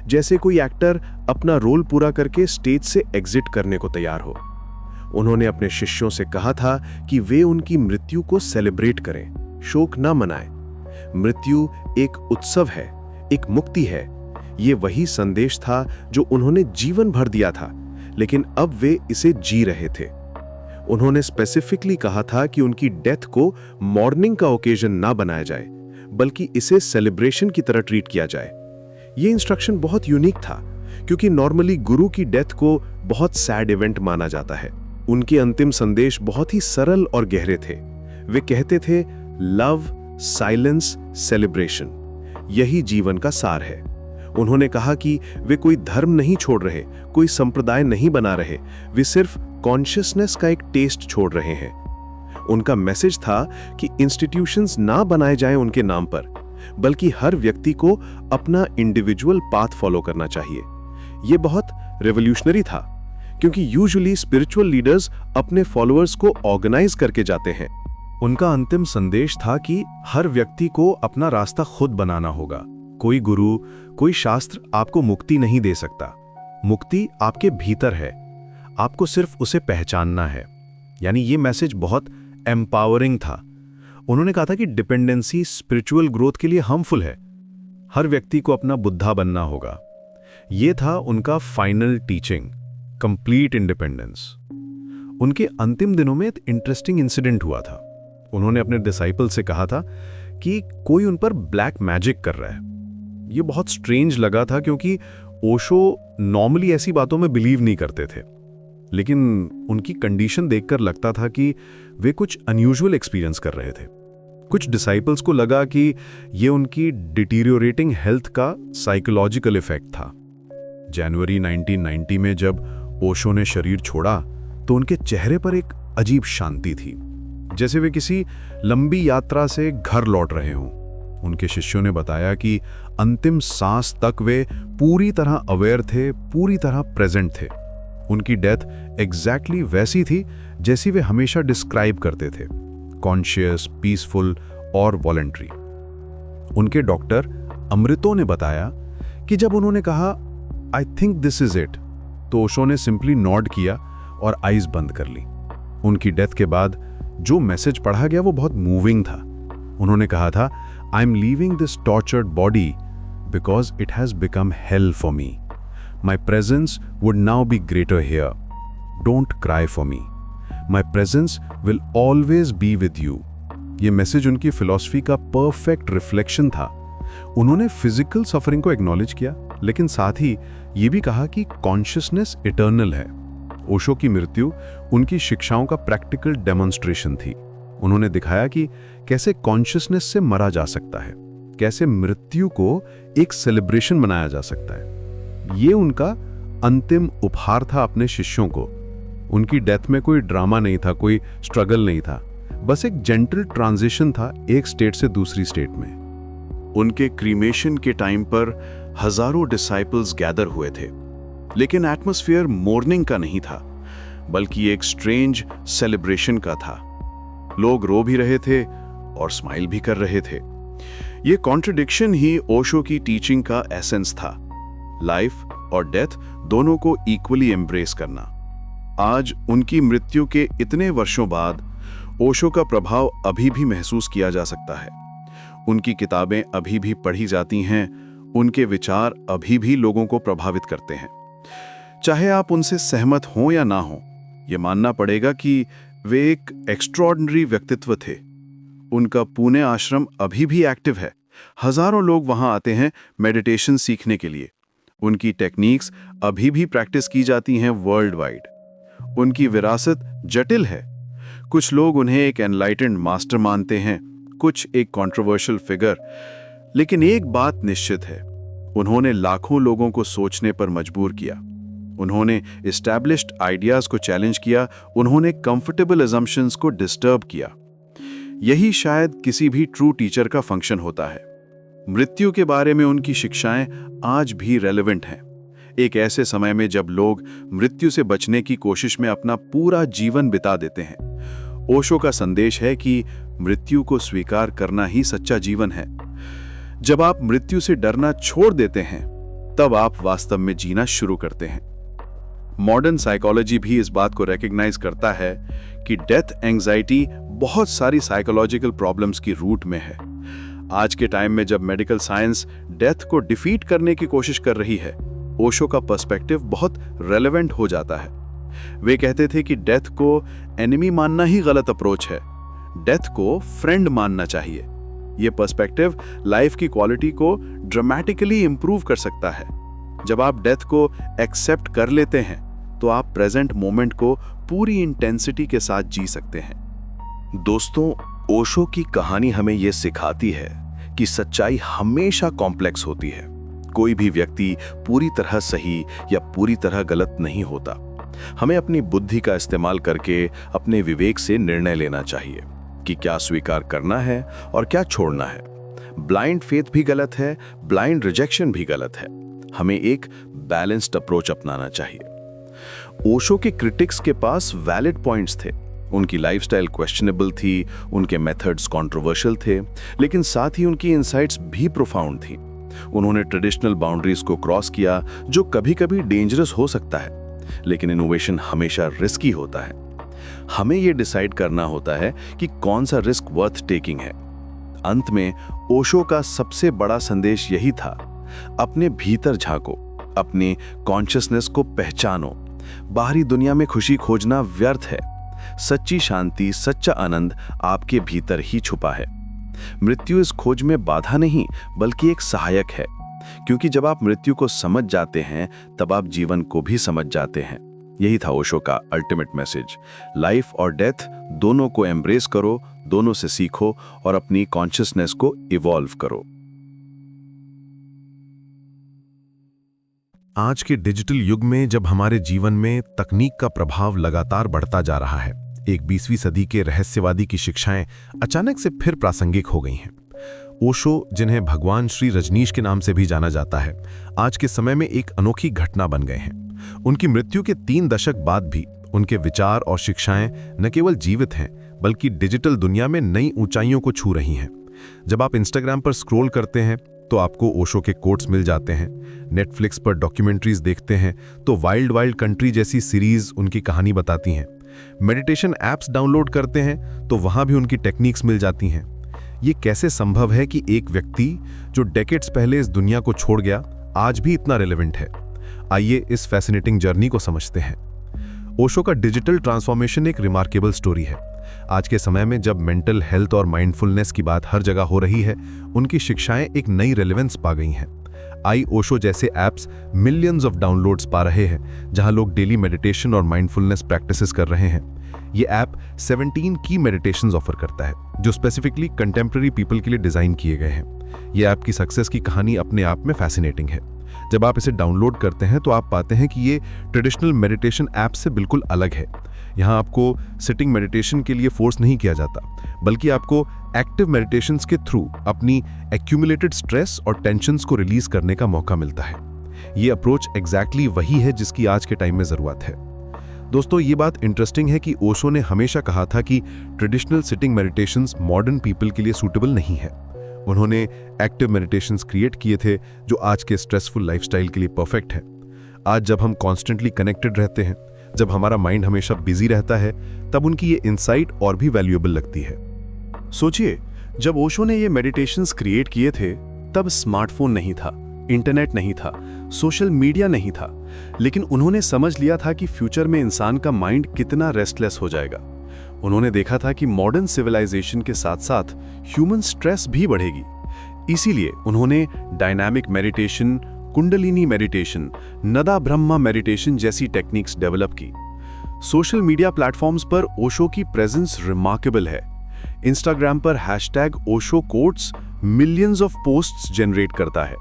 जैसे कोई एक्टर अपना रोल पूरा करके स्टेज से एग्जिट करने को तैयार हो। उन्होंने अपने शिष्यों से कहा था कि वे उनकी मृत्यु को सेलिब्रेट करें, शोक न मनाएं। मृत्यु एक उत्सव है, एक मुक्ति है। ये वही संदेश था जो उन्होंने जीवन भर दिया था, लेकिन अब वे इसे जी रहे थे। उन्होंने स्पेसिफिकली कहा था कि उनकी डेथ को मॉर्निंग का ओकेजन ना बनाया जाए, बल्कि इसे सेलिब्रेशन की तरह ट्रीट किया जाए। ये इंस्ट्रक्शन बहुत यूनिक था, क्योंकि नॉर्मली गुरु की डेथ को बहुत सैड इवेंट माना जाता है। उनके अंतिम संदेश बहुत ही सरल और गहरे थे। वे कहते थे, लव, साइलेंस, सेलिब्रेशन, यही जीवन का सार है। उन्होंने कहा कि वे कोई धर्म नहीं छोड़ रहे, कोई संप्रदाय नहीं बना रहे, वे सिर्फ कॉन्शियसनेस का एक टेस्ट छोड़ रहे हैं। उनका मैसेज था कि इंस्टीट्यूशंस ना बनाए जाएं उनके नाम पर, बल्कि हर व्यक्ति को अपना इंडिविजुअल पाथ फॉलो करना चाहिए। यह बहुत रेवोल्यूशनरी था, क्योंकि यूजुअली स्पिरिचुअल लीडर्स अपने फॉलोअर्स को ऑर्गेनाइज करके जाते हैं। उनका अंतिम संदेश था कि हर व्यक्ति को अपना रास्ता खुद बनाना होगा। कोई गुरु, कोई शास्त्र आपको मुक्ति नहीं दे सकता। मुक्ति आपके भीतर है, आपको सिर्फ उसे पहचानना है। यानी ये मैसेज बहुत एम्पावरिंग था। उन्होंने कहा था कि डिपेंडेंसी स्पिरिचुअल ग्रोथ के लिए हार्मफुल है, हर व्यक्ति को अपना बुद्धा बनना होगा। ये था उनका फाइनल टीचिंग, कंप्लीट इंडिपेंडेंस। उनके अंतिम दिनों में एक इंटरेस्टिंग इंसिडेंट हुआ था। उन्होंने अपने डिसाइपल से कहा था कि कोई उन पर ब्लैक मैजिक कर रहा है। ये बहुत स्ट्रेंज लगा था क्योंकि ओशो नॉर्मली ऐसी बातों में बिलीव नहीं करते थे, लेकिन उनकी कंडीशन देखकर लगता था कि वे कुछ अनयूजुअल एक्सपीरियंस कर रहे थे। कुछ डिसाइपल्स को लगा कि ये उनकी डिटीरियोरेटिंग हेल्थ का साइकोलॉजिकल इफेक्ट था। जनवरी 1990 में जब ओशो ने शरीर छोड़ा तो उनके चेहरे पर एक अजीब शांति थी, जैसे वे किसी लंबी यात्रा से घर लौट रहे हों। उनके शिष्यों ने बताया कि अंतिम सांस तक वे पूरी तरह अवेयर थे, पूरी तरह प्रेजेंट थे। उनकी डेथ एग्जैक्टली वैसी थी जैसी वे हमेशा डिस्क्राइब करते थे, कॉन्शियस, पीसफुल और वॉलंटरी। उनके डॉक्टर अमृतो ने बताया कि जब उन्होंने कहा I think this is it, तो ओशो ने सिंपली नॉड किया और आईज बंद कर ली। उनकी डेथ के बाद जो मैसेज पढ़ा गया वो बहुत मूविंग था। उन्होंने कहा था, I am leaving this tortured body because it has become hello for me. My presence would now be greater here. Don't cry for me. My presence will always be with you. ये message उनकी philosophy का perfect reflection था। उन्होंने physical suffering को acknowledge किया, लेकिन साथ ही ये भी कहा कि कॉन्शियसनेस इटर्नल है। ओशो की मृत्यु उनकी शिक्षाओं का प्रैक्टिकल डेमोन्स्ट्रेशन थी। उन्होंने दिखाया कि कैसे कॉन्शियसनेस से मरा जा सकता है, कैसे मृत्यु को एक सेलिब्रेशन बनाया जा सकता है। ये उनका अंतिम उपहार था अपने शिष्यों को। उनकी डेथ में कोई ड्रामा नहीं था, कोई स्ट्रगल नहीं था, बस एक जेंटल ट्रांजिशन था एक स्टेट से दूसरी स्टेट में। उनके क्रीमेशन के टाइम पर हजारों डिसाइपल्स गैदर हुए थे, लेकिन एटमॉस्फेयर मॉर्निंग का नहीं था, बल्कि एक स्ट्रेंज सेलिब्रेशन का था। लोग रो भी रहे थे और स्माइल भी कर रहे थे। ये कॉन्ट्रडिक्शन ही ओशो की टीचिंग का एसेंस था, लाइफ और डेथ दोनों को इक्वली एम्ब्रेस करना। आज उनकी मृत्यु के इतने वर्षों बाद ओशो का प्रभाव अभी भी महसूस किया जा सकता है। उनकी किताबें अभी भी पढ़ी जाती हैं, उनके विचार अभी भी लोगों को प्रभावित करते हैं। चाहे आप उनसे सहमत हों या ना हों, ये मानना पड़ेगा कि वे एक एक्स्ट्रॉर्डिनरी व्यक्तित्व थे। उनका पुणे आश्रम अभी भी एक्टिव है। हजारों लोग वहां आते हैं मेडिटेशन सीखने के लिए। उनकी टेक्निक्स अभी भी प्रैक्टिस की जाती हैं वर्ल्ड वाइड। उनकी विरासत जटिल है। कुछ लोग उन्हें एक एनलाइटेंड मास्टर मानते हैं, कुछ एक कंट्रोवर्शियल फिगर, लेकिन एक बात निश्चित है, उन्होंने लाखों लोगों को सोचने पर मजबूर किया। उन्होंने एस्टैब्लिश्ड आइडियाज को चैलेंज किया, उन्होंने कंफर्टेबल अजम्पशंस को डिस्टर्ब किया। यही शायद किसी भी ट्रू टीचर का फंक्शन होता है। मृत्यु के बारे में उनकी शिक्षाएं आज भी रेलेवेंट हैं, एक ऐसे समय में जब लोग मृत्यु से बचने की कोशिश में अपना पूरा जीवन बिता देते हैं। ओशो का संदेश है कि मृत्यु को स्वीकार करना ही सच्चा जीवन है। जब आप मृत्यु से डरना छोड़ देते हैं, तब आप वास्तव में जीना शुरू करते हैं। मॉडर्न साइकोलॉजी भी इस बात को रिकॉग्नाइज करता है कि डेथ एंजाइटी बहुत सारी साइकोलॉजिकल प्रॉब्लम्स की रूट में है। आज के टाइम में जब मेडिकल साइंस डेथ को डिफीट करने की कोशिश कर रही है, ओशो का पर्सपेक्टिव बहुत रेलेवेंट हो जाता है। वे कहते थे कि डेथ को एनिमी मानना ही गलत अप्रोच है, डेथ को फ्रेंड मानना चाहिए। यह पर्सपेक्टिव लाइफ की क्वालिटी को ड्रामेटिकली इंप्रूव कर सकता है। जब आप डेथ को एक्सेप्ट कर लेते हैं, तो आप प्रेजेंट मोमेंट को पूरी इंटेंसिटी के साथ जी सकते हैं। दोस्तों, ओशो की कहानी हमें यह सिखाती है कि सच्चाई हमेशा कॉम्प्लेक्स होती है। कोई भी व्यक्ति पूरी तरह सही या पूरी तरह गलत नहीं होता। हमें अपनी बुद्धि का इस्तेमाल करके अपने विवेक से निर्णय लेना चाहिए कि क्या स्वीकार करना है और क्या छोड़ना है। ब्लाइंड फेथ भी गलत है, ब्लाइंड रिजेक्शन भी गलत है। हमें एक बैलेंस्ड अप्रोच अपनाना चाहिए। ओशो के क्रिटिक्स के पास वैलिड पॉइंट्स थे। उनकी लाइफस्टाइल क्वेश्चनेबल थी, उनके मेथड्स कंट्रोवर्शियल थे, लेकिन साथ ही उनकी इनसाइट्स भी प्रोफाउंड थी। उन्होंने ट्रेडिशनल बाउंड्रीज को क्रॉस किया, जो कभी-कभी डेंजरस हो सकता है, लेकिन इनोवेशन हमेशा रिस्की होता है। हमें यह डिसाइड करना होता है कि कौन सा रिस्क वर्थ टेकिंग है। अंत में ओशो का सबसे बड़ा संदेश यही था, अपने भीतर झांको, अपने कॉन्शियसनेस को पहचानो। बाहरी दुनिया में खुशी खोजना व्यर्थ है। सच्ची शांति, सच्चा आनंद आपके भीतर ही छुपा है। मृत्यु इस खोज में बाधा नहीं, बल्कि एक सहायक है, क्योंकि जब आप मृत्यु को समझ जाते हैं तब आप जीवन को भी समझ जाते हैं। यही था ओशो का अल्टीमेट मैसेज। लाइफ और डेथ दोनों को एम्ब्रेस करो, दोनों से सीखो और अपनी कॉन्शियसनेस को इवॉल्व करो। आज के डिजिटल युग में जब हमारे जीवन में तकनीक का प्रभाव लगातार बढ़ता जा रहा है, एक 20वीं सदी के रहस्यवादी की शिक्षाएं अचानक से फिर प्रासंगिक हो गई हैं। ओशो, जिन्हें भगवान श्री रजनीश के नाम से भी जाना जाता है, आज के समय में एक अनोखी घटना बन गए हैं। उनकी मृत्यु के 3 दशक बाद भी उनके विचार और शिक्षाएं न केवल जीवित हैं, बल्कि डिजिटल दुनिया में नई ऊंचाइयों को छू रही हैं। जब आप इंस्टाग्राम पर स्क्रॉल करते हैं तो आपको ओशो के कोट्स मिल जाते हैं। नेटफ्लिक्स पर डॉक्यूमेंट्रीज देखते हैं तो वाइल्ड कंट्री जैसी सीरीज उनकी कहानी बताती हैं। मेडिटेशन ऐप्स डाउनलोड करते हैं तो वहां भी उनकी टेक्निक्स मिल जाती हैं। ये कैसे संभव है कि एक व्यक्ति जो डेकेड्स पहले इस दुनिया को छोड़ गया, आज भी इतना रिलेवेंट है? आइए इस फैसिनेटिंग जर्नी को समझते हैं। ओशो का डिजिटल ट्रांसफॉर्मेशन एक रिमार्केबल स्टोरी है। आज के समय में जब मेंटल हेल्थ और माइंडफुलनेस की बात हर जगह हो रही है, उनकी शिक्षाएं एक नई रेलेवेंस पा गई हैं। आई ओशो जैसे ऐप्स मिलियंस ऑफ डाउनलोड्स पा रहे हैं, जहां लोग डेली मेडिटेशन और माइंडफुलनेस प्रैक्टिसेस कर रहे हैं। ये ऐप 17 की मेडिटेशंस ऑफर करता है, जो स्पेसिफिकली कंटेम्प्रेरी पीपल के लिए डिजाइन किए गए हैं। ये ऐप की सक्सेस की कहानी अपने आप में फैसिनेटिंग है। जब आप इसे डाउनलोड करते हैं तो आप पाते हैं कि ये ट्रेडिशनल मेडिटेशन ऐप से बिल्कुल अलग है। यहाँ आपको सिटिंग मेडिटेशन के लिए फोर्स नहीं किया जाता, बल्कि आपको एक्टिव मेडिटेशंस के थ्रू अपनी एक्यूमुलेटेड स्ट्रेस और टेंशन्स को रिलीज करने का मौका मिलता है। ये अप्रोच एग्जैक्टली वही है जिसकी आज के टाइम में जरूरत है। दोस्तों, ये बात इंटरेस्टिंग है कि ओशो ने हमेशा कहा था कि traditional sitting meditations modern people के लिए सूटेबल नहीं है। उन्होंने एक्टिव मेडिटेशंस क्रिएट किए थे जो आज के स्ट्रेसफुल लाइफस्टाइल के लिए परफेक्ट है। आज जब हम कॉन्स्टेंटली कनेक्टेड रहते हैं, जब हमारा माइंड हमेशा बिजी रहता है, तब उनकी ये इंसाइट और भी वैल्यूएबल लगती है। सोचिए, जब ओशो ने ये मेडिटेशंस क्रिएट किए थे तब स्मार्टफोन नहीं था, इंटरनेट नहीं था, सोशल मीडिया नहीं था, लेकिन उन्होंने समझ लिया था कि फ्यूचर में इंसान का माइंड कितना रेस्टलेस हो जाएगा। उन्होंने देखा था कि मॉडर्न सिविलाइजेशन के साथ साथ ह्यूमन स्ट्रेस भी बढ़ेगी। इसीलिए उन्होंने dynamic meditation, kundalini meditation, Nada Brahma meditation जैसी टेक्निक्स डेवलप की। सोशल मीडिया प्लेटफॉर्म्स पर ओशो की प्रेजेंस रिमार्केबल है। इंस्टाग्राम पर #Osho quotes millions of posts generate करता है।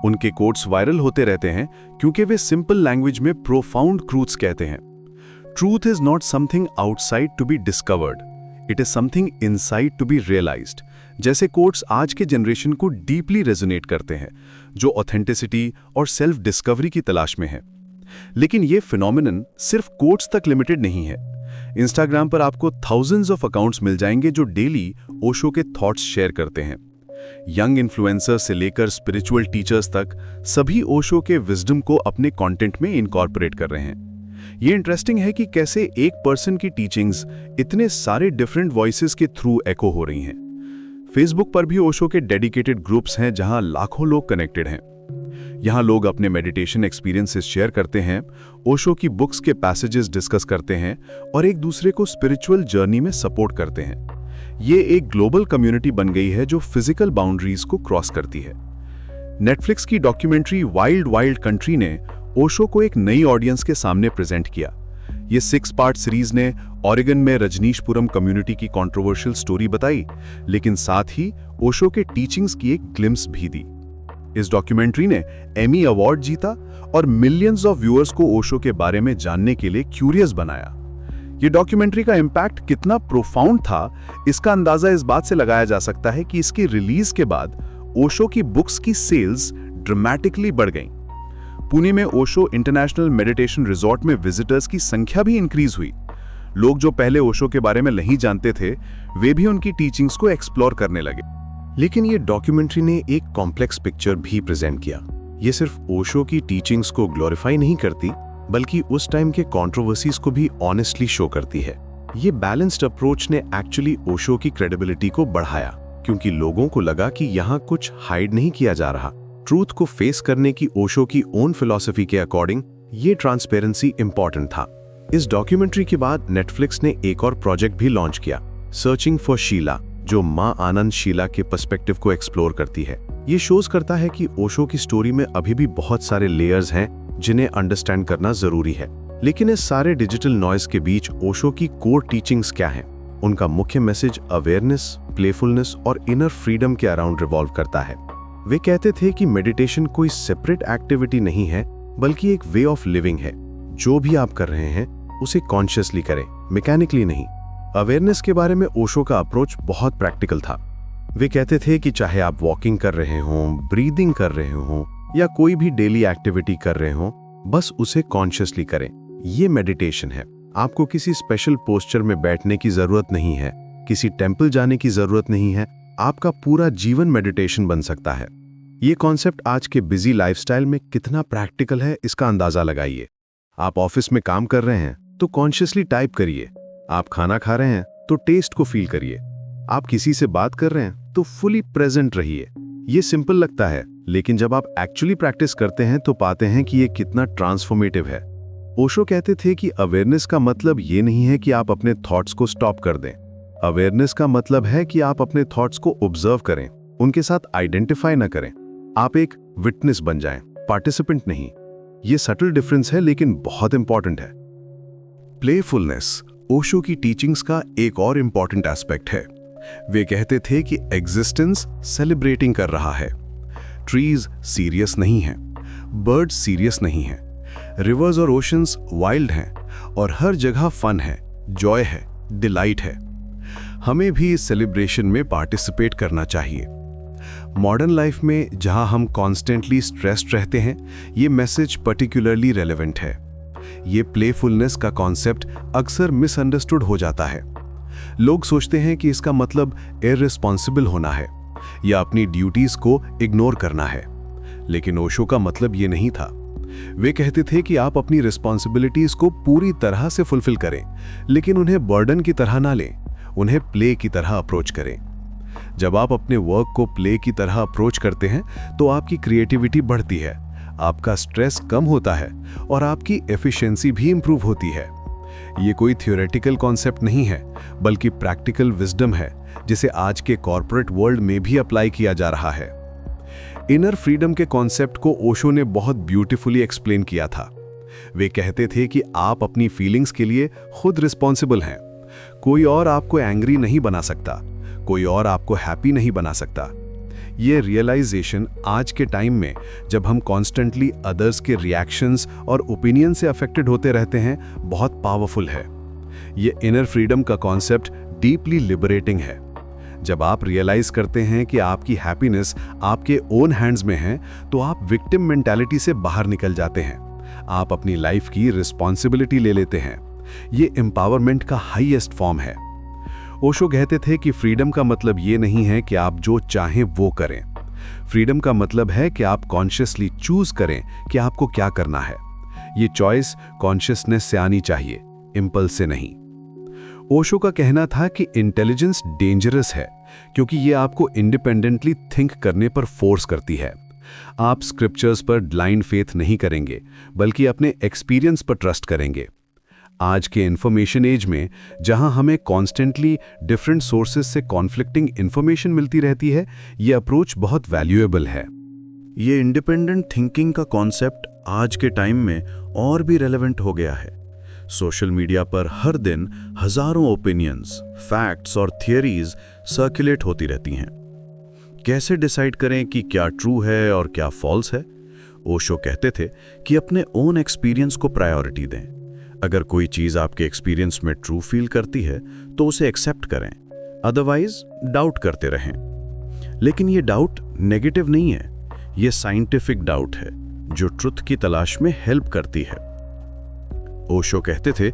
उनके कोट्स वायरल होते रहते हैं क्योंकि वे सिंपल लैंग्वेज में प्रोफाउंड ट्रूथ्स कहते हैं। Truth is not something outside to be discovered, it is something inside to be realised. जैसे कोट्स आज के जनरेशन को डीपली रेजोनेट करते हैं, जो ऑथेंटिसिटी और सेल्फ डिस्कवरी की तलाश में है। लेकिन ये फिनोमिनन सिर्फ कोट्स तक लिमिटेड नहीं है। इंस्टाग्राम पर आपको थाउजेंड्स ऑफ अकाउंट्स मिल जाएंगे जो डेली ओशो के थॉट्स शेयर करते हैं। यंग इन्फ्लुएंसर्स से लेकर स्पिरिचुअल टीचर्स तक सभी ओशो के विजडम को अपने कंटेंट में इनकॉर्पोरेट कर रहे हैं। ये इंटरेस्टिंग है कि कैसे एक पर्सन की टीचिंग्स इतने सारे डिफरेंट वॉइसेस के थ्रू एको हो रही हैं। फेसबुक पर भी ओशो के डेडिकेटेड ग्रुप्स हैं जहां लाखों लोग कनेक्टेड हैं। यहां लोग अपने मेडिटेशन एक्सपीरियंसेस शेयर करते हैं, ओशो की बुक्स के पैसेजेस डिस्कस करते हैं और एक दूसरे को स्पिरिचुअल जर्नी में सपोर्ट करते हैं। ये एक ग्लोबल कम्युनिटी बन गई है जो फिजिकल बाउंड्रीज को क्रॉस करती है। नेटफ्लिक्स की डॉक्यूमेंट्री वाइल्ड कंट्री ने ओशो को एक नई ऑडियंस के सामने प्रेजेंट किया। ये 6 पार्ट सीरीज ने ऑरेगन में रजनीशपुरम कम्युनिटी की कंट्रोवर्शियल स्टोरी बताई, लेकिन साथ ही ओशो के टीचिंग्स की एक ग्लिम्स भी दी। इस डॉक्यूमेंट्री ने एमी अवार्ड जीता और मिलियंस ऑफ व्यूअर्स को ओशो के बारे में जानने के लिए क्यूरियस बनाया। ये डॉक्यूमेंट्री का इंपैक्ट कितना प्रोफाउंड था, इसका अंदाजा इस बात से लगाया जा सकता है कि इसकी रिलीज के बाद ओशो की बुक्स की सेल्स ड्रामेटिकली बढ़ गईं। पुणे में ओशो इंटरनेशनल मेडिटेशन रिजॉर्ट में विजिटर्स की संख्या भी इंक्रीज हुई। लोग जो पहले ओशो के बारे में नहीं जानते थे, वे भी उनकी टीचिंग्स को एक्सप्लोर करने लगे। लेकिन ये डॉक्यूमेंट्री ने एक कॉम्प्लेक्स पिक्चर भी प्रेजेंट किया। ये सिर्फ ओशो की टीचिंग्स को ग्लोरीफाई नहीं करती, बल्कि उस टाइम के कंट्रोवर्सीज को भी ऑनेस्टली शो करती है। ये बैलेंस्ड अप्रोच ने एक्चुअली ओशो की क्रेडिबिलिटी को बढ़ाया, क्योंकि लोगों को लगा कि यहाँ कुछ हाइड नहीं किया जा रहा। ट्रूथ को फेस करने की ओशो की ओन फिलॉसफी के अकॉर्डिंग ये ट्रांसपेरेंसी इंपॉर्टेंट था। इस डॉक्यूमेंट्री के बाद नेटफ्लिक्स ने एक और प्रोजेक्ट भी लॉन्च किया, सर्चिंग फॉर शीला, जो मां आनंद शीला के पर्सपेक्टिव को एक्सप्लोर करती है। ये शोज करता है कि ओशो की स्टोरी में अभी भी बहुत सारे लेयर्स हैं जिन्हें अंडरस्टैंड करना जरूरी है। लेकिन इस सारे डिजिटल नॉइज के बीच ओशो की कोर टीचिंग्स क्या हैं? उनका मुख्य मैसेज अवेयरनेस, प्लेफुलनेस और इनर फ्रीडम के अराउंड रिवॉल्व करता है। वे कहते थे कि मेडिटेशन कोई सेपरेट एक्टिविटी नहीं है, बल्कि एक वे ऑफ लिविंग है। जो भी आप कर रहे हैं उसे कॉन्शियसली करें, मैकेनिकली नहीं। अवेयरनेस के बारे में ओशो का अप्रोच बहुत प्रैक्टिकल था। वे कहते थे कि चाहे आप वॉकिंग कर रहे हों, ब्रीदिंग कर रहे हों या कोई भी डेली एक्टिविटी कर रहे हों, बस उसे कॉन्शियसली करें। ये मेडिटेशन है। आपको किसी स्पेशल पोस्चर में बैठने की जरूरत नहीं है, किसी टेम्पल जाने की जरूरत नहीं है। आपका पूरा जीवन मेडिटेशन बन सकता है। ये कॉन्सेप्ट आज के बिजी लाइफस्टाइल में कितना प्रैक्टिकल है, इसका अंदाजा लगाइए। आप ऑफिस में काम कर रहे हैं तो कॉन्शियसली टाइप करिए। आप खाना खा रहे हैं तो टेस्ट को फील करिए। आप किसी से बात कर रहे हैं तो फुली प्रेजेंट रहिए। ये सिंपल लगता है, लेकिन जब आप एक्चुअली प्रैक्टिस करते हैं तो पाते हैं कि ये कितना ट्रांसफॉर्मेटिव है। ओशो कहते थे कि अवेयरनेस का मतलब ये नहीं है कि आप अपने थॉट्स को स्टॉप कर दें। अवेयरनेस का मतलब है कि आप अपने थॉट्स को ऑब्जर्व करें, उनके साथ आइडेंटिफाई ना करें। आप एक विटनेस बन जाएं, पार्टिसिपेंट नहीं। ये सटल डिफरेंस है, लेकिन बहुत इंपॉर्टेंट है। प्लेफुलनेस ओशो की टीचिंग्स का एक और इंपॉर्टेंट एस्पेक्ट है। वे कहते थे कि एग्जिस्टेंस सेलिब्रेटिंग कर रहा है। ट्रीज सीरियस नहीं हैं, बर्ड्स सीरियस नहीं हैं, रिवर्स और ओशंस वाइल्ड हैं और हर जगह फन है, जॉय है, डिलाइट है। हमें भी इस सेलिब्रेशन में पार्टिसिपेट करना चाहिए। मॉडर्न लाइफ में जहां हम कॉन्स्टेंटली स्ट्रेस्ड रहते हैं, ये मैसेज पर्टिकुलरली रेलेवेंट है। ये प्लेफुलनेस का कॉन्सेप्ट अक्सर मिसअंडरस्टूड हो जाता है। लोग सोचते हैं कि इसका मतलब इररिस्पॉन्सिबल होना है या अपनी ड्यूटीज को इग्नोर करना है, लेकिन ओशो का मतलब ये नहीं था। वे कहते थे कि आप अपनी रिस्पॉन्सिबिलिटीज को पूरी तरह से फुलफिल करें, लेकिन उन्हें बर्डन की तरह ना लें, उन्हें प्ले की तरह अप्रोच करें। जब आप अपने वर्क को प्ले की तरह अप्रोच करते हैं तो आपकी क्रिएटिविटी बढ़ती है, आपका स्ट्रेस कम होता है और आपकी एफिशिएंसी भी इंप्रूव होती है। ये कोई थ्योरेटिकल कॉन्सेप्ट नहीं है, बल्कि प्रैक्टिकल विजडम है, जिसे आज के कॉर्पोरेट वर्ल्ड में भी अप्लाई किया जा रहा है। इनर फ्रीडम के कॉन्सेप्ट को ओशो ने बहुत ब्यूटीफुली एक्सप्लेन किया था। वे कहते थे कि आप अपनी फीलिंग्स के लिए खुद रिस्पॉन्सिबल हैं। कोई और आपको एंग्री नहीं बना सकता, कोई और आपको हैप्पी नहीं बना सकता। ये रियलाइजेशन आज के टाइम में, जब हम कॉन्स्टेंटली अदर्स के रिएक्शंस और ओपिनियन से अफेक्टेड होते रहते हैं, बहुत पावरफुल है। ये इनर फ्रीडम का कॉन्सेप्ट डीपली लिबरेटिंग है। जब आप रियलाइज करते हैं कि आपकी हैप्पीनेस आपके ओन हैंड्स में है, तो आप विक्टिम मेंटालिटी से बाहर निकल जाते हैं। आप अपनी लाइफ की रिस्पॉन्सिबिलिटी ले लेते हैं। ये एम्पावरमेंट का हाईएस्ट फॉर्म है। ओशो कहते थे कि फ्रीडम का मतलब ये नहीं है कि आप जो चाहें वो करें। फ्रीडम का मतलब है कि आप कॉन्शियसली चूज करें कि आपको क्या करना है। ये चॉइस कॉन्शियसनेस से आनी चाहिए, इम्पल्स से नहीं। ओशो का कहना था कि इंटेलिजेंस डेंजरस है, क्योंकि ये आपको इंडिपेंडेंटली थिंक करने पर फोर्स करती है। आप स्क्रिप्चर्स पर ब्लाइंड फेथ नहीं करेंगे, बल्कि अपने एक्सपीरियंस पर ट्रस्ट करेंगे। आज के इंफॉर्मेशन एज में, जहां हमें कॉन्स्टेंटली डिफरेंट सोर्सेज से कॉन्फ्लिक्टिंग इंफॉर्मेशन मिलती रहती है, ये अप्रोच बहुत वैल्यूएबल है। ये इंडिपेंडेंट थिंकिंग का कॉन्सेप्ट आज के टाइम में और भी रेलेवेंट हो गया है। सोशल मीडिया पर हर दिन हजारों ओपिनियंस, फैक्ट्स और थियरीज सर्कुलेट होती रहती हैं। कैसे डिसाइड करें कि क्या ट्रू है और क्या फॉल्स है? ओशो कहते थे कि अपने ओन एक्सपीरियंस को प्रायोरिटी दें। अगर कोई चीज़ आपके एक्सपीरियंस में ट्रू फील करती है तो उसे एक्सेप्ट करें, अदरवाइज डाउट करते रहें। लेकिन ये डाउट नेगेटिव नहीं है, ये साइंटिफिक डाउट है जो ट्रुथ की तलाश में हेल्प करती है। ओशो कहते थे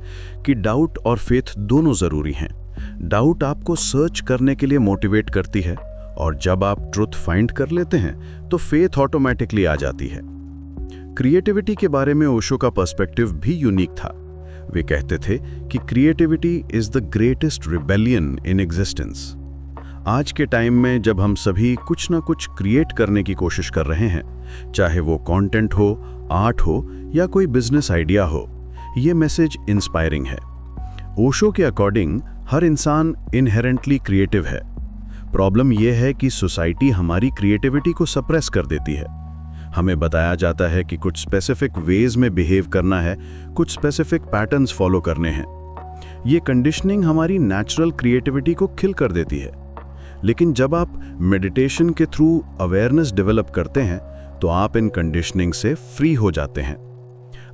कि डाउट और फेथ दोनों जरूरी हैं। डाउट आपको सर्च करने के लिए मोटिवेट करती है और जब आप ट्रुथ फाइंड कर लेते हैं तो फेथ ऑटोमेटिकली आ जाती है। क्रिएटिविटी के बारे में ओशो का पर्सपेक्टिव भी यूनिक था। वे कहते थे कि creativity is the greatest rebellion in existence. आज के टाइम में जब हम सभी कुछ ना कुछ क्रिएट करने की कोशिश कर रहे हैं, चाहे वो कंटेंट हो, आर्ट हो या कोई बिजनेस आइडिया हो, ये मैसेज इंस्पायरिंग है। ओशो के अकॉर्डिंग हर इंसान इनहेरेंटली क्रिएटिव है। प्रॉब्लम यह है कि सोसाइटी हमारी क्रिएटिविटी को सप्रेस कर देती है। हमें बताया जाता है कि कुछ स्पेसिफिक वेज में बिहेव करना है, कुछ स्पेसिफिक पैटर्न्स फॉलो करने हैं। ये कंडीशनिंग हमारी नेचुरल क्रिएटिविटी को किल कर देती है। लेकिन जब आप मेडिटेशन के थ्रू अवेयरनेस डेवलप करते हैं तो आप इन कंडीशनिंग से फ्री हो जाते हैं।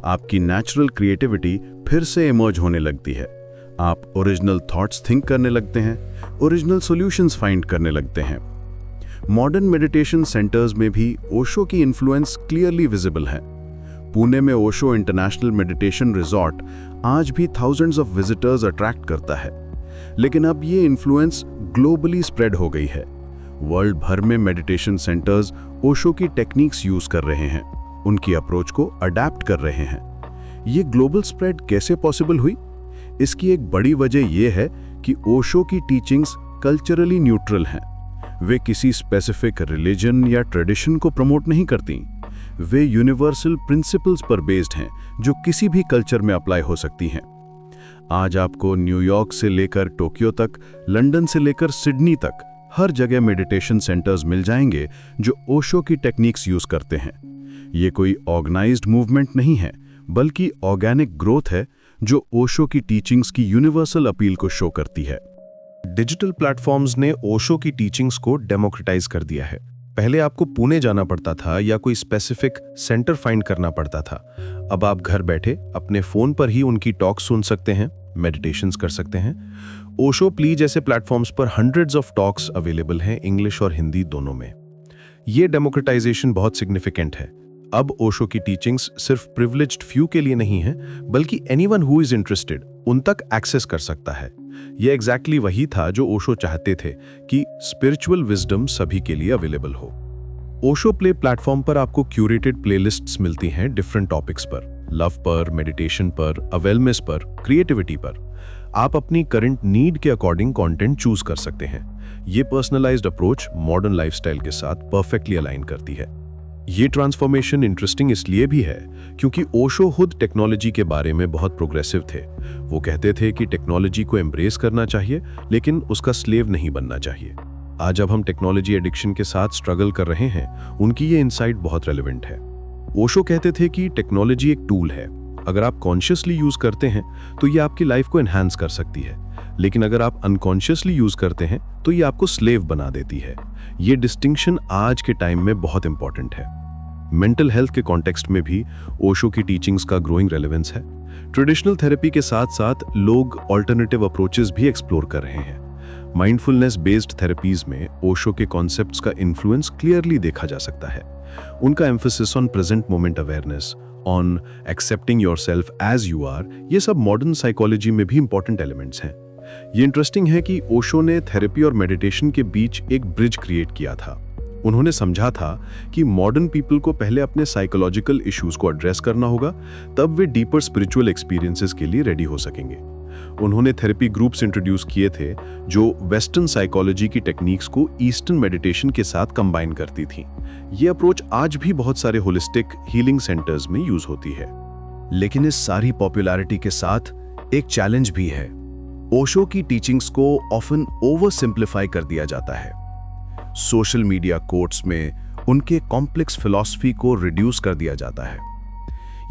आपकी नेचुरल क्रिएटिविटी फिर से इमर्ज होने लगती है। आप ओरिजिनल थॉट्स थिंक करने लगते हैं, ओरिजिनल सॉल्यूशंस फाइंड करने लगते हैं। मॉडर्न मेडिटेशन सेंटर्स में भी ओशो की इन्फ्लुएंस क्लियरली विजिबल है। पुणे में ओशो इंटरनेशनल मेडिटेशन रिजॉर्ट आज भी थाउजेंड्स ऑफ विजिटर्स अट्रैक्ट करता है। लेकिन अब ये इन्फ्लुएंस ग्लोबली स्प्रेड हो गई है। वर्ल्ड भर में मेडिटेशन सेंटर्स ओशो की टेक्निक्स यूज कर रहे हैं, उनकी अप्रोच को अडैप्ट कर रहे हैं। ये ग्लोबल स्प्रेड कैसे पॉसिबल हुई? इसकी एक बड़ी वजह यह है कि ओशो की टीचिंग्स कल्चरली न्यूट्रल हैं। वे किसी स्पेसिफिक रिलीजन या ट्रेडिशन को प्रमोट नहीं करती। वे यूनिवर्सल प्रिंसिपल्स पर बेस्ड हैं जो किसी भी कल्चर में अप्लाई हो सकती हैं। आज आपको न्यूयॉर्क से लेकर टोक्यो तक, लंदन से लेकर सिडनी तक हर जगह मेडिटेशन सेंटर्स मिल जाएंगे जो ओशो की टेक्निक्स यूज करते हैं। ये कोई ऑर्गेनाइज्ड मूवमेंट नहीं है, बल्कि ऑर्गेनिक ग्रोथ है जो ओशो की टीचिंग्स की यूनिवर्सल अपील को शो करती है। डिजिटल प्लेटफॉर्म्स ने ओशो की टीचिंग्स को डेमोक्रेटाइज कर दिया है। पहले आपको पुणे जाना पड़ता था या कोई स्पेसिफिक सेंटर फाइंड करना पड़ता था। अब आप घर बैठे अपने फोन पर ही उनकी टॉक सुन सकते हैं, मेडिटेशंस कर सकते हैं। ओशो प्ली जैसे प्लेटफॉर्म्स पर हंड्रेड्स ऑफ टॉक्स अवेलेबल हैं, इंग्लिश और हिंदी दोनों में। ये डेमोक्रेटाइजेशन बहुत सिग्निफिकेंट है। अब ओशो की टीचिंग्स सिर्फ प्रिविलेज्ड फ्यू के लिए नहीं है, बल्कि एनीवन हु इज इंटरेस्टेड उन तक एक्सेस कर सकता है। यह एग्जैक्टली वही था जो ओशो चाहते थे कि स्पिरिचुअल विजडम सभी के लिए अवेलेबल हो। ओशो प्ले प्लेटफॉर्म पर आपको क्यूरेटेड प्लेलिस्ट्स मिलती हैं डिफरेंट टॉपिक्स पर, लव पर, मेडिटेशन पर, अवेलनेस पर, क्रिएटिविटी पर। आप अपनी करंट नीड के अकॉर्डिंग कंटेंट चूज कर सकते हैं। ये पर्सनलाइज्ड अप्रोच मॉडर्न लाइफस्टाइल के साथ परफेक्टली अलाइन करती है। ये ट्रांसफॉर्मेशन इंटरेस्टिंग इसलिए भी है क्योंकि ओशो खुद टेक्नोलॉजी के बारे में बहुत प्रोग्रेसिव थे। वो कहते थे कि टेक्नोलॉजी को एम्ब्रेस करना चाहिए, लेकिन उसका स्लेव नहीं बनना चाहिए। आज जब हम टेक्नोलॉजी एडिक्शन के साथ स्ट्रगल कर रहे हैं, उनकी ये इनसाइट बहुत रेलेवेंट है। ओशो कहते थे कि टेक्नोलॉजी एक टूल है। अगर आप कॉन्शियसली यूज करते हैं तो ये आपकी लाइफ को एनहांस कर सकती है, लेकिन अगर आप अनकॉन्शियसली यूज करते हैं तो ये आपको स्लेव बना देती है। ये डिस्टिंक्शन आज के टाइम में बहुत इंपॉर्टेंट है। मेंटल हेल्थ के कॉन्टेक्स्ट में भी ओशो की टीचिंग्स का ग्रोइंग रेलेवेंस है। ट्रेडिशनल थेरेपी के साथ साथ लोग ऑल्टरनेटिव अप्रोचेस भी एक्सप्लोर कर रहे हैं। माइंडफुलनेस बेस्ड थेरेपीज में ओशो के कॉन्सेप्ट्स का इन्फ्लुएंस क्लियरली देखा जा सकता है। उनका emphasis on present moment awareness, on accepting yourself as you are, ये सब मॉडर्न साइकोलॉजी में भी इंपॉर्टेंट एलिमेंट्स हैं। ये इंटरेस्टिंग है कि ओशो ने थेरेपी और मेडिटेशन के बीच एक ब्रिज क्रिएट किया था। उन्होंने समझा था कि मॉडर्न पीपल को पहले अपने साइकोलॉजिकल इश्यूज को एड्रेस करना होगा, तब वे डीपर स्पिरिचुअल एक्सपीरियंसेस के लिए रेडी हो सकेंगे। उन्होंने थेरेपी ग्रुप्स इंट्रोड्यूस किए थे जो वेस्टर्न साइकोलॉजी की टेक्निक्स को ईस्टर्न मेडिटेशन के साथ कंबाइन करती थी। ये अप्रोच आज भी बहुत सारे होलिस्टिक हीलिंग सेंटर्स में यूज होती है। लेकिन इस सारी पॉपुलैरिटी के साथ एक चैलेंज भी है। ओशो की टीचिंग्स को ऑफन ओवर सिंप्लीफाई कर दिया जाता है। सोशल मीडिया कोट्स में उनके कॉम्प्लेक्स फिलॉसफी को रिड्यूस कर दिया जाता है।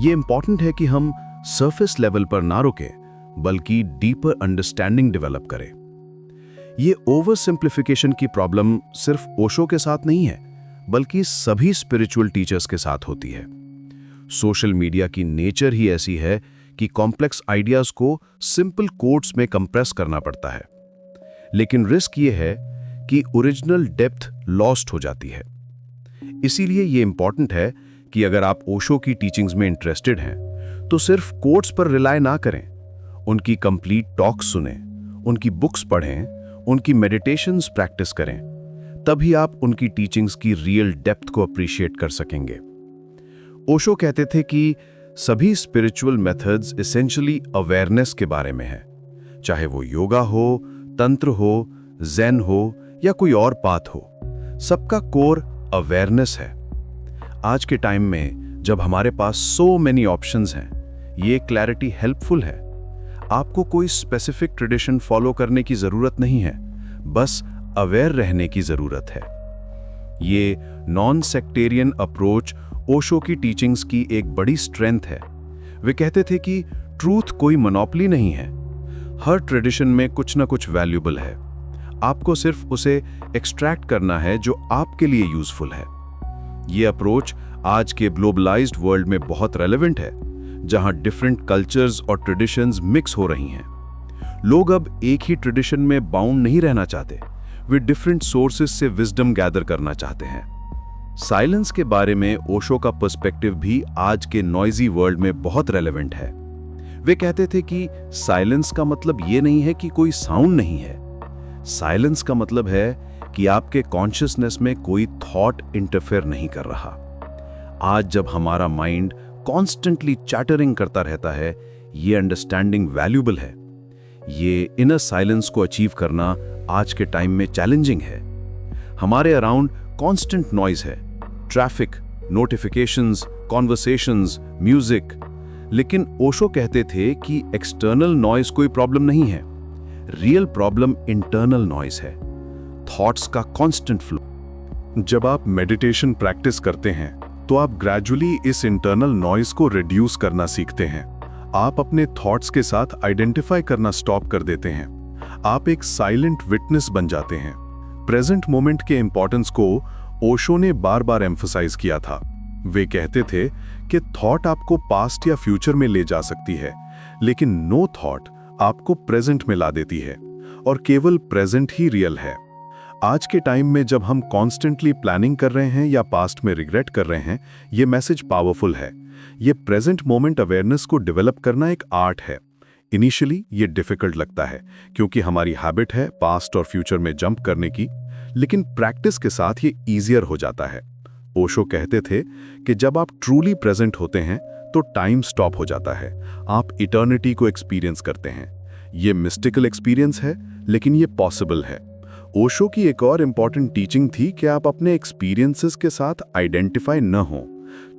ये इंपॉर्टेंट है कि हम सरफेस लेवल पर ना रुकें, बल्कि डीपर अंडरस्टैंडिंग डेवलप करें। ये ओवर सिंप्लीफिकेशन की प्रॉब्लम सिर्फ ओशो के साथ नहीं है, बल्कि सभी स्पिरिचुअल टीचर्स के साथ होती है। सोशल मीडिया की नेचर ही ऐसी है कि कॉम्प्लेक्स आइडियाज को सिंपल कोट्स में कंप्रेस करना पड़ता है। लेकिन रिस्क ये है कि ओरिजिनल डेप्थ लॉस्ट हो जाती है। इसीलिए ये इंपॉर्टेंट है कि अगर आप ओशो की टीचिंग्स में इंटरेस्टेड हैं, तो सिर्फ कोट्स पर रिलाय ना करें। उनकी कंप्लीट टॉक्स सुनें, उनकी बुक्स पढ़ें, उनकी मेडिटेशंस प्रैक्टिस करें। तभी आप उनकी टीचिंग्स की रियल डेप्थ को अप्रिशिएट कर सकेंगे। ओशो कहते थे कि सभी स्पिरिचुअल मेथड्स एसेंशियली अवेयरनेस के बारे में है, चाहे वो योगा हो, तंत्र हो, ज़ेन हो या कोई और पाथ हो, सबका कोर अवेयरनेस है। आज के टाइम में जब हमारे पास सो मेनी ऑप्शंस हैं, ये क्लैरिटी हेल्पफुल है। आपको कोई स्पेसिफिक ट्रेडिशन फॉलो करने की ज़रूरत नहीं है, बस अवेयर रहने की ज़रूरत है। ये नॉन सेक्टेरियन अप्रोच ओशो की टीचिंग्स की एक बड़ी स्ट्रेंथ है। वे कहते थे कि ट्रूथ कोई मोनोपोली नहीं है, हर ट्रेडिशन में कुछ ना कुछ वैल्यूबल है, आपको सिर्फ उसे एक्सट्रैक्ट करना है जो आपके लिए यूजफुल है। ये अप्रोच आज के ग्लोबलाइज्ड वर्ल्ड में बहुत रेलेवेंट है, जहां डिफरेंट कल्चर्स और ट्रेडिशंस मिक्स हो रही हैं। लोग अब एक ही ट्रेडिशन में बाउंड नहीं रहना चाहते, वे डिफरेंट सोर्सेस से विजडम गैदर करना चाहते हैं। साइलेंस के बारे में ओशो का पर्सपेक्टिव भी आज के नॉइजी वर्ल्ड में बहुत रेलेवेंट है। वे कहते थे कि साइलेंस का मतलब ये नहीं है कि कोई साउंड नहीं है, साइलेंस का मतलब है कि आपके कॉन्शियसनेस में कोई थॉट इंटरफेयर नहीं कर रहा। आज जब हमारा माइंड कॉन्स्टेंटली चैटरिंग करता रहता है, ये अंडरस्टैंडिंग वैल्यूबल है। ये इनर साइलेंस को अचीव करना आज के टाइम में चैलेंजिंग है। हमारे अराउंड कॉन्स्टेंट नॉइज है, ट्रैफिक, नोटिफिकेशंस, कॉन्वर्सेशंस, म्यूजिक। लेकिन ओशो कहते थे कि एक्सटर्नल नॉइज कोई प्रॉब्लम नहीं है, रियल प्रॉब्लम इंटरनल नॉइज है, थॉट्स का कांस्टेंट फ्लो। जब आप मेडिटेशन प्रैक्टिस करते हैं तो आप ग्रेजुअली इस इंटरनल नॉइज को रिड्यूस करना सीखते हैं। आप अपने थॉट्स के साथ आइडेंटिफाई करना स्टॉप कर देते हैं। आप एक साइलेंट विटनेस बन जाते हैं। प्रेजेंट मोमेंट के इंपॉर्टेंस को ओशो ने बार बार एम्फसाइज किया था। वे कहते थे कि थॉट आपको पास्ट या फ्यूचर में ले जा सकती है, लेकिन नो थॉट आपको प्रेजेंट में ला देती है, और केवल प्रेजेंट ही रियल है। आज के टाइम में जब हम कॉन्स्टेंटली प्लानिंग कर रहे हैं या पास्ट में रिग्रेट कर रहे हैं, ये मैसेज पावरफुल है। ये प्रेजेंट मोमेंट अवेयरनेस को डेवलप करना एक आर्ट है। इनिशियली ये डिफिकल्ट लगता है क्योंकि हमारी हैबिट है पास्ट और फ्यूचर में जंप करने की, लेकिन प्रैक्टिस के साथ ये ईजियर हो जाता है। ओशो कहते थे कि जब आप ट्रूली प्रेजेंट होते हैं तो टाइम स्टॉप हो जाता है, आप इटर्निटी को एक्सपीरियंस करते हैं। ये मिस्टिकल एक्सपीरियंस है, लेकिन ये पॉसिबल है। ओशो की एक और इंपॉर्टेंट टीचिंग थी कि आप अपने एक्सपीरियंसेस के साथ आइडेंटिफाई न हो,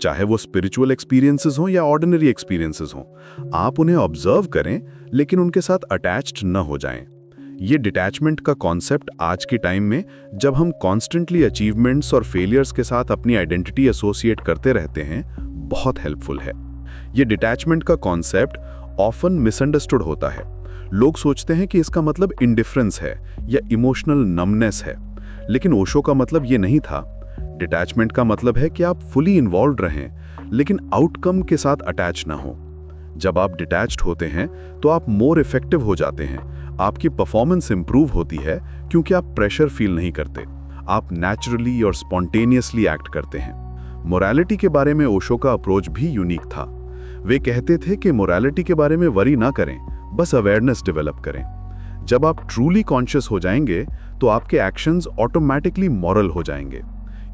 चाहे वो स्पिरिचुअल एक्सपीरियंसेस हो या ऑर्डिनरी एक्सपीरियंसेस हो। आप उन्हें ऑब्जर्व करें, लेकिन उनके साथ अटैच्ड न हो जाएं। ये डिटैचमेंट का कॉन्सेप्ट आज के टाइम में जब हम कॉन्स्टेंटली अचीवमेंट्स और फेलियर्स के साथ अपनी आइडेंटिटी एसोसिएट करते रहते हैं, बहुत हेल्पफुल है। ये डिटैचमेंट का कॉन्सेप्ट ऑफन मिसअंडरस्टूड होता है। लोग सोचते हैं कि इसका मतलब इंडिफरेंस है या इमोशनल नमनेस है, लेकिन ओशो का मतलब ये नहीं था। डिटैचमेंट का मतलब है कि आप फुली इन्वॉल्व रहें, लेकिन आउटकम के साथ अटैच ना हो। जब आप डिटैच्ड होते हैं तो आप मोर इफेक्टिव हो जाते हैं, आपकी परफॉर्मेंस इंप्रूव होती है क्योंकि आप प्रेशर फील नहीं करते, आप नेचुरली और स्पॉन्टेनियसली एक्ट करते हैं। मोरालिटी के बारे में ओशो का अप्रोच भी यूनिक था। वे कहते थे कि मोरालिटी के बारे में वरी ना करें, बस अवेयरनेस डेवलप करें। जब आप ट्रूली कॉन्शियस हो जाएंगे तो आपके एक्शंस ऑटोमेटिकली मॉरल हो जाएंगे।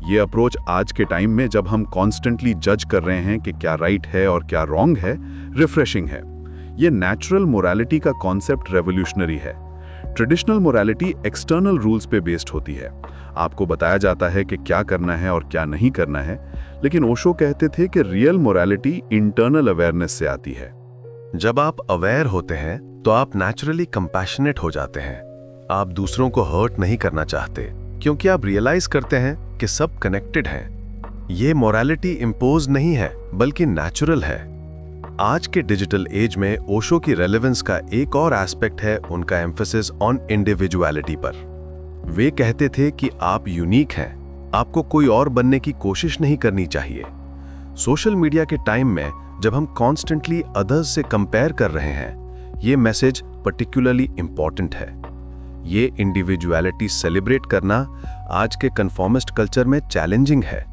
ये अप्रोच आज के टाइम में जब हम कॉन्स्टेंटली जज कर रहे हैं कि क्या राइट है और क्या रॉन्ग है, रिफ्रेशिंग है। ये नेचुरल मोरालिटी का कॉन्सेप्ट रेवोल्यूशनरी है। ट्रेडिशनल मोरालिटी एक्सटर्नल रूल्स पे बेस्ड होती है, आपको बताया जाता है कि क्या करना है और क्या नहीं करना है, लेकिन ओशो कहते थे कि रियल मोरालिटी इंटरनल अवेयरनेस से आती है। जब आप अवेयर होते हैं तो आप नेचुरली कंपैशनेट हो जाते हैं। आप दूसरों को हर्ट नहीं करना चाहते क्योंकि आप रियलाइज करते हैं कि सब कनेक्टेड हैं। ये मोरालिटी इम्पोज नहीं है बल्कि नेचुरल है। आज के डिजिटल एज में ओशो की रेलेवेंस का एक और एस्पेक्ट है उनका एम्फेसिस ऑन इंडिविजुअलिटी पर। वे कहते थे कि आप यूनिक हैं, आपको कोई और बनने की कोशिश नहीं करनी चाहिए। सोशल मीडिया के टाइम में जब हम कॉन्स्टेंटली अदर्स से कंपेयर कर रहे हैं, ये मैसेज पर्टिकुलरली इंपॉर्टेंट है। ये इंडिविजुअलिटी सेलिब्रेट करना आज के कन्फॉर्मिस्ट कल्चर में चैलेंजिंग है।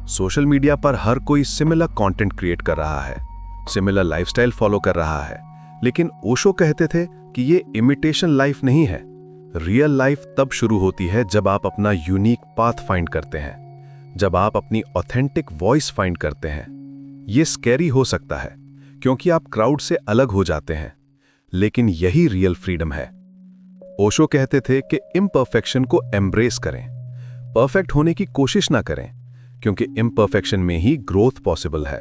सोशल मीडिया पर हर कोई सिमिलर कंटेंट क्रिएट कर रहा है, सिमिलर लाइफस्टाइल फॉलो कर रहा है, लेकिन ओशो कहते थे कि ये इमिटेशन लाइफ नहीं है, रियल लाइफ तब शुरू होती है जब आप अपना यूनिक पाथ फाइंड करते हैं, जब आप अपनी ऑथेंटिक वॉइस फाइंड करते हैं। ये स्कैरी हो सकता है क्योंकि आप क्राउड से अलग हो जाते हैं, लेकिन यही रियल फ्रीडम है। ओशो कहते थे कि इम्परफेक्शन को एम्ब्रेस करें, परफेक्ट होने की कोशिश ना करें, क्योंकि इम्परफेक्शन में ही ग्रोथ पॉसिबल है।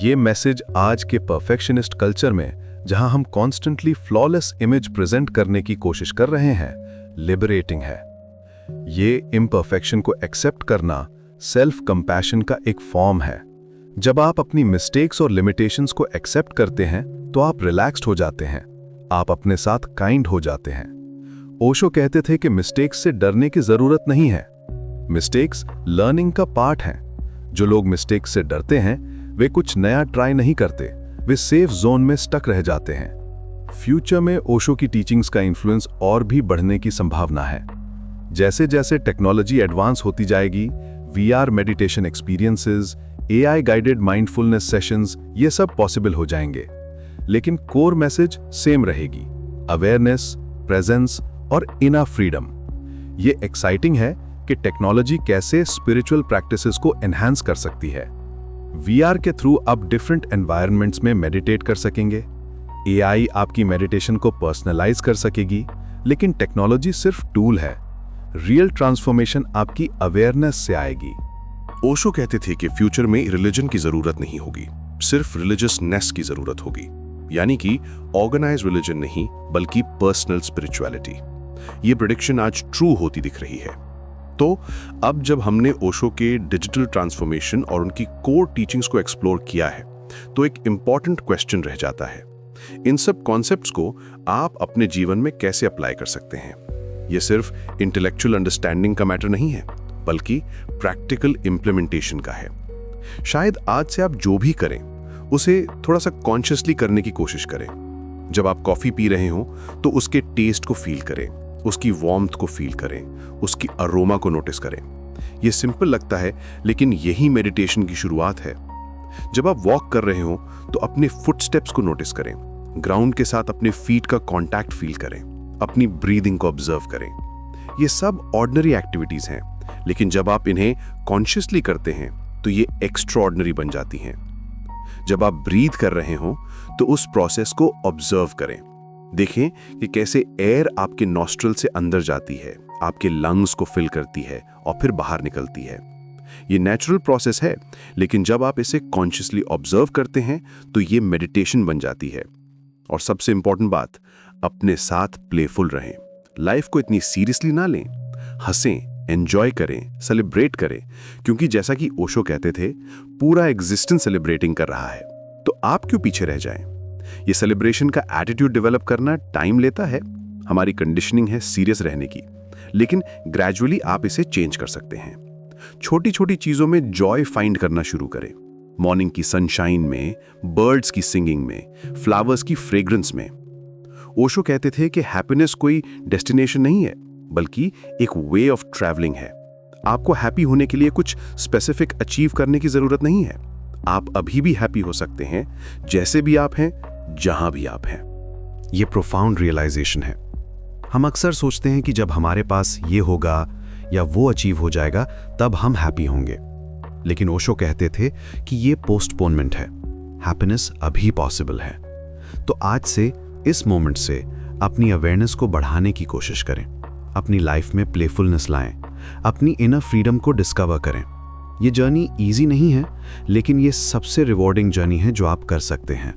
ये मैसेज आज के परफेक्शनिस्ट कल्चर में, जहां हम कॉन्स्टेंटली फ्लॉलेस इमेज प्रेजेंट करने की कोशिश कर रहे हैं, लिबरेटिंग है। ये इम्परफेक्शन को एक्सेप्ट करना सेल्फ कंपैशन का एक फॉर्म है। जब आप अपनी मिस्टेक्स और लिमिटेशंस को एक्सेप्ट करते हैं तो आप रिलैक्स्ड हो जाते हैं, आप अपने साथ काइंड हो जाते हैं। ओशो कहते थे कि मिस्टेक्स से डरने की जरूरत नहीं है, मिस्टेक्स लर्निंग का पार्ट हैं। जो लोग मिस्टेक्स से डरते हैं वे कुछ नया ट्राई नहीं करते, वे सेफ जोन में स्टक रह जाते हैं। फ्यूचर में ओशो की टीचिंग्स का इन्फ्लुएंस और भी बढ़ने की संभावना है। जैसे जैसे टेक्नोलॉजी एडवांस होती जाएगी, VR meditation experiences, AI guided mindfulness sessions, ये सब पॉसिबल हो जाएंगे, लेकिन कोर मैसेज सेम रहेगी, अवेयरनेस, प्रेजेंस और इनर फ्रीडम। ये एक्साइटिंग है कि टेक्नोलॉजी कैसे स्पिरिचुअल प्रैक्टिसेस को एनहांस कर सकती है। VR के थ्रू आप डिफरेंट एनवायरनमेंट्स में मेडिटेट कर सकेंगे, AI आपकी मेडिटेशन को पर्सनलाइज कर सकेगी, लेकिन टेक्नोलॉजी सिर्फ टूल है। रियल ट्रांसफॉर्मेशन आपकी अवेयरनेस से आएगी। ओशो कहते थे कि फ्यूचर में रिलीजन की जरूरत नहीं होगी, सिर्फ रिलीजियसनेस की जरूरत होगी, यानी कि ऑर्गेनाइज रिलीजन नहीं बल्कि पर्सनल स्पिरिचुअलिटी। ये प्रेडिक्शन आज ट्रू होती दिख रही है। तो अब जब हमने ओशो के डिजिटल ट्रांसफॉर्मेशन और उनकी कोर टीचिंग्स को एक्सप्लोर किया है, तो एक इंपॉर्टेंट क्वेश्चन रह जाता है, इन सब कॉन्सेप्ट्स को आप अपने जीवन में कैसे अप्लाई कर सकते हैं। ये सिर्फ इंटेलेक्चुअल अंडरस्टैंडिंग का मैटर नहीं है, बल्कि प्रैक्टिकल इम्प्लीमेंटेशन का है। शायद आज से आप जो भी करें उसे थोड़ा सा कॉन्शियसली करने की कोशिश करें। जब आप कॉफी पी रहे हो तो उसके टेस्ट को फील करें, उसकी वार्मथ को फील करें, उसकी अरोमा को नोटिस करें। यह सिंपल लगता है, लेकिन यही मेडिटेशन की शुरुआत है। जब आप वॉक कर रहे हो तो अपने फुटस्टेप्स को नोटिस करें, ग्राउंड के साथ अपने फीट का कांटेक्ट फील करें, अपनी ब्रीदिंग को ऑब्जर्व करें। ये सब ऑर्डिनरी एक्टिविटीज हैं, लेकिन जब आप इन्हें कॉन्शियसली करते हैं तो ये एक्स्ट्राऑर्डिनरी बन जाती हैं। जब आप ब्रीथ कर रहे हो तो उस प्रोसेस को ऑब्जर्व करें, देखें कि कैसे एयर आपके नॉस्ट्रल से अंदर जाती है, आपके लंग्स को फिल करती है और फिर बाहर निकलती है। ये नेचुरल प्रोसेस है, लेकिन जब आप इसे कॉन्शियसली ऑब्जर्व करते हैं तो ये मेडिटेशन बन जाती है। और सबसे इंपॉर्टेंट बात, अपने साथ प्लेफुल रहें, लाइफ को इतनी सीरियसली ना लें, हंसें, एंजॉय करें, सेलिब्रेट करें, क्योंकि जैसा कि ओशो कहते थे, पूरा एग्जिस्टेंस सेलिब्रेटिंग कर रहा है, तो आप क्यों पीछे रह जाएं। ये सेलिब्रेशन का एटीट्यूड डेवलप करना टाइम लेता है, हमारी कंडीशनिंग है सीरियस रहने की, लेकिन ग्रेजुअली आप इसे चेंज कर सकते हैं। छोटी छोटी चीजों में जॉय फाइंड करना शुरू करें, मॉर्निंग की सनशाइन में, बर्ड्स की सिंगिंग में, फ्लावर्स की फ्रेग्रेंस में। ओशो कहते थे कि हैप्पीनेस कोई डेस्टिनेशन नहीं है, बल्कि एक वे ऑफ ट्रैवलिंग है। आपको हैप्पी होने के लिए कुछ स्पेसिफिक अचीव करने की जरूरत नहीं है। आप अभी भी हैप्पी हो सकते हैं, जैसे भी आप हैं, जहां भी आप हैं। ये प्रोफाउंड रियलाइजेशन है। हम अक्सर सोचते हैं कि जब हमारे पास ये होगा या वो अचीव हो जाएगा तब हम हैप्पी होंगे, लेकिन ओशो कहते थे कि ये पोस्टपोनमेंट है, हैप्पीनेस अभी पॉसिबल है। तो आज से, इस मोमेंट से अपनी अवेयरनेस को बढ़ाने की कोशिश करें, अपनी लाइफ में प्लेफुलनेस लाएं, अपनी इनर फ्रीडम को डिस्कवर करें। ये जर्नी इजी नहीं है, लेकिन ये सबसे रिवॉर्डिंग जर्नी है जो आप कर सकते हैं।